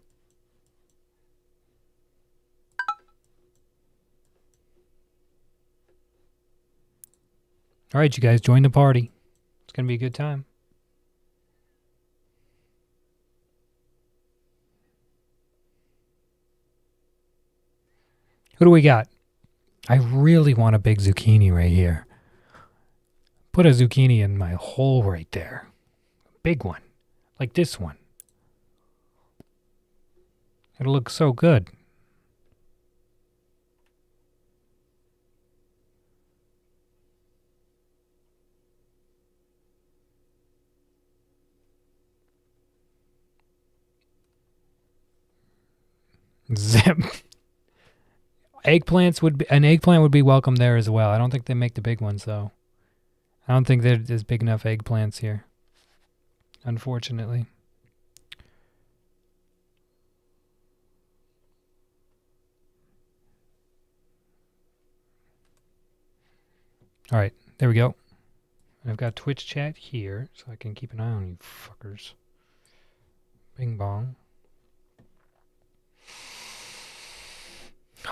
All right, you guys, join the party. It's going to be a good time. Who do we got? I really want a big zucchini right here. Put a zucchini in my hole right there. Big one. Like this one. It'll look so good. Zip. Eggplants would be, an eggplant would be welcome there as well. I don't think they make the big ones though. I don't think there's big enough eggplants here. Unfortunately. All right, there we go. I've got Twitch chat here, so I can keep an eye on you fuckers. Bing bong.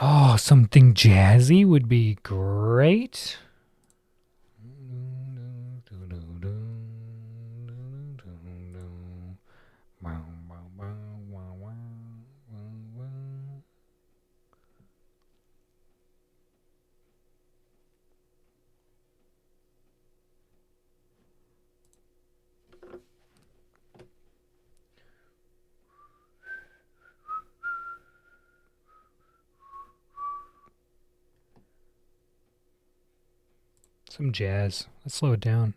Oh, something jazzy would be great. Some jazz. Let's slow it down.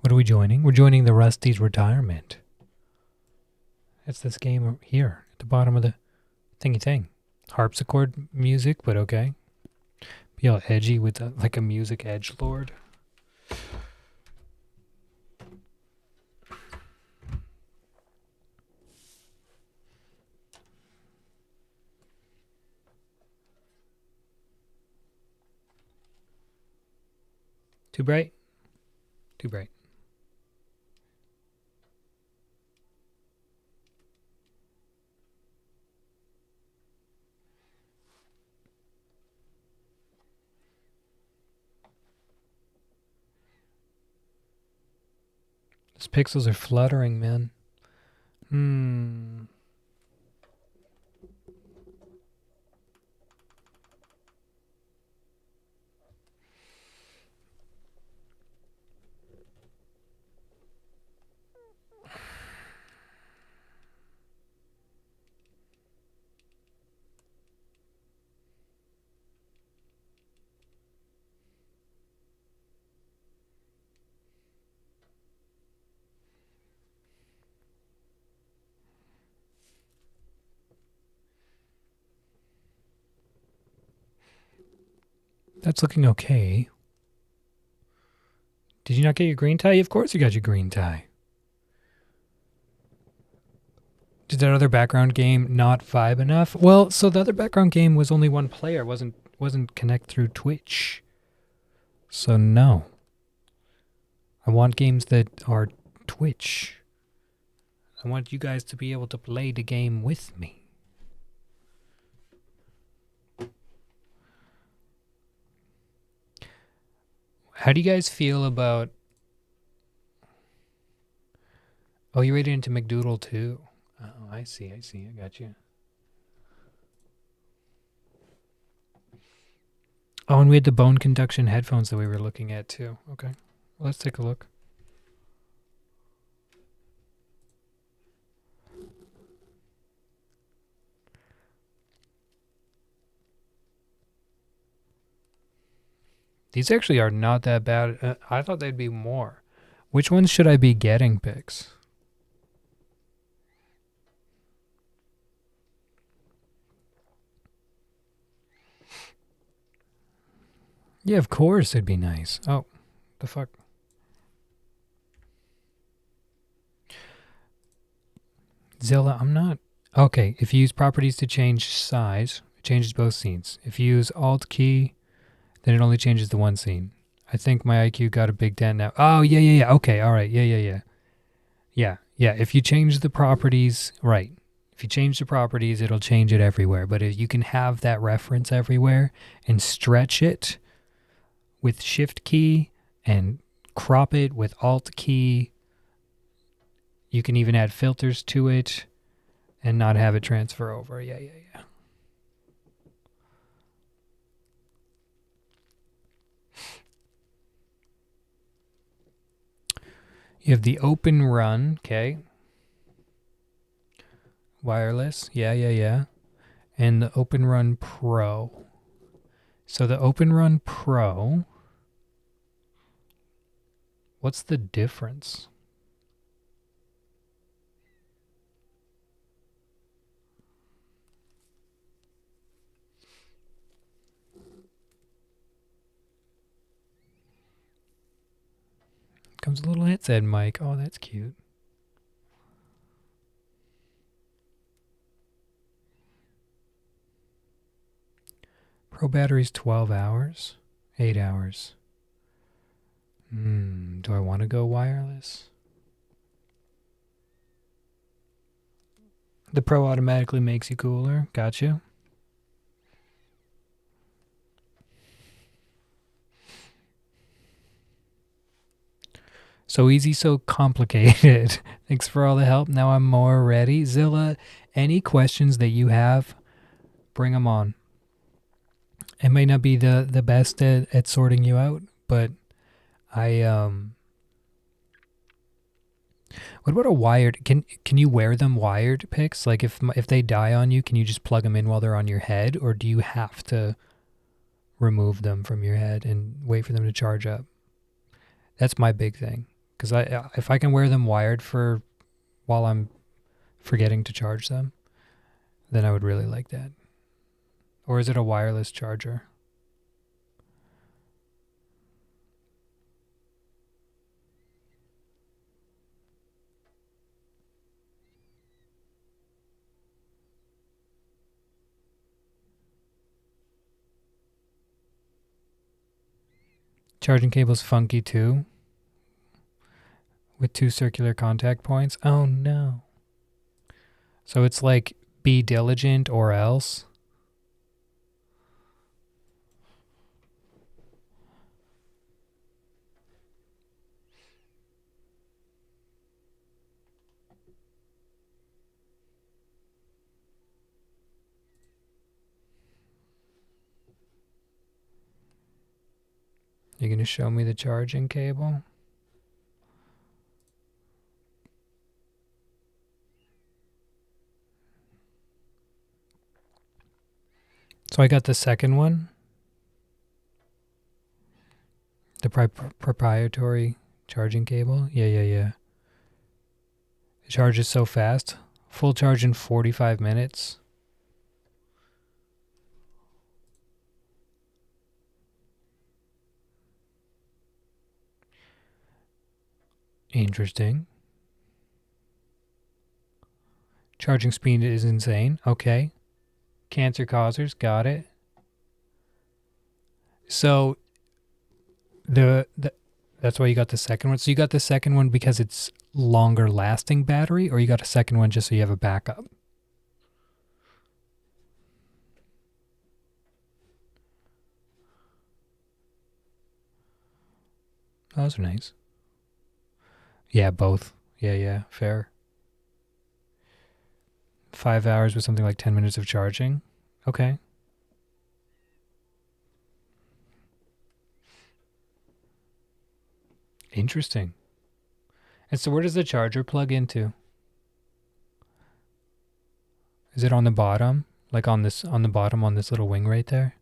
What are we joining? We're joining the Rusty's Retirement. It's this game here at the bottom of the thingy thing. Harpsichord music, but okay. Be all edgy with like a music edgelord. Too bright? Too bright. Those pixels are fluttering, man. That's looking okay. Did you not get your green tie? Of course you got your green tie. Did that other background game not vibe enough? Well, so the other background game was only one player, wasn't connect through Twitch. So no. I want games that are Twitch. I want you guys to be able to play the game with me. How do you guys feel about... Oh, you rated into McDoodle too. Oh, I see. I got you. Oh, and we had the bone conduction headphones that we were looking at too. Okay, well, let's take a look. These actually are not that bad. I thought they'd be more. Which ones should I be getting, Pix? Yeah, of course it'd be nice. Oh, the fuck. Zilla, I'm not... Okay, if you use properties to change size, it changes both scenes. If you use Alt key, then it only changes the one scene. I think my IQ got a big dent now. Oh, yeah. Okay, all right. Yeah. Yeah, if you change the properties, right. If you change the properties, it'll change it everywhere. But if you can have that reference everywhere and stretch it with Shift key and crop it with Alt key. You can even add filters to it and not have it transfer over. Yeah. You have the Open Run, okay. Wireless, yeah. And the Open Run Pro. So the Open Run Pro, what's the difference? Comes a little headset mic. Oh, that's cute. Pro battery's 12 hours? 8 hours. Do I want to go wireless? The Pro automatically makes you cooler. Gotcha. So easy, so complicated. Thanks for all the help. Now I'm more ready. Zilla, any questions that you have, bring them on. It may not be the best at sorting you out, but what about a wired? Can you wear them wired picks? Like if they die on you, can you just plug them in while they're on your head, or do you have to remove them from your head and wait for them to charge up? That's my big thing. Because if I can wear them wired for while I'm forgetting to charge them, then I would really like that. Or is it a wireless charger? Charging cable's funky too. With 2 circular contact points. Oh no. So it's like be diligent or else. You're going to show me the charging cable? So I got the second one. The proprietary charging cable. Yeah. It charges so fast. Full charge in 45 minutes. Interesting. Charging speed is insane. Okay. Cancer causers, got it. So that's why you got the second one. So you got the second one because it's longer lasting battery, or you got a second one just so you have a backup? Oh, those are nice. Yeah, both. Yeah, fair. 5 hours with something like 10 minutes of charging. Okay. Interesting. And so where does the charger plug into? Is it on the bottom? Like on the bottom on this little wing right there?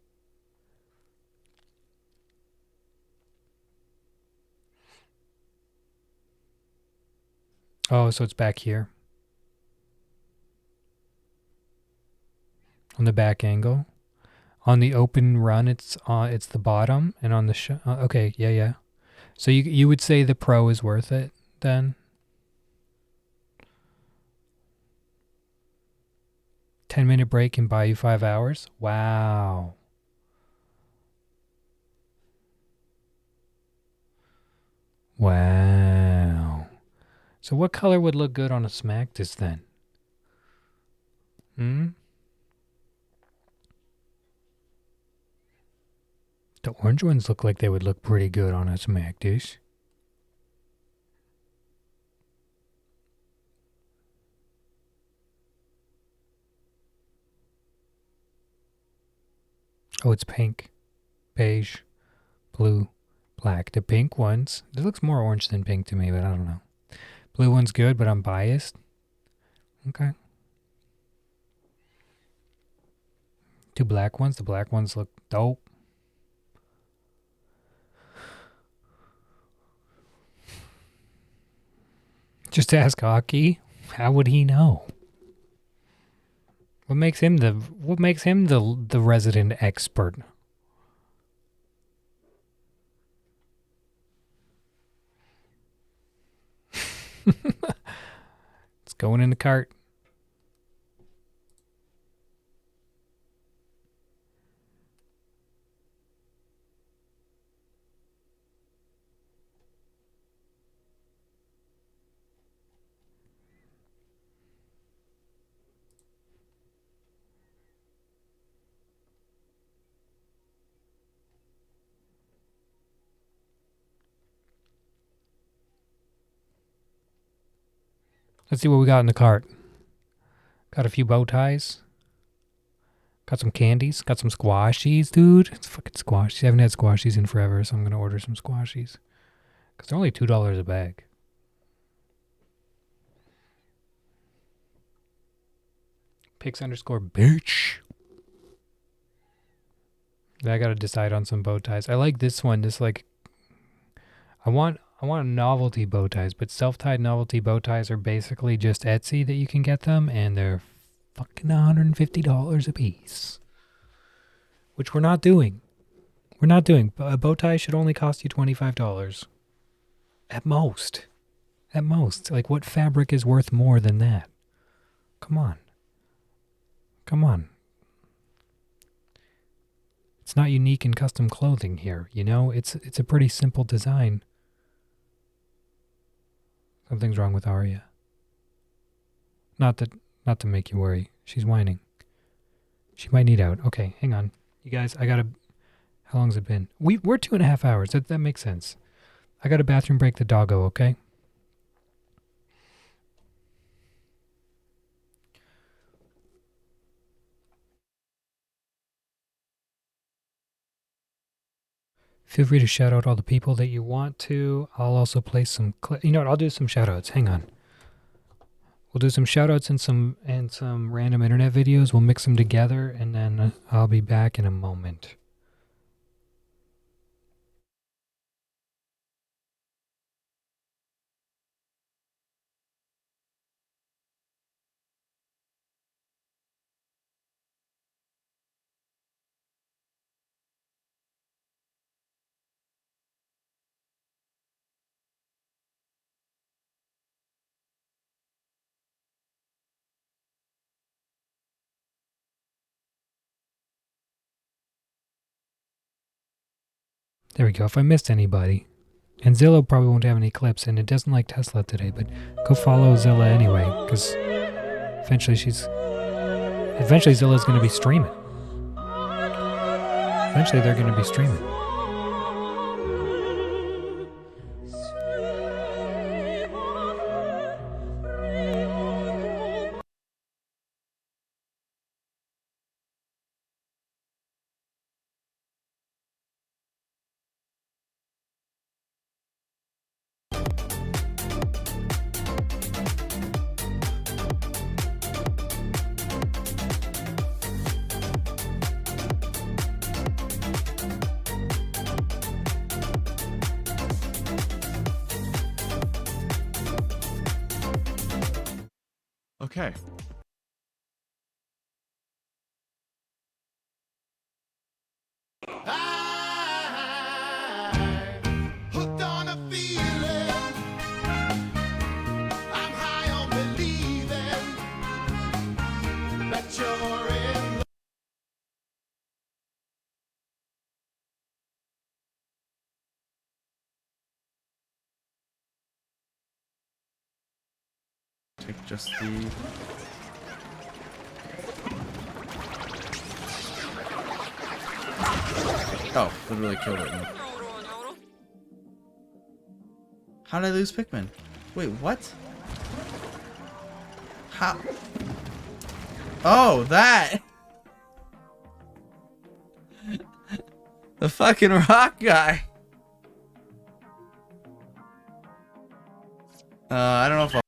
Oh, so it's back here. On the back angle. On the open run, it's the bottom, and on the okay, yeah. So you would say the Pro is worth it then? 10-minute break can buy you 5 hours? Wow. Wow. So what color would look good on a Smactus then? The orange ones look like they would look pretty good on a Smactus. Oh, it's pink, beige, blue, black. The pink ones, it looks more orange than pink to me, but I don't know. Blue one's good, but I'm biased. Okay. Two black ones. The black ones look dope. Just ask Hockey. How would he know? What makes him the resident expert? It's going in the cart. Let's see what we got in the cart. Got a few bow ties. Got some candies. Got some squashies, dude. It's fucking squashies. I haven't had squashies in forever, so I'm going to order some squashies. Because they're only $2 a bag. Pix_bitch. I got to decide on some bow ties. I like this one. This like, I want novelty bow ties, but self-tied novelty bow ties are basically just Etsy that you can get them, and they're fucking $150 a piece. Which we're not doing. We're not doing. A bow tie should only cost you $25. At most. At most. Like, what fabric is worth more than that? Come on. Come on. It's not unique and custom clothing here, you know? It's a pretty simple design. Something's wrong with Arya. Not to make you worry. She's whining. She might need out. Okay, hang on. You guys, I gotta... How long's it been? We're 2.5 hours. That makes sense. I got a bathroom break the doggo, okay? Feel free to shout out all the people that you want to. I'll also play some... You know what? I'll do some shout outs. Hang on. We'll do some shout outs and some random internet videos. We'll mix them together, and then I'll be back in a moment. There we go. If I missed anybody. And Zillow probably won't have any clips, and it doesn't like Tesla today, but go follow Zilla anyway, because eventually Zilla's going to be streaming. Eventually they're going to be streaming. Okay. Hooked on a feeling. I'm high on believing that you're in. Take just the. Oh, literally killed it. How did I lose Pikmin? Wait, what? How? Oh, that! The fucking rock guy! I don't know if I'll...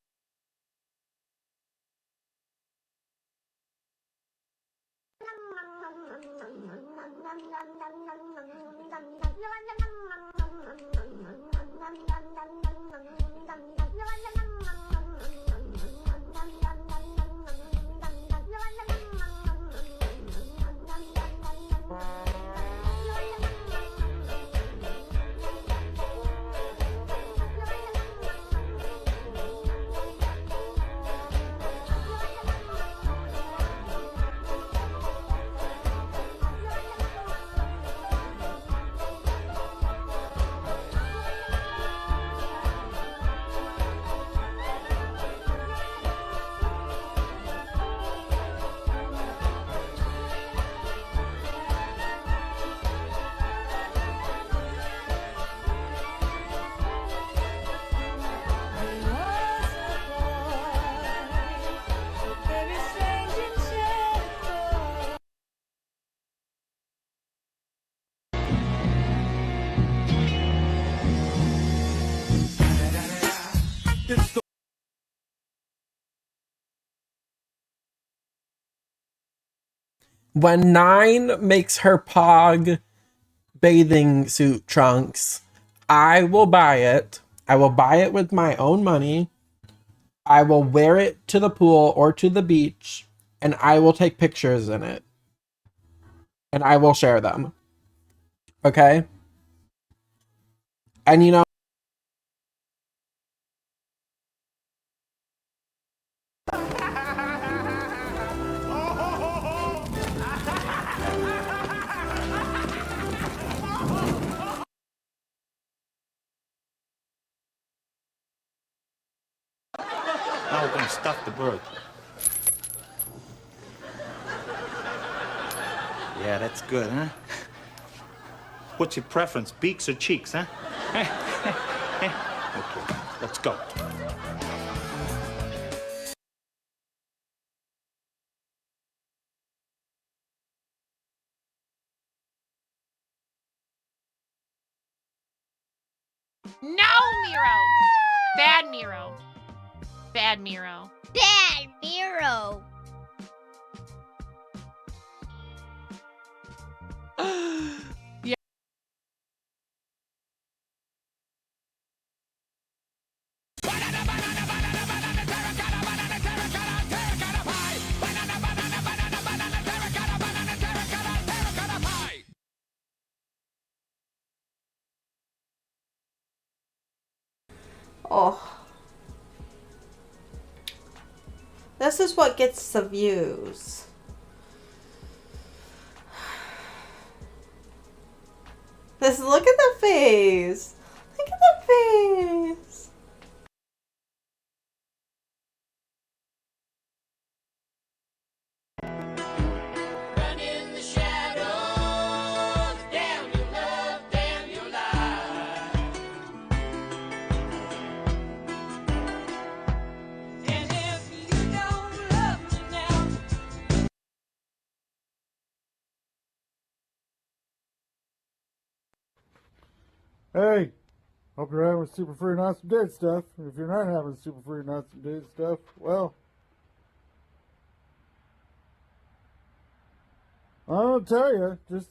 When Nine makes her Pog bathing suit trunks, I will buy it. I will buy it with my own money. I will wear it to the pool or to the beach, and I will take pictures in it. And I will share them. Okay? And you know, Now we're gonna stuff the bird. Yeah, that's good, huh? What's your preference, beaks or cheeks, huh? Okay, let's go. No, Miro! Bad Miro. Bad Miro. Bad Miro. Yeah. Oh. This is what gets the views. Just look at the face. Look at the face. Run in the shadows. Damn your love, damn your life. And if you don't love me now. Hey, hope you're having super free and awesome date stuff. If you're not having super free and awesome date stuff, well, I don't tell you, just,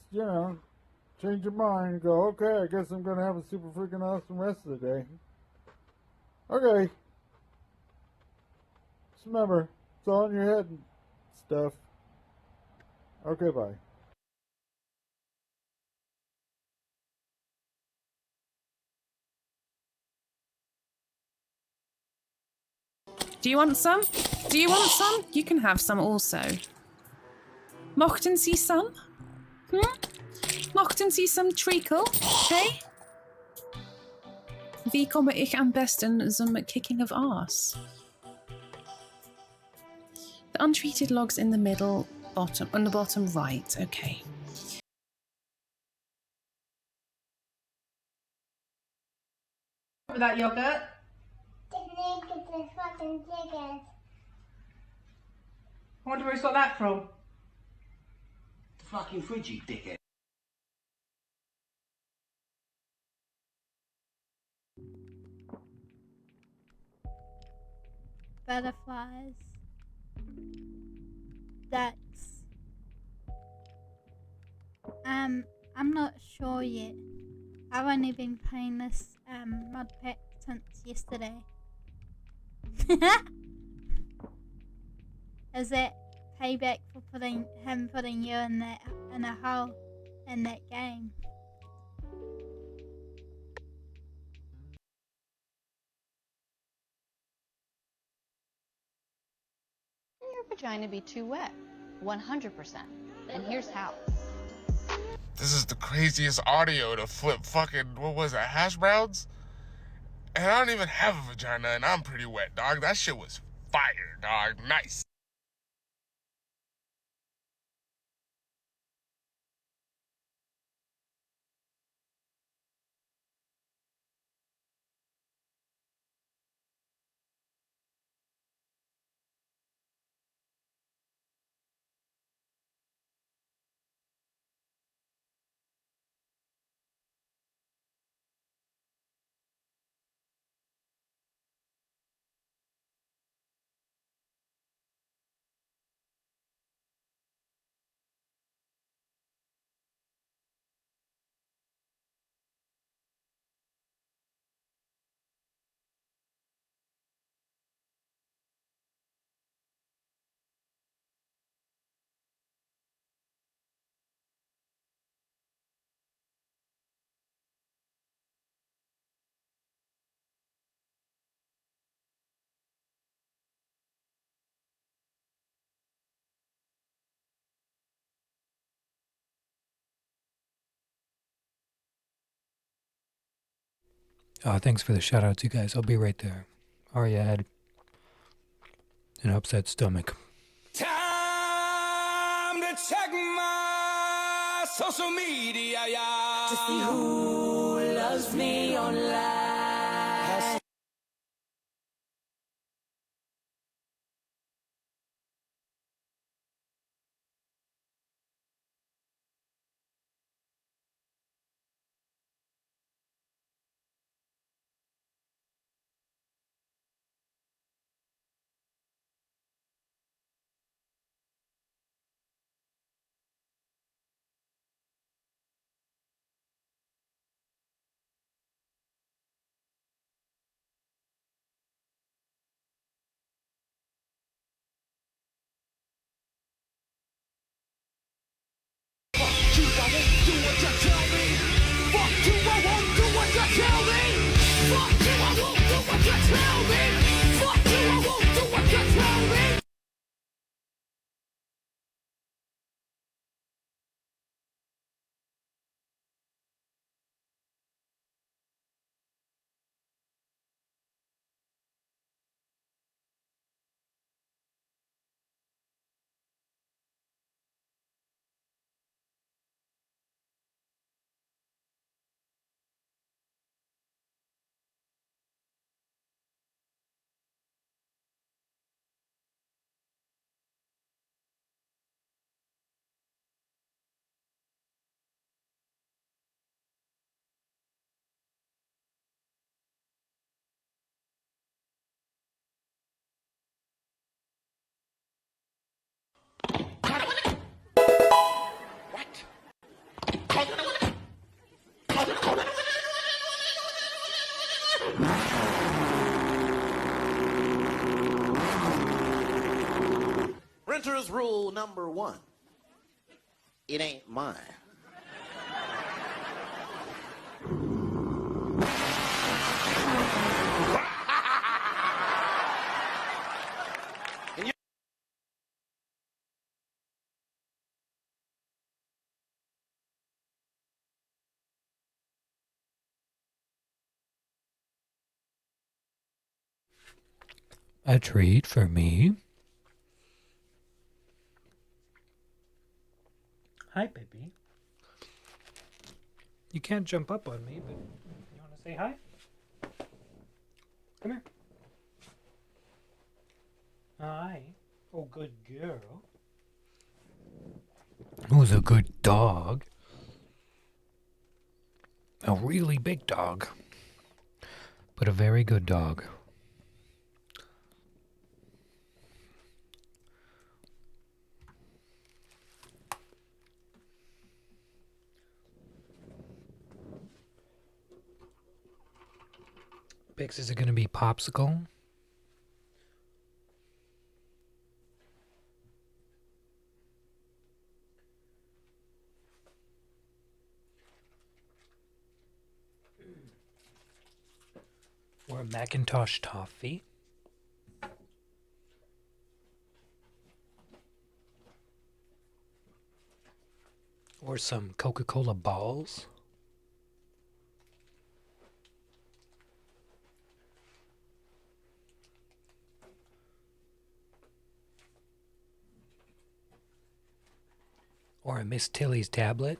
change your mind and go, okay, I guess I'm going to have a super freaking awesome rest of the day. Okay. Just remember, it's all in your head and stuff. Okay, bye. Do you want some? Do you want some? You can have some also. Mochten Sie some? Mochten Sie some treacle? Hey? Wie komme ich am besten zum kicking of arse? The untreated log's in the middle, bottom, on the bottom right. Okay. With that yogurt? I wonder where he's got that from. The fucking fridge, you dickhead. Butterflies. Ducks. I'm not sure yet. I've only been playing this mod pack since yesterday. Is that payback for putting you in a hole in that game? Can your vagina be too wet? 100%. And here's how. This is the craziest audio to flip fucking, what was that, hash browns? And I don't even have a vagina and I'm pretty wet, dog. That shit was fire, dog. Nice. Thanks for the shout outs, you guys. I'll be right there. Arya head. An upset stomach. Time to check my social media, yeah. To see who loves me online. Printer's rule number 1. It ain't mine. A treat for me. Hi, baby. You can't jump up on me, but you want to say hi? Come here. Hi. Oh, good girl. Who's a good dog? A really big dog, but a very good dog. Bix, is it going to be popsicle? Or Macintosh toffee? Or some Coca-Cola balls? Or a Miss Tilly's tablet?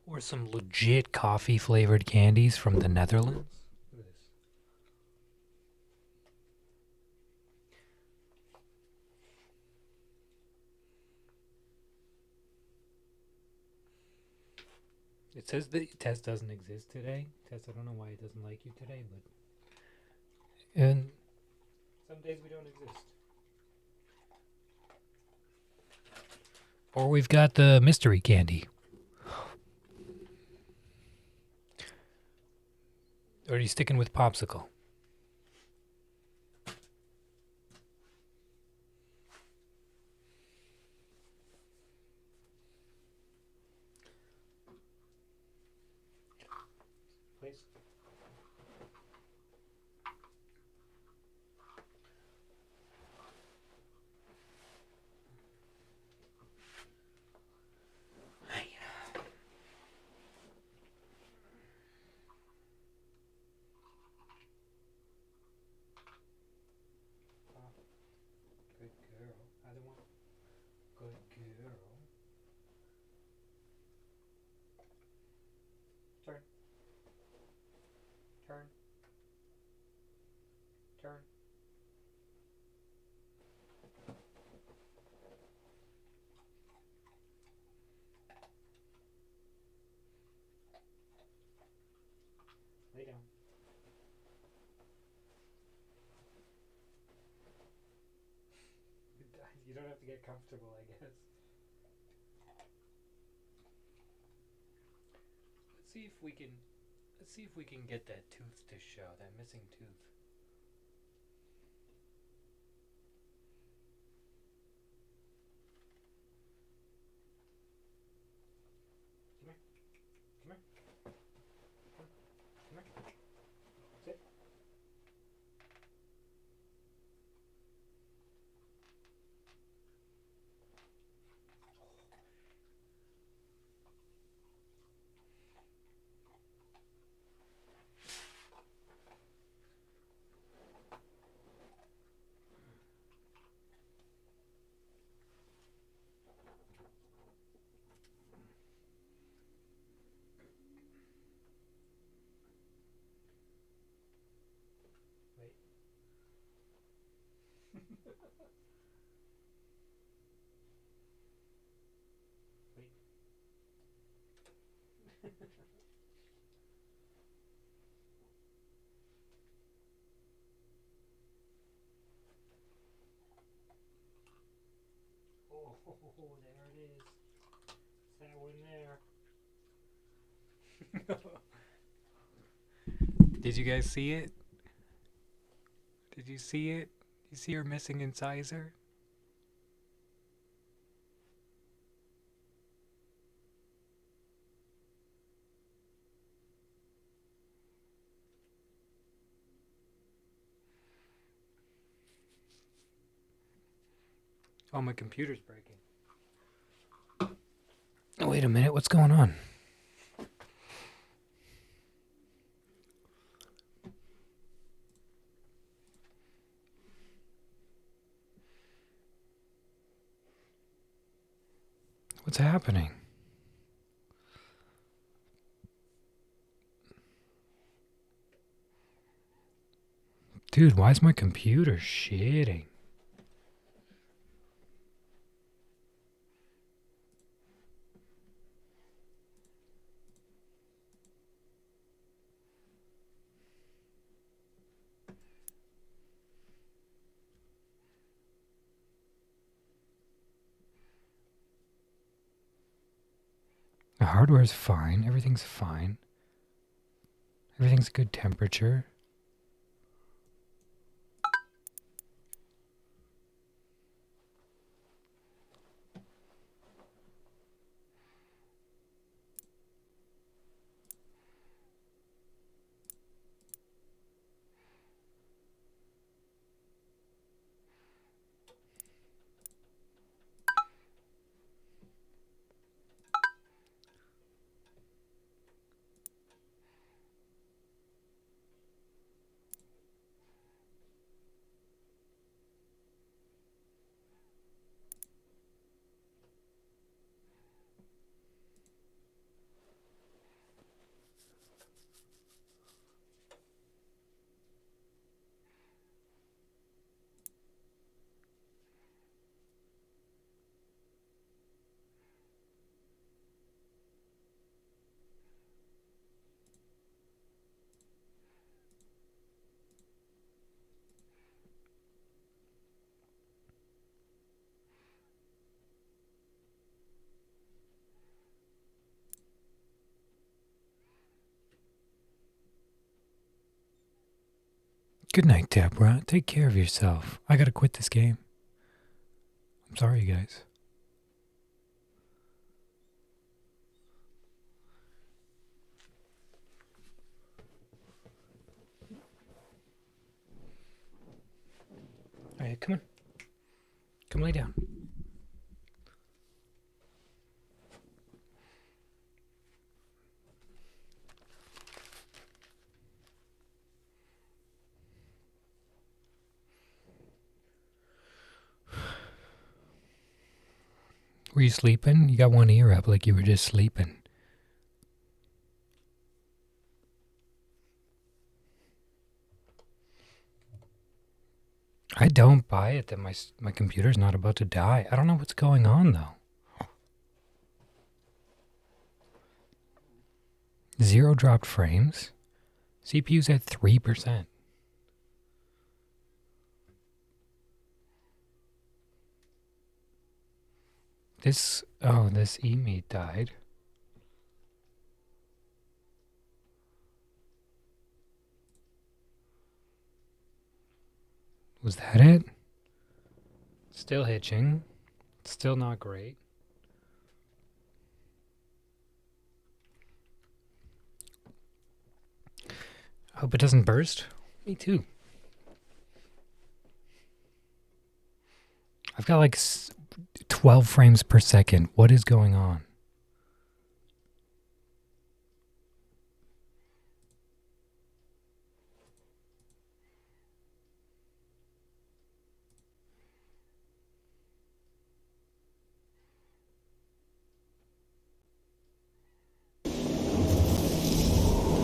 Or some legit coffee-flavored candies from the Netherlands? Look at this. It says the test doesn't exist today. Tess, I don't know why it doesn't like you today, but... And some days we don't exist. Or we've got the mystery candy. Or are you sticking with popsicle? Please. Good girl. Other one. Good girl. Turn. Turn. Turn. Lay down. You don't have to get comfortable, I guess. Let's see if we can get that tooth to show, that missing tooth. Come here. Come here. Come here. Sit. Wait. Wait. Oh, there it is. It's that one there. Did you guys see it? Did you see it? You see her missing incisor? Oh, my computer's breaking. Oh, wait a minute. What's going on? What's happening? Dude, why is my computer shitting? The hardware's fine. Everything's fine. Everything's good temperature. Good night, Deborah. Take care of yourself. I gotta quit this game. I'm sorry, you guys. Alright, come on. Come lay down. Were you sleeping? You got one ear up like you were just sleeping. I don't buy it that my computer's not about to die. I don't know what's going on, though. 0 dropped frames. CPU's at 3%. This e-meat died. Was that it? Still hitching. Still not great. Hope it doesn't burst. Me too. I've got like 12 frames per second. What is going on?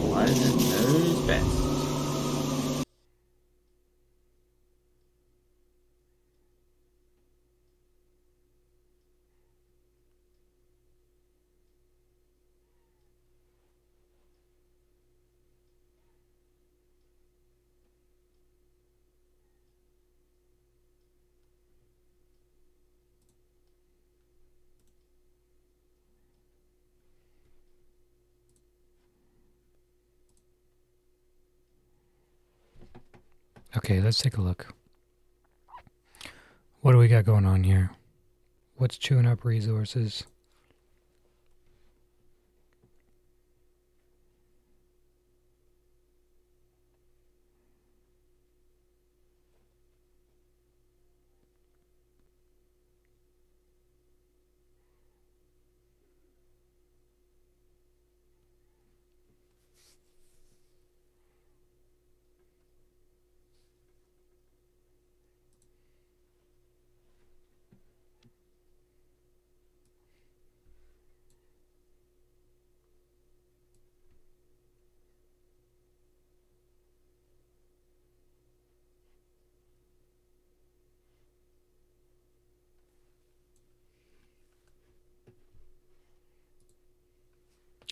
Why is it no best? Okay, let's take a look. What do we got going on here? What's chewing up resources?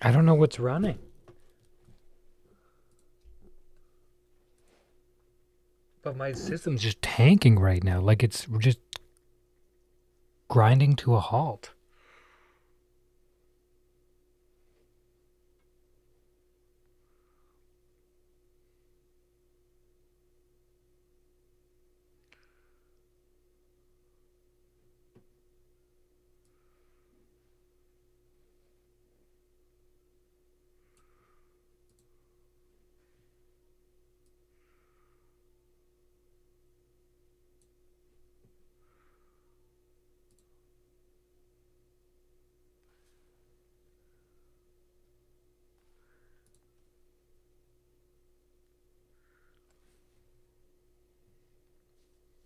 I don't know what's running. But my system's just tanking right now. Like it's just grinding to a halt.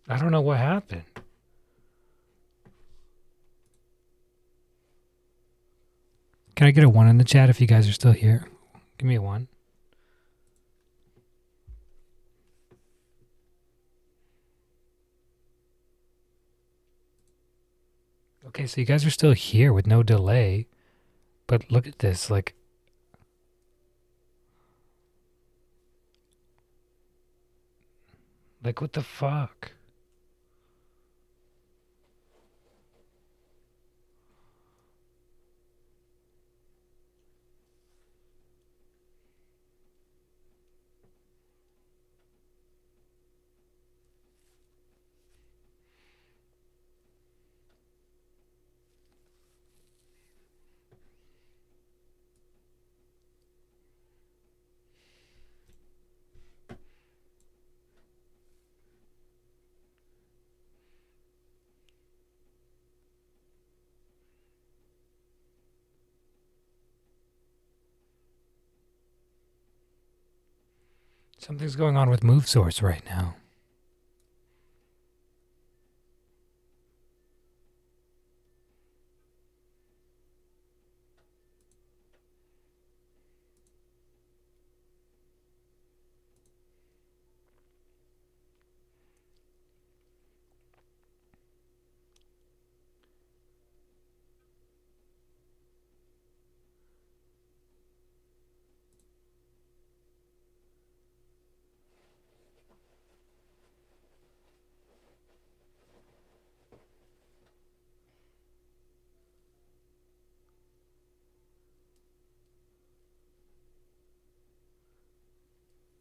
I don't know what happened. Can I get a 1 in the chat if you guys are still here? Give me a 1. Okay, so you guys are still here with no delay. But look at this, like... Like, what the fuck? Something's going on with move source right now.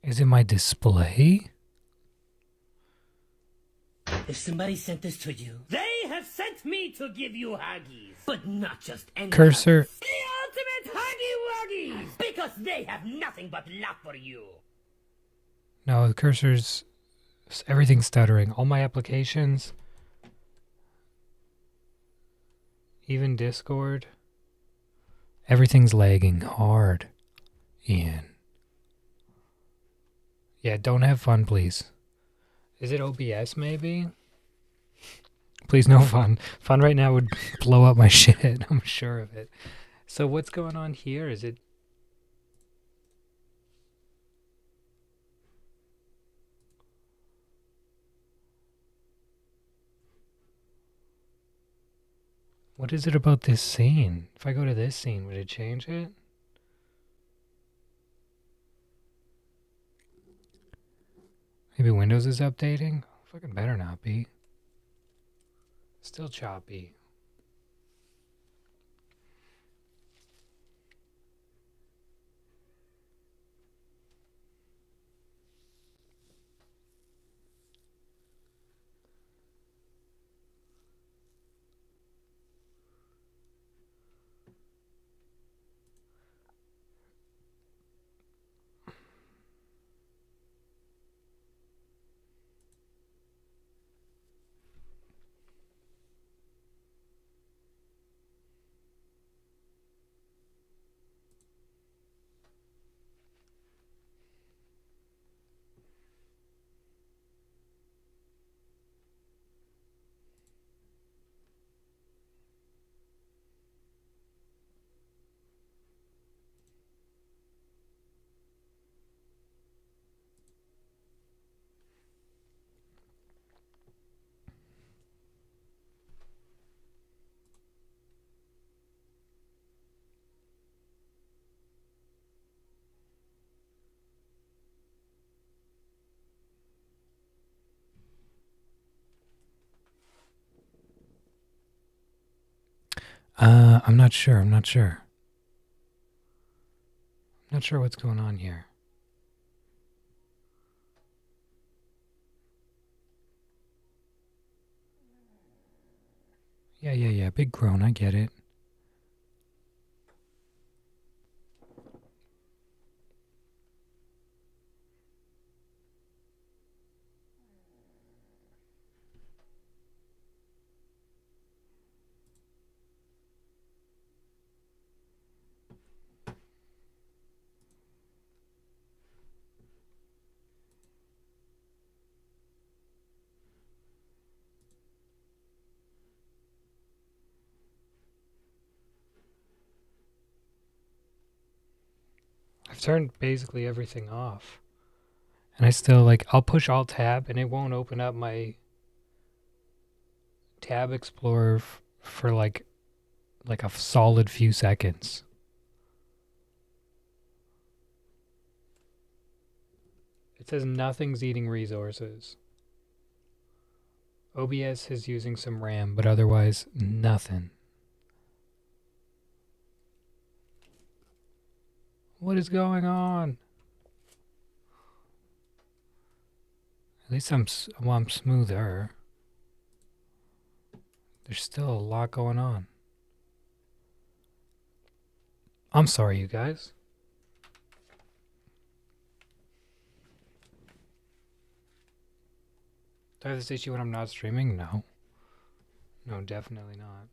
Is it my display? If somebody sent this to you, they have sent me to give you Huggies. But not just any Cursor. Huggies. The ultimate Huggy Wuggies! Because they have nothing but love for you. No, the cursor's... Everything's stuttering. All my applications. Even Discord. Everything's lagging hard. Ian. Yeah, don't have fun, please. Is it OBS, maybe? Please, no fun. Fun right now would blow up my shit. I'm sure of it. So what's going on here? Is it... What is it about this scene? If I go to this scene, would it change it? Maybe Windows is updating? Fucking better not be. Still choppy. I'm not sure. I'm not sure. I'm not sure what's going on here. Yeah. Big groan. I get it. I've turned basically everything off. And I still, like, I'll push Alt Tab and it won't open up my Tab Explorer for like a solid few seconds. It says nothing's eating resources. OBS is using some RAM, but otherwise nothing. What is going on? At least I'm smoother. There's still a lot going on. I'm sorry, you guys. Do I have this issue when I'm not streaming? No. No, definitely not.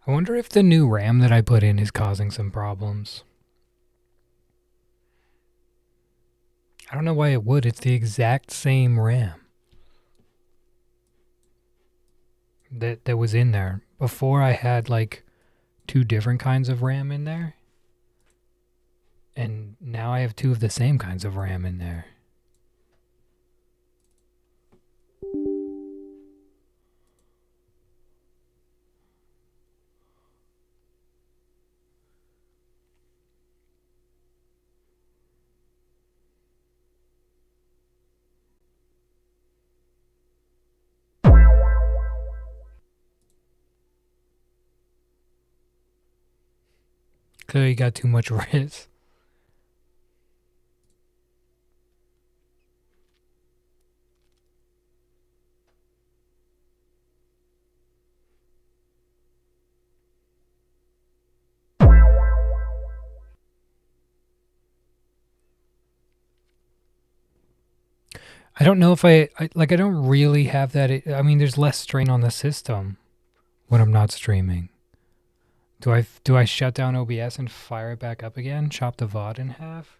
I wonder if the new RAM that I put in is causing some problems. I don't know why it would. It's the exact same RAM that was in there. Before I had like 2 different kinds of RAM in there. And now I have 2 of the same kinds of RAM in there. Clearly got too much Riz. I don't know if I don't really have that. I mean, there's less strain on the system when I'm not streaming. Do I shut down OBS and fire it back up again? Chop the VOD in half?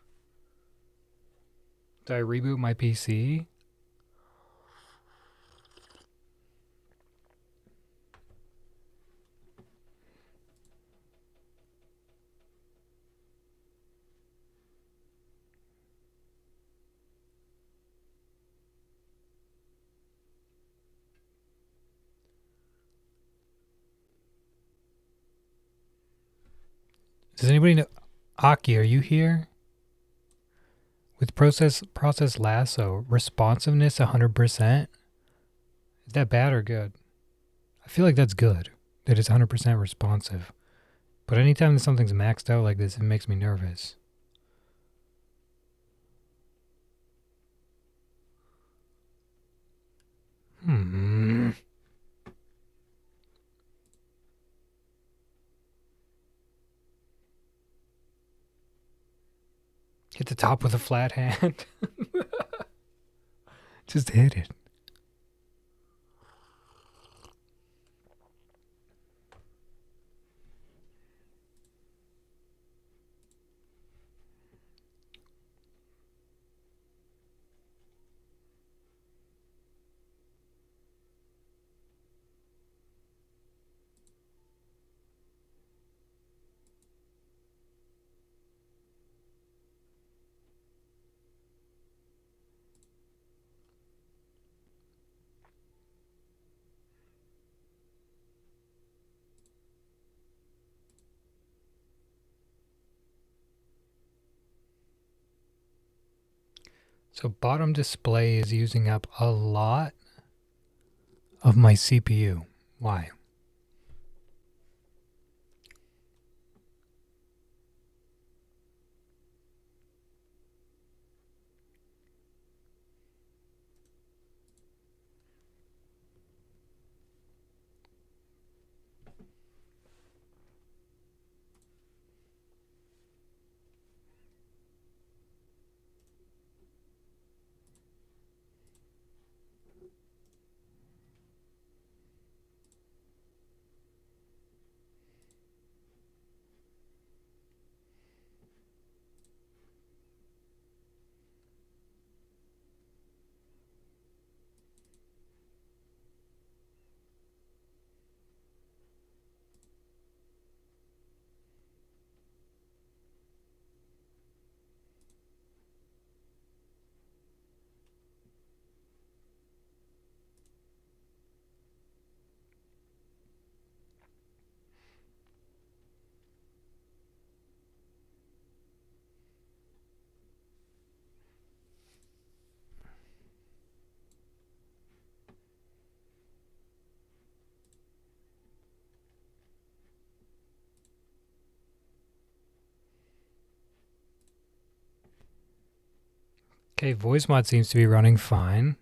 Do I reboot my PC? Does anybody know? Aki, are you here? With process lasso, responsiveness 100%. Is that bad or good? I feel like that's good. That it's 100% responsive. But anytime that something's maxed out like this, it makes me nervous. Hit the top with a flat hand. Just hit it. So bottom display is using up a lot of my CPU. Why? Okay, voice mod seems to be running fine.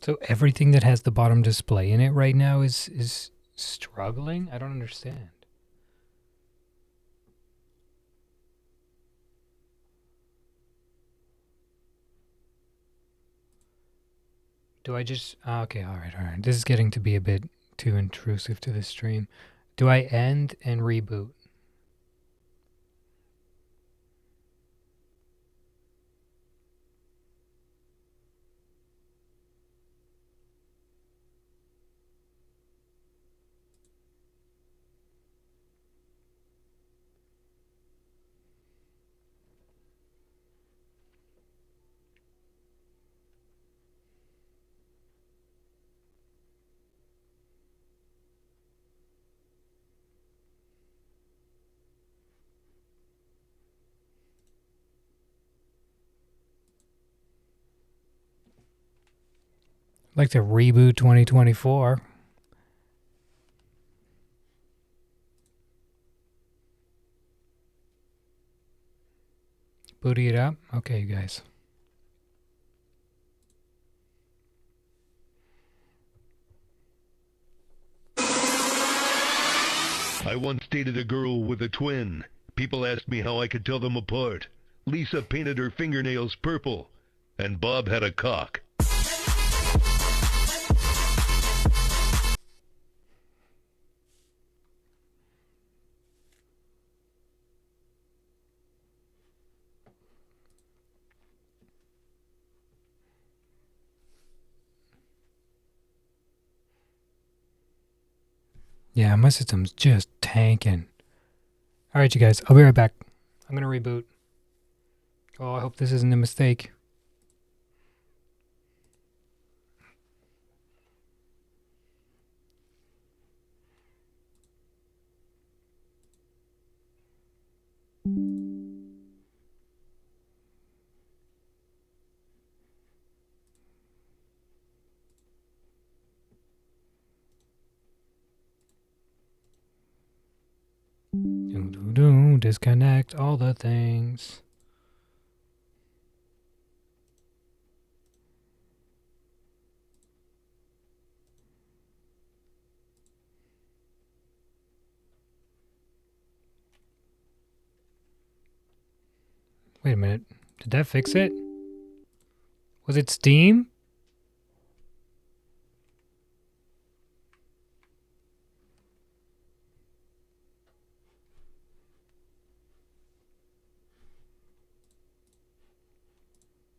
So everything that has the bottom display in it right now is struggling? I don't understand. Do I just... okay, alright. This is getting to be a bit too intrusive to the stream. Do I end and reboot? I'd like to reboot 2024. Booty it up? Okay, you guys. I once dated a girl with a twin. People asked me how I could tell them apart. Lisa painted her fingernails purple, and Bob had a cock. Yeah, my system's just tanking. Alright, you guys. I'll be right back. I'm gonna reboot. Oh, I hope this isn't a mistake. Disconnect all the things. Wait a minute. Did that fix it? Was it Steam?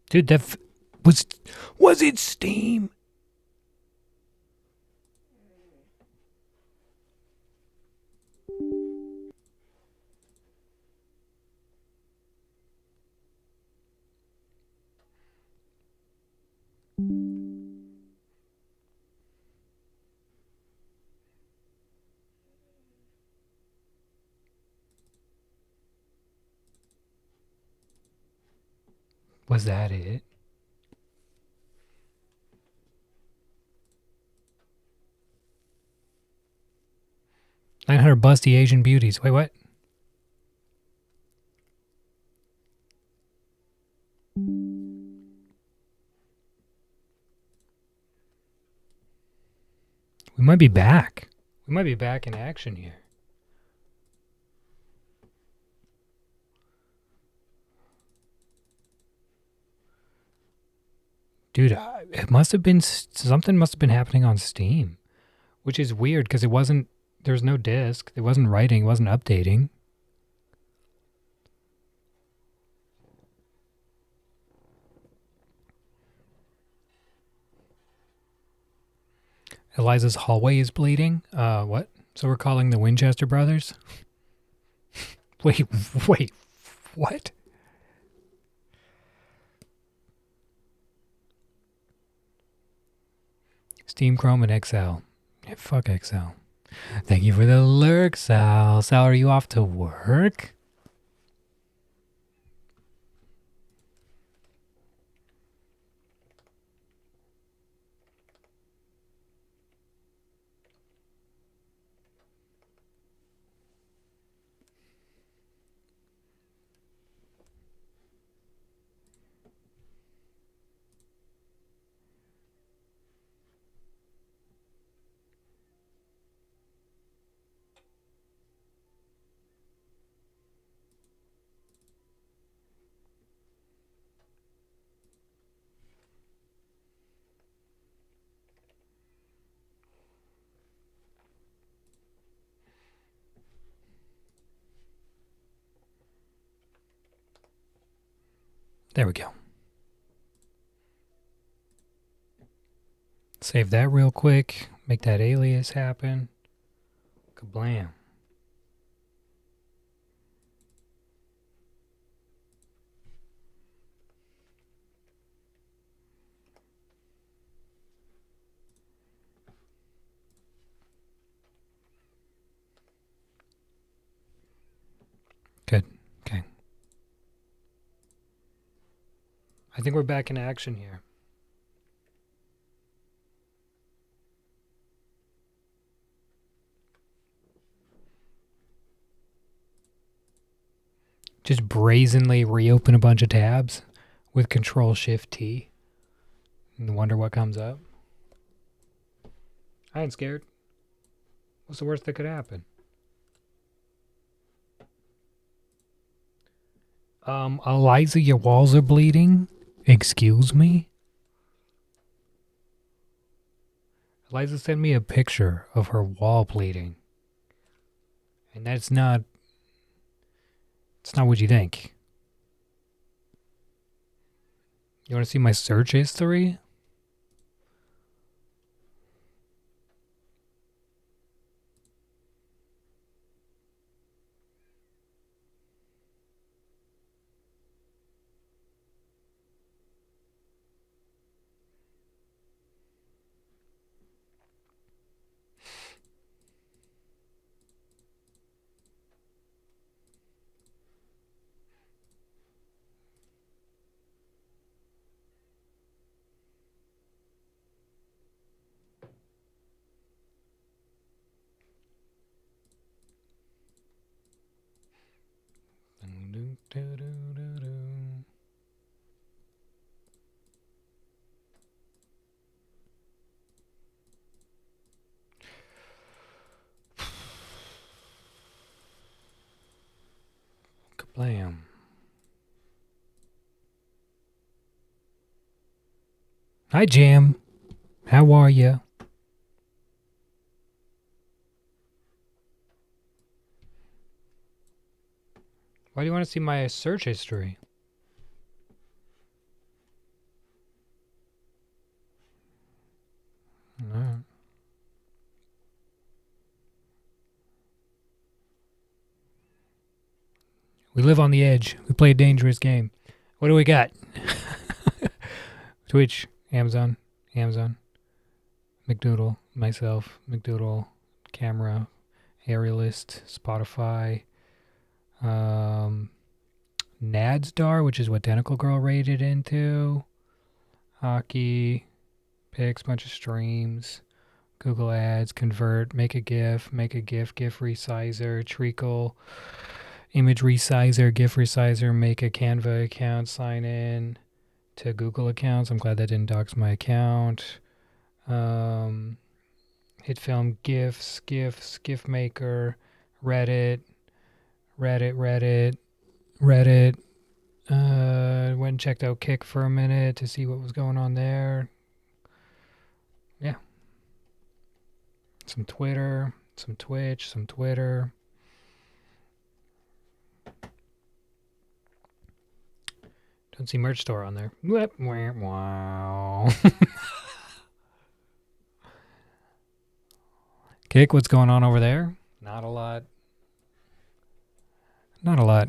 Dude, was it Steam? Was that it? 900 busty Asian beauties. Wait, what? We might be back. We might be back in action here. Dude, it must have been something must have been happening on Steam, which is weird because it wasn't. There was no disc. It wasn't writing. It wasn't updating. Eliza's hallway is bleeding. What? So we're calling the Winchester brothers? wait, what? Steam, Chrome, and Excel. Yeah, fuck Excel. Thank you for the lurk, Sal. Sal, are you off to work? There we go. Save that real quick. Make that alias happen. Kablam. Good. Okay. I think we're back in action here. Just brazenly reopen a bunch of tabs with Control-Shift-T and wonder what comes up. I ain't scared. What's the worst that could happen? Eliza, your walls are bleeding? Excuse me? Eliza sent me a picture of her wall bleeding. And that's not... It's not what you think. You want to see my search history? Kablam. Hi, Jam. How are you? Why do you want to see my search history? We live on the edge. We play a dangerous game. What do we got? Twitch, Amazon, McDoodle, myself, McDoodle, camera, Aerialist, Spotify, Nadstar, which is what Tentacle Girl rated into, Hockey, Picks, bunch of streams, Google Ads, Convert, Make a GIF, GIF Resizer, Treacle, Image Resizer, GIF Resizer, make a Canva account, sign in to Google accounts. I'm glad that didn't dox my account. Hit Film, GIFs, GIF Maker, Reddit. Went and checked out Kick for a minute to see what was going on there. Yeah. Some Twitter, some Twitch, some Twitter. Don't see merch store on there. Wow. Kick, what's going on over there? Not a lot. Not a lot.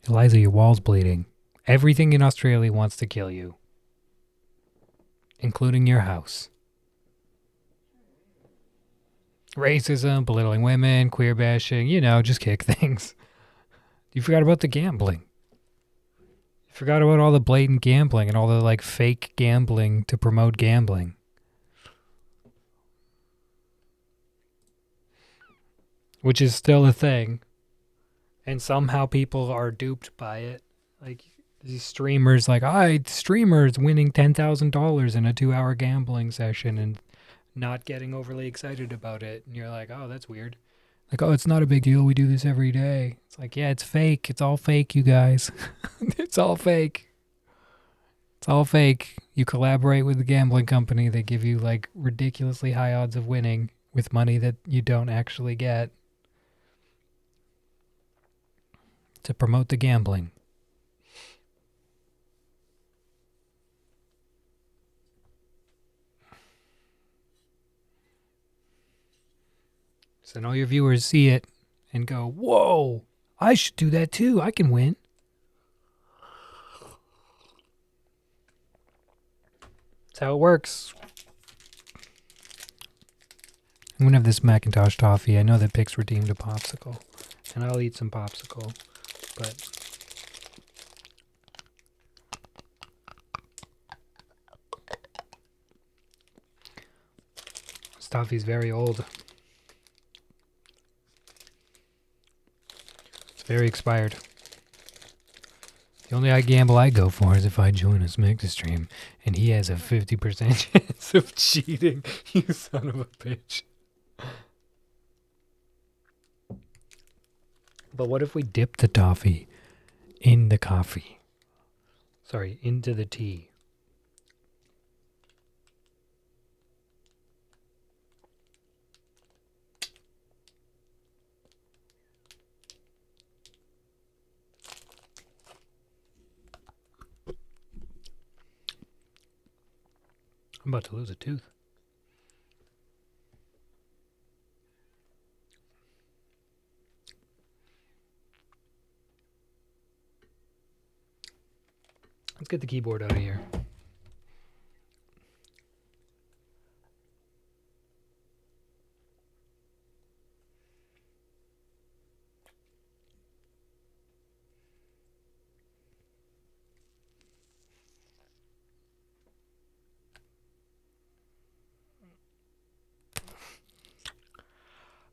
Eliza, your wall's bleeding. Everything in Australia wants to kill you. Including your house. Racism, belittling women, queer bashing, just kick things. You forgot about the gambling. You forgot about all the blatant gambling and all the fake gambling to promote gambling. Which is still a thing. And somehow people are duped by it. These streamers, streamers winning $10,000 in a 2-hour gambling session and not getting overly excited about it. And you're like, oh, that's weird. Oh, it's not a big deal. We do this every day. It's yeah, it's fake. It's all fake, you guys. It's all fake. It's all fake. You collaborate with the gambling company. They give you ridiculously high odds of winning with money that you don't actually get to promote the gambling. So all your viewers see it and go, whoa, I should do that too. I can win. That's how it works. I'm going to have this Macintosh toffee. I know that Pix redeemed a popsicle. And I'll eat some popsicle. But this toffee's very old. It's very expired. The only gamble I go for is if I join a Smegda stream and he has a 50% chance of cheating. You son of a bitch. But what if we dip the toffee in the coffee? Sorry, into the tea. I'm about to lose a tooth. Let's get the keyboard out of here.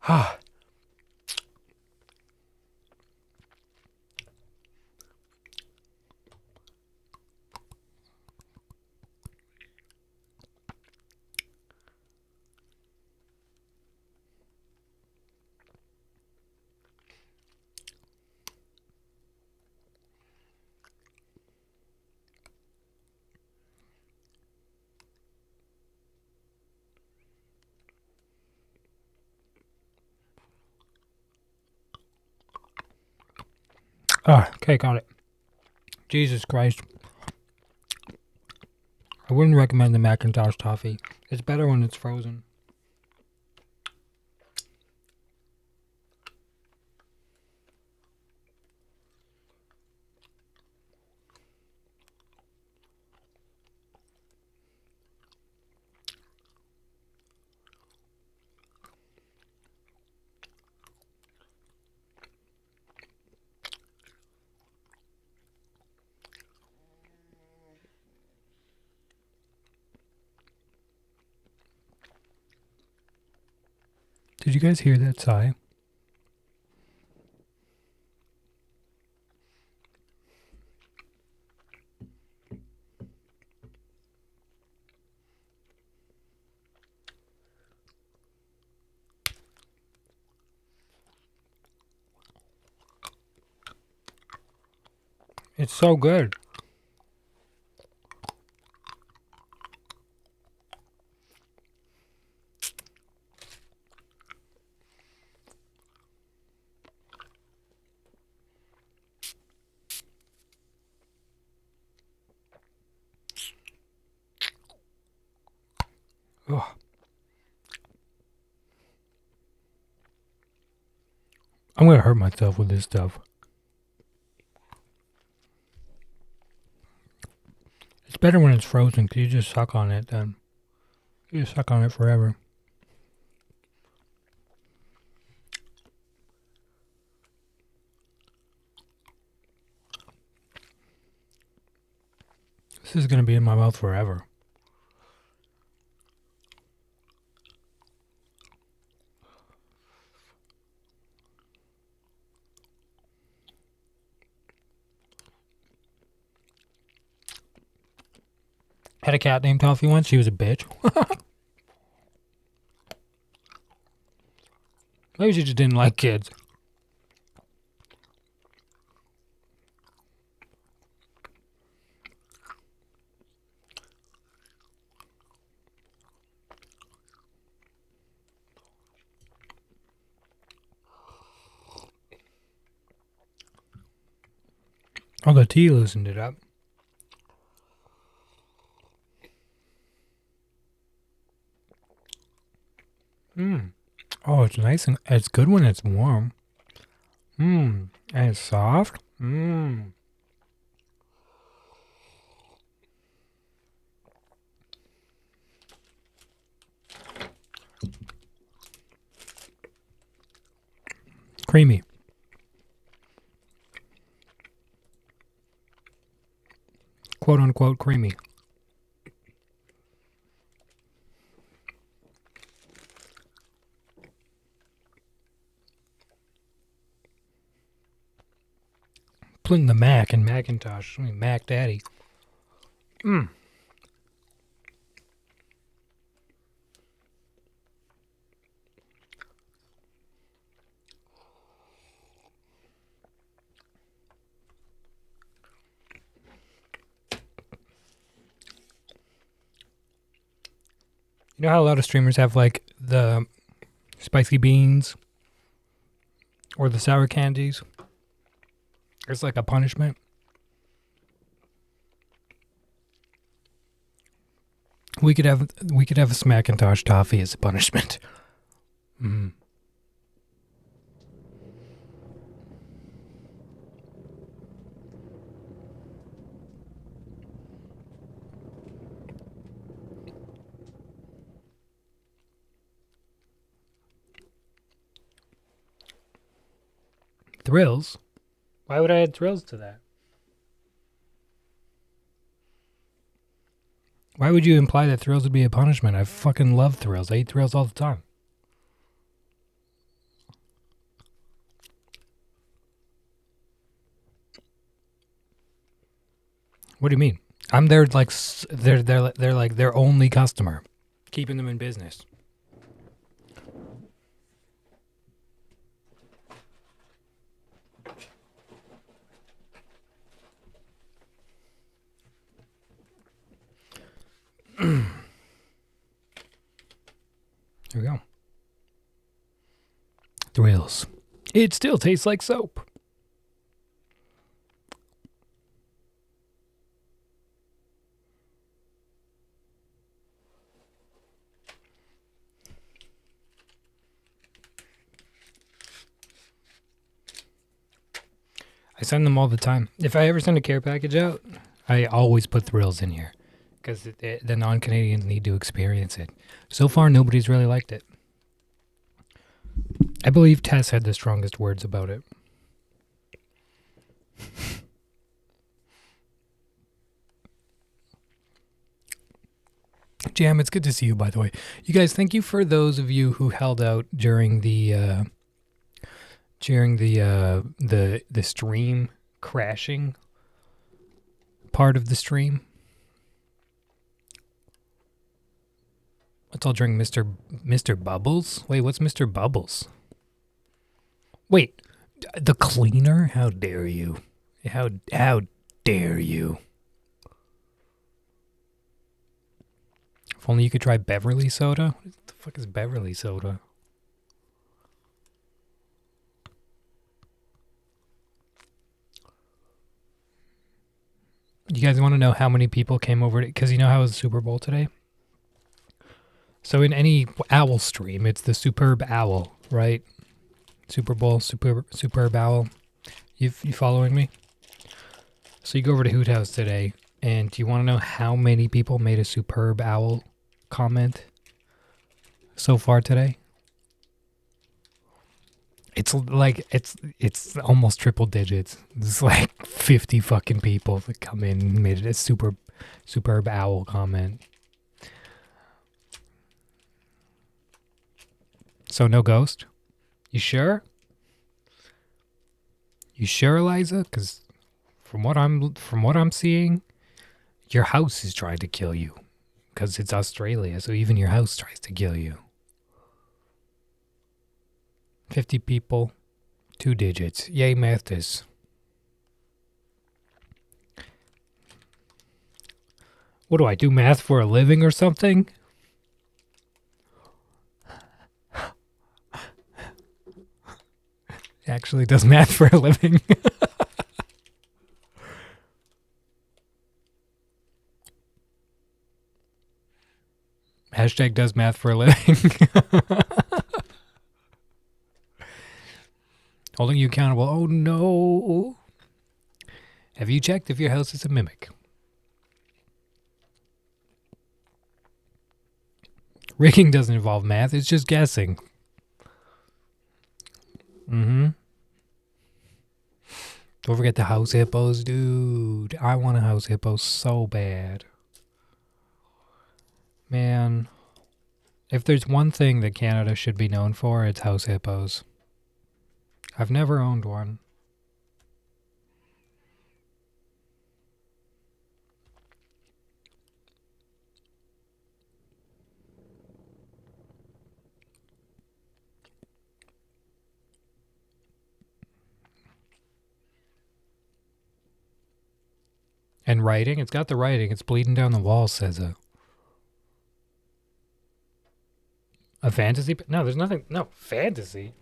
Ah. Ah, okay, got it. Jesus Christ. I wouldn't recommend the Macintosh toffee. It's better when it's frozen. Did you guys hear that sigh? It's so good. Ugh. I'm gonna hurt myself with this stuff. It's better when it's frozen because you just suck on it then. You just suck on it forever. This is gonna be in my mouth forever. Had a cat named Toffee once. She was a bitch. Maybe she just didn't like kids. Oh, the tea loosened it up. Mmm. Oh, it's nice and it's good when it's warm. Mmm. And it's soft. Mmm. Creamy. Quote unquote creamy. Putting the Mac in Macintosh. I mean, Mac Daddy. Mmm. You know how a lot of streamers have like the spicy beans or the sour candies? It's like a punishment. We could have a Macintosh toffee as a punishment. Mm. Thrills? Why would I add thrills to that? Why would you imply that thrills would be a punishment? I fucking love thrills. I eat thrills all the time. What do you mean? I'm their like they're like their only customer, keeping them in business. Here we go. Thrills. It still tastes like soap. I send them all the time. If I ever send a care package out, I always put thrills in here because the non-Canadians need to experience it. So far, nobody's really liked it. I believe Tess had the strongest words about it. Jam, it's good to see you, by the way. You guys, thank you for those of you who held out during the stream crashing part of the stream. Let's all drink Mr. Bubbles. Wait, what's Mr. Bubbles? Wait, the cleaner? How dare you? How dare you? If only you could try Beverly soda. What the fuck is Beverly soda? You guys want to know how many people came over? Because you know how it was the Super Bowl today? So in any owl stream, it's the superb owl, right? Super Bowl, superb owl. You following me? So you go over to Hoot House today, and do you want to know how many people made a superb owl comment so far today? It's like it's almost triple digits. It's like 50 fucking people that come in and made a superb owl comment. So no ghost? You sure? You sure, Eliza? Because from what I'm seeing, your house is trying to kill you. Because it's Australia, so even your house tries to kill you. 50 people, 2 digits. Yay, Mathis. What do I do, math for a living or something? Actually does math for a living. Hashtag does math for a living. Holding you accountable. Oh no. Have you checked if your house is a mimic? Rigging doesn't involve math, it's just guessing. Don't forget the house hippos, dude. I want a house hippo so bad. Man, if there's one thing that Canada should be known for, it's house hippos. I've never owned one. And writing? It's got the writing. It's bleeding down the wall, says a fantasy? No, there's nothing. No, fantasy.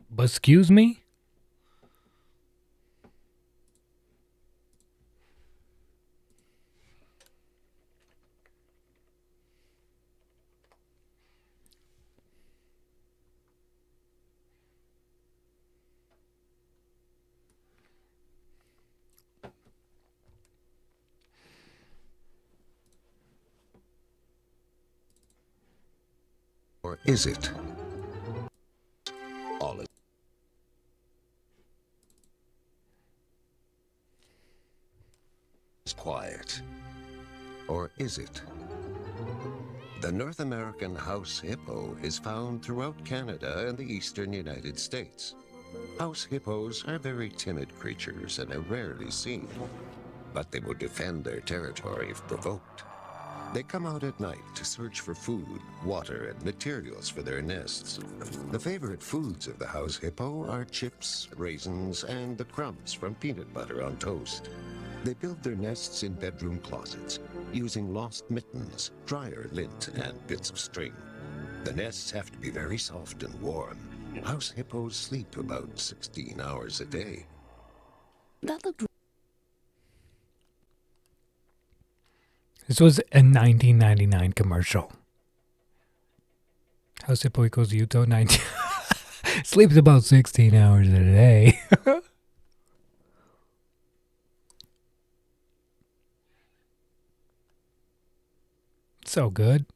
But excuse me? Or is it? All is quiet. Or is it? The North American house hippo is found throughout Canada and the eastern United States. House hippos are very timid creatures and are rarely seen, but they will defend their territory if provoked. They come out at night to search for food, water, and materials for their nests. The favorite foods of the house hippo are chips, raisins, and the crumbs from peanut butter on toast. They build their nests in bedroom closets, using lost mittens, dryer lint, and bits of string. The nests have to be very soft and warm. House hippos sleep about 16 hours a day. That looked. This was a 1999 commercial. House Hippo equals Yuto 19. Sleeps about 16 hours a day. So good.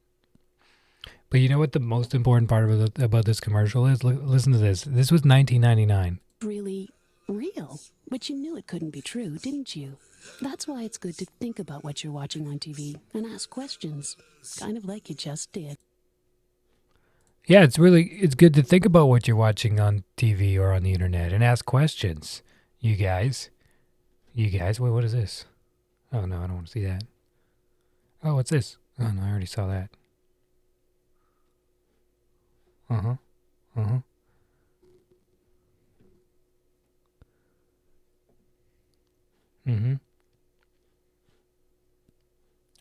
But you know what the most important part about this commercial is? Listen to this. This was 1999. Really real, but you knew it couldn't be true, didn't you? That's why it's good to think about what you're watching on TV and ask questions, kind of like you just did. Yeah, it's good to think about what you're watching on TV or on the internet and ask questions. You guys. Wait, what is this? Oh no, I don't want to see that. Oh, what's this? Oh no, I already saw that. Uh-huh. Uh-huh. Mm-hmm.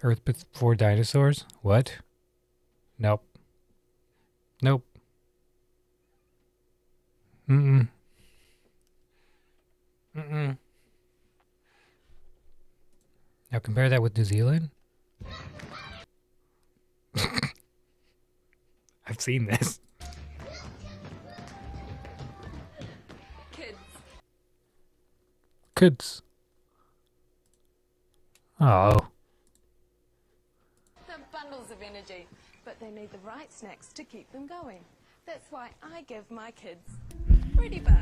Earth before dinosaurs? What? Nope. Nope. Mm-mm. Mm-mm. Now compare that with New Zealand. I've seen this. Kids. Oh. They're bundles of energy, but they need the right snacks to keep them going. That's why I give my kids Fruity Bars.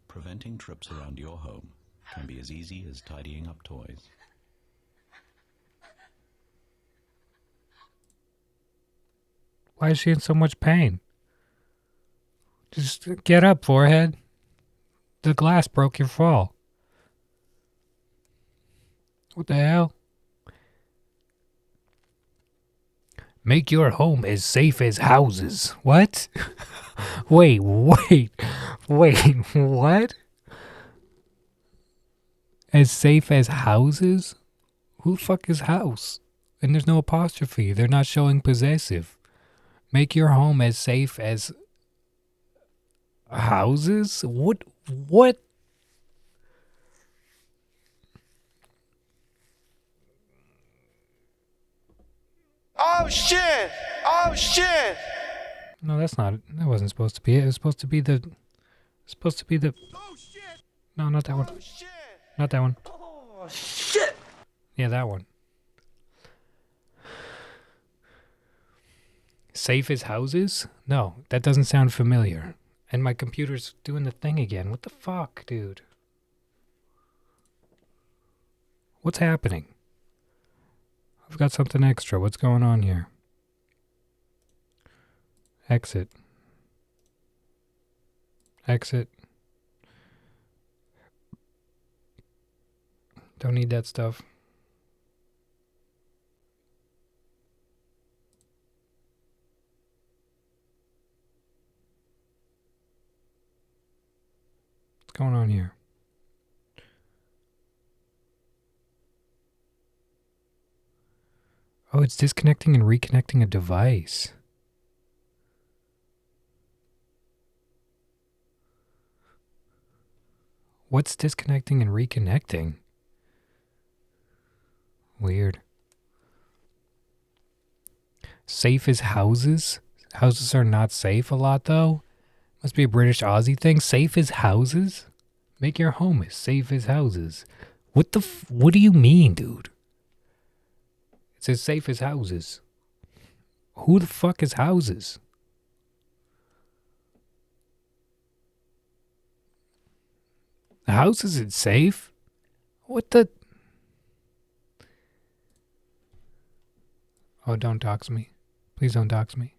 Preventing trips around your home can be as easy as tidying up toys. Why is she in so much pain? Just get up, forehead. The glass broke your fall. What the hell? Make your home as safe as houses. What? Wait, what? As safe as houses? Who the fuck is house? And there's no apostrophe. They're not showing possessive. Make your home as safe as houses? What? Oh shit! Oh shit! No, that's not it. That wasn't supposed to be it. It was supposed to be the... No, not that one. Not that one. Oh shit! Yeah, that one. Safe as houses? No, that doesn't sound familiar. And my computer's doing the thing again. What the fuck, dude? What's happening? I've got something extra. What's going on here? Exit. Exit. Don't need that stuff. What's going on here? Oh, it's disconnecting and reconnecting a device. What's disconnecting and reconnecting? Weird. Safe as houses? Houses are not safe a lot, though. Must be a British Aussie thing. Safe as houses? Make your home as safe as houses. What do you mean, dude? It says safe as houses. Who the fuck is houses? The house isn't safe? What the... Oh, don't dox me. Please don't dox me.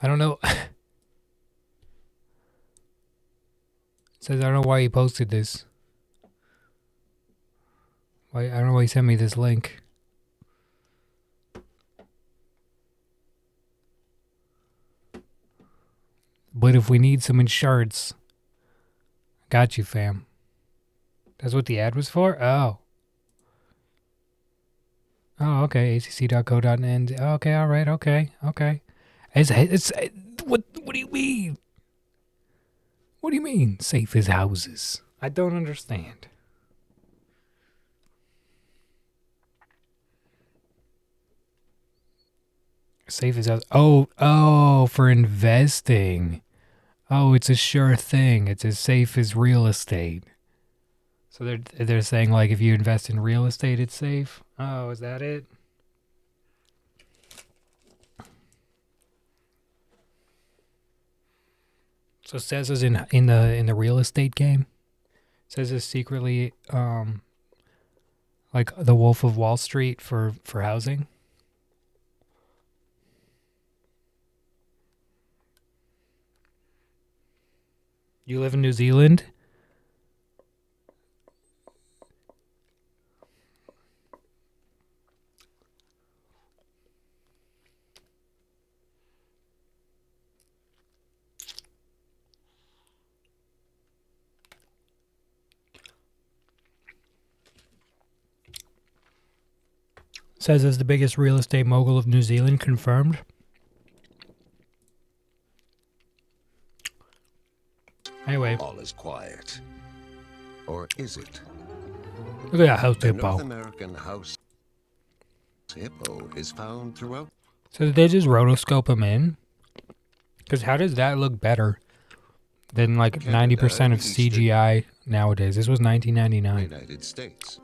I don't know. It says I don't know why he posted this. I don't know why he sent me this link. But if we need some insurance, got you, fam. That's what the ad was for? Oh. Oh, okay. acc.co.nz. Okay, all right. Okay. It's what do you mean? What do you mean safe as houses? I don't understand. Safe as house. Oh, for investing. Oh, it's a sure thing. It's as safe as real estate. So they're saying like if you invest in real estate, it's safe. Oh, is that it? So says is in the real estate game. Says is secretly like the Wolf of Wall Street for housing. You live in New Zealand? Says is the biggest real estate mogul of New Zealand confirmed. Anyway. All is quiet. Or is it? Look at that house The hippo. North American house hippo is found throughout. So did they just rotoscope him in? Because how does that look better than like 90% of CGI nowadays? This was 1999. United States.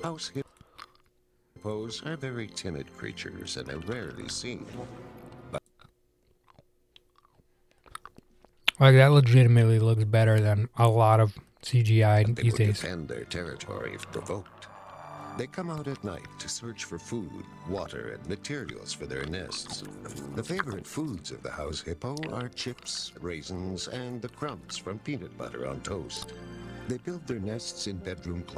House hippos are very timid creatures and are rarely seen. Like that legitimately looks better than a lot of CGI They these will days. defend their territory if provoked. They come out at night to search for food, water, and materials for their nests. The favorite foods of the house hippo are chips, raisins, and the crumbs from peanut butter on toast. They build their nests in bedroom closets.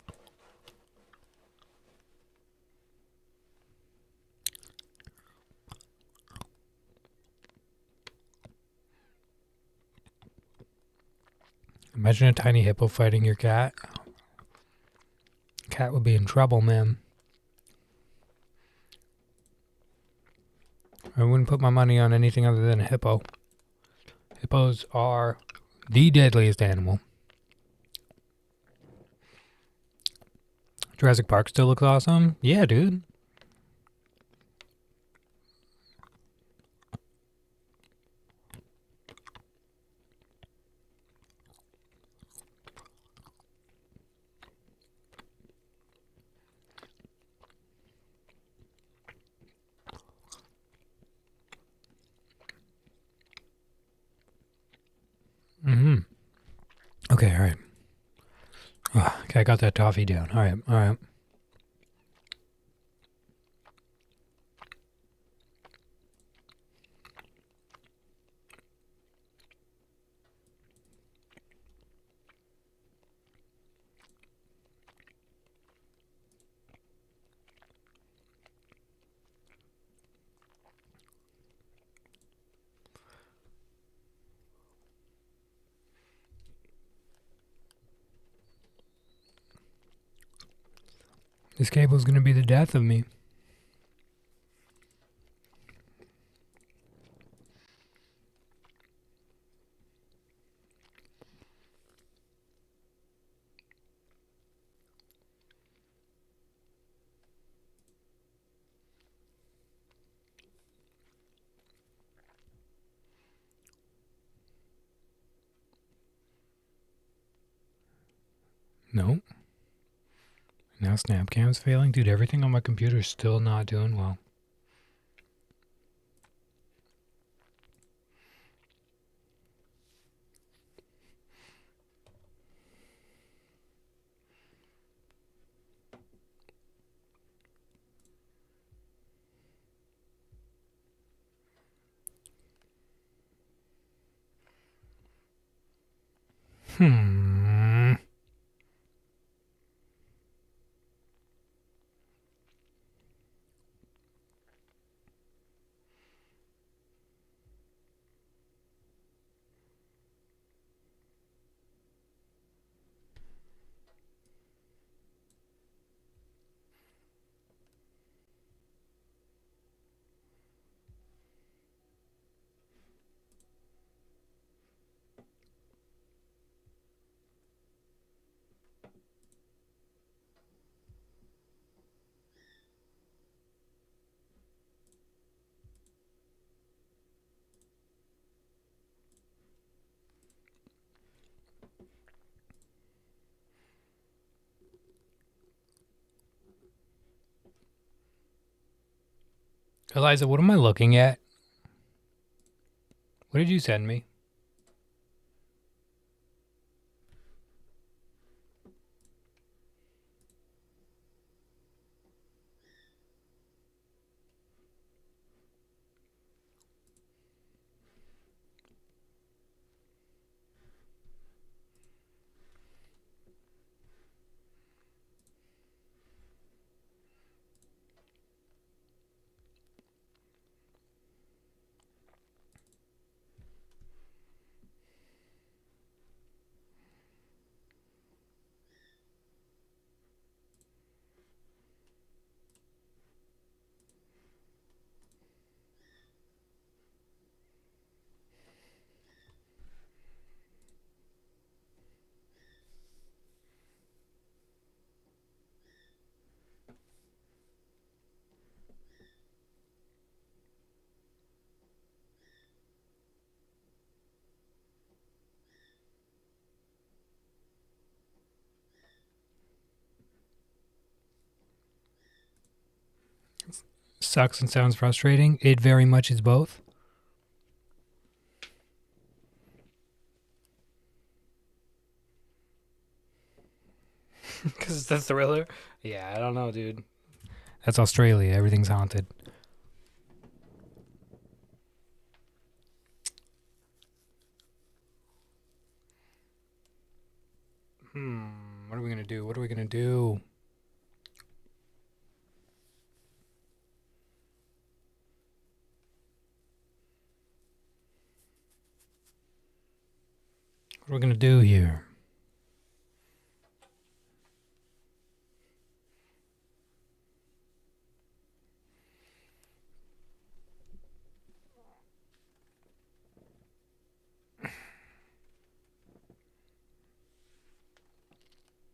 Imagine a tiny hippo fighting your cat. Cat would be in trouble, man. I wouldn't put my money on anything other than a hippo. Hippos are the deadliest animal. Jurassic Park still looks awesome. Yeah, dude. Mm-hmm. Okay, all right. Okay, I got that toffee down. All right. This cable's gonna be the death of me. No. Now Snapcam's failing. Dude, everything on my computer's still not doing well. Eliza, what am I looking at? What did you send me? Sucks and sounds frustrating. It very much is both. Because it's the thriller? Yeah, I don't know, dude. That's Australia. Everything's haunted. What are we going to do? What are we going to do? What are we going to do here?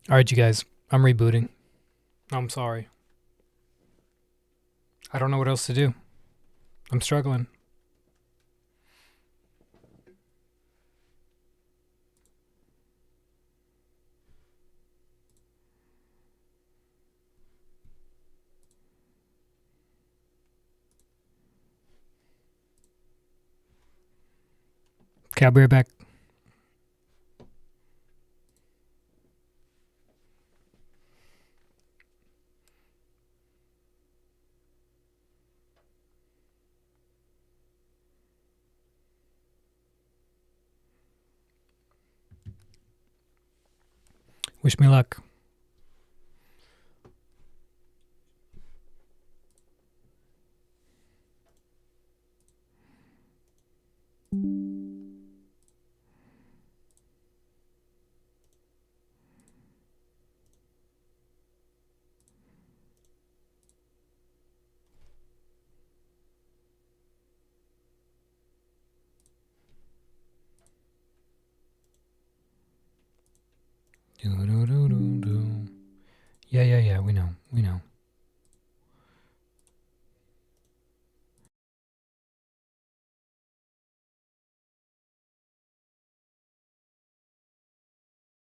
All right, you guys. I'm rebooting. I'm sorry. I don't know what else to do. I'm struggling. Okay, I'll be right back. Wish me luck. Do. Yeah, we know.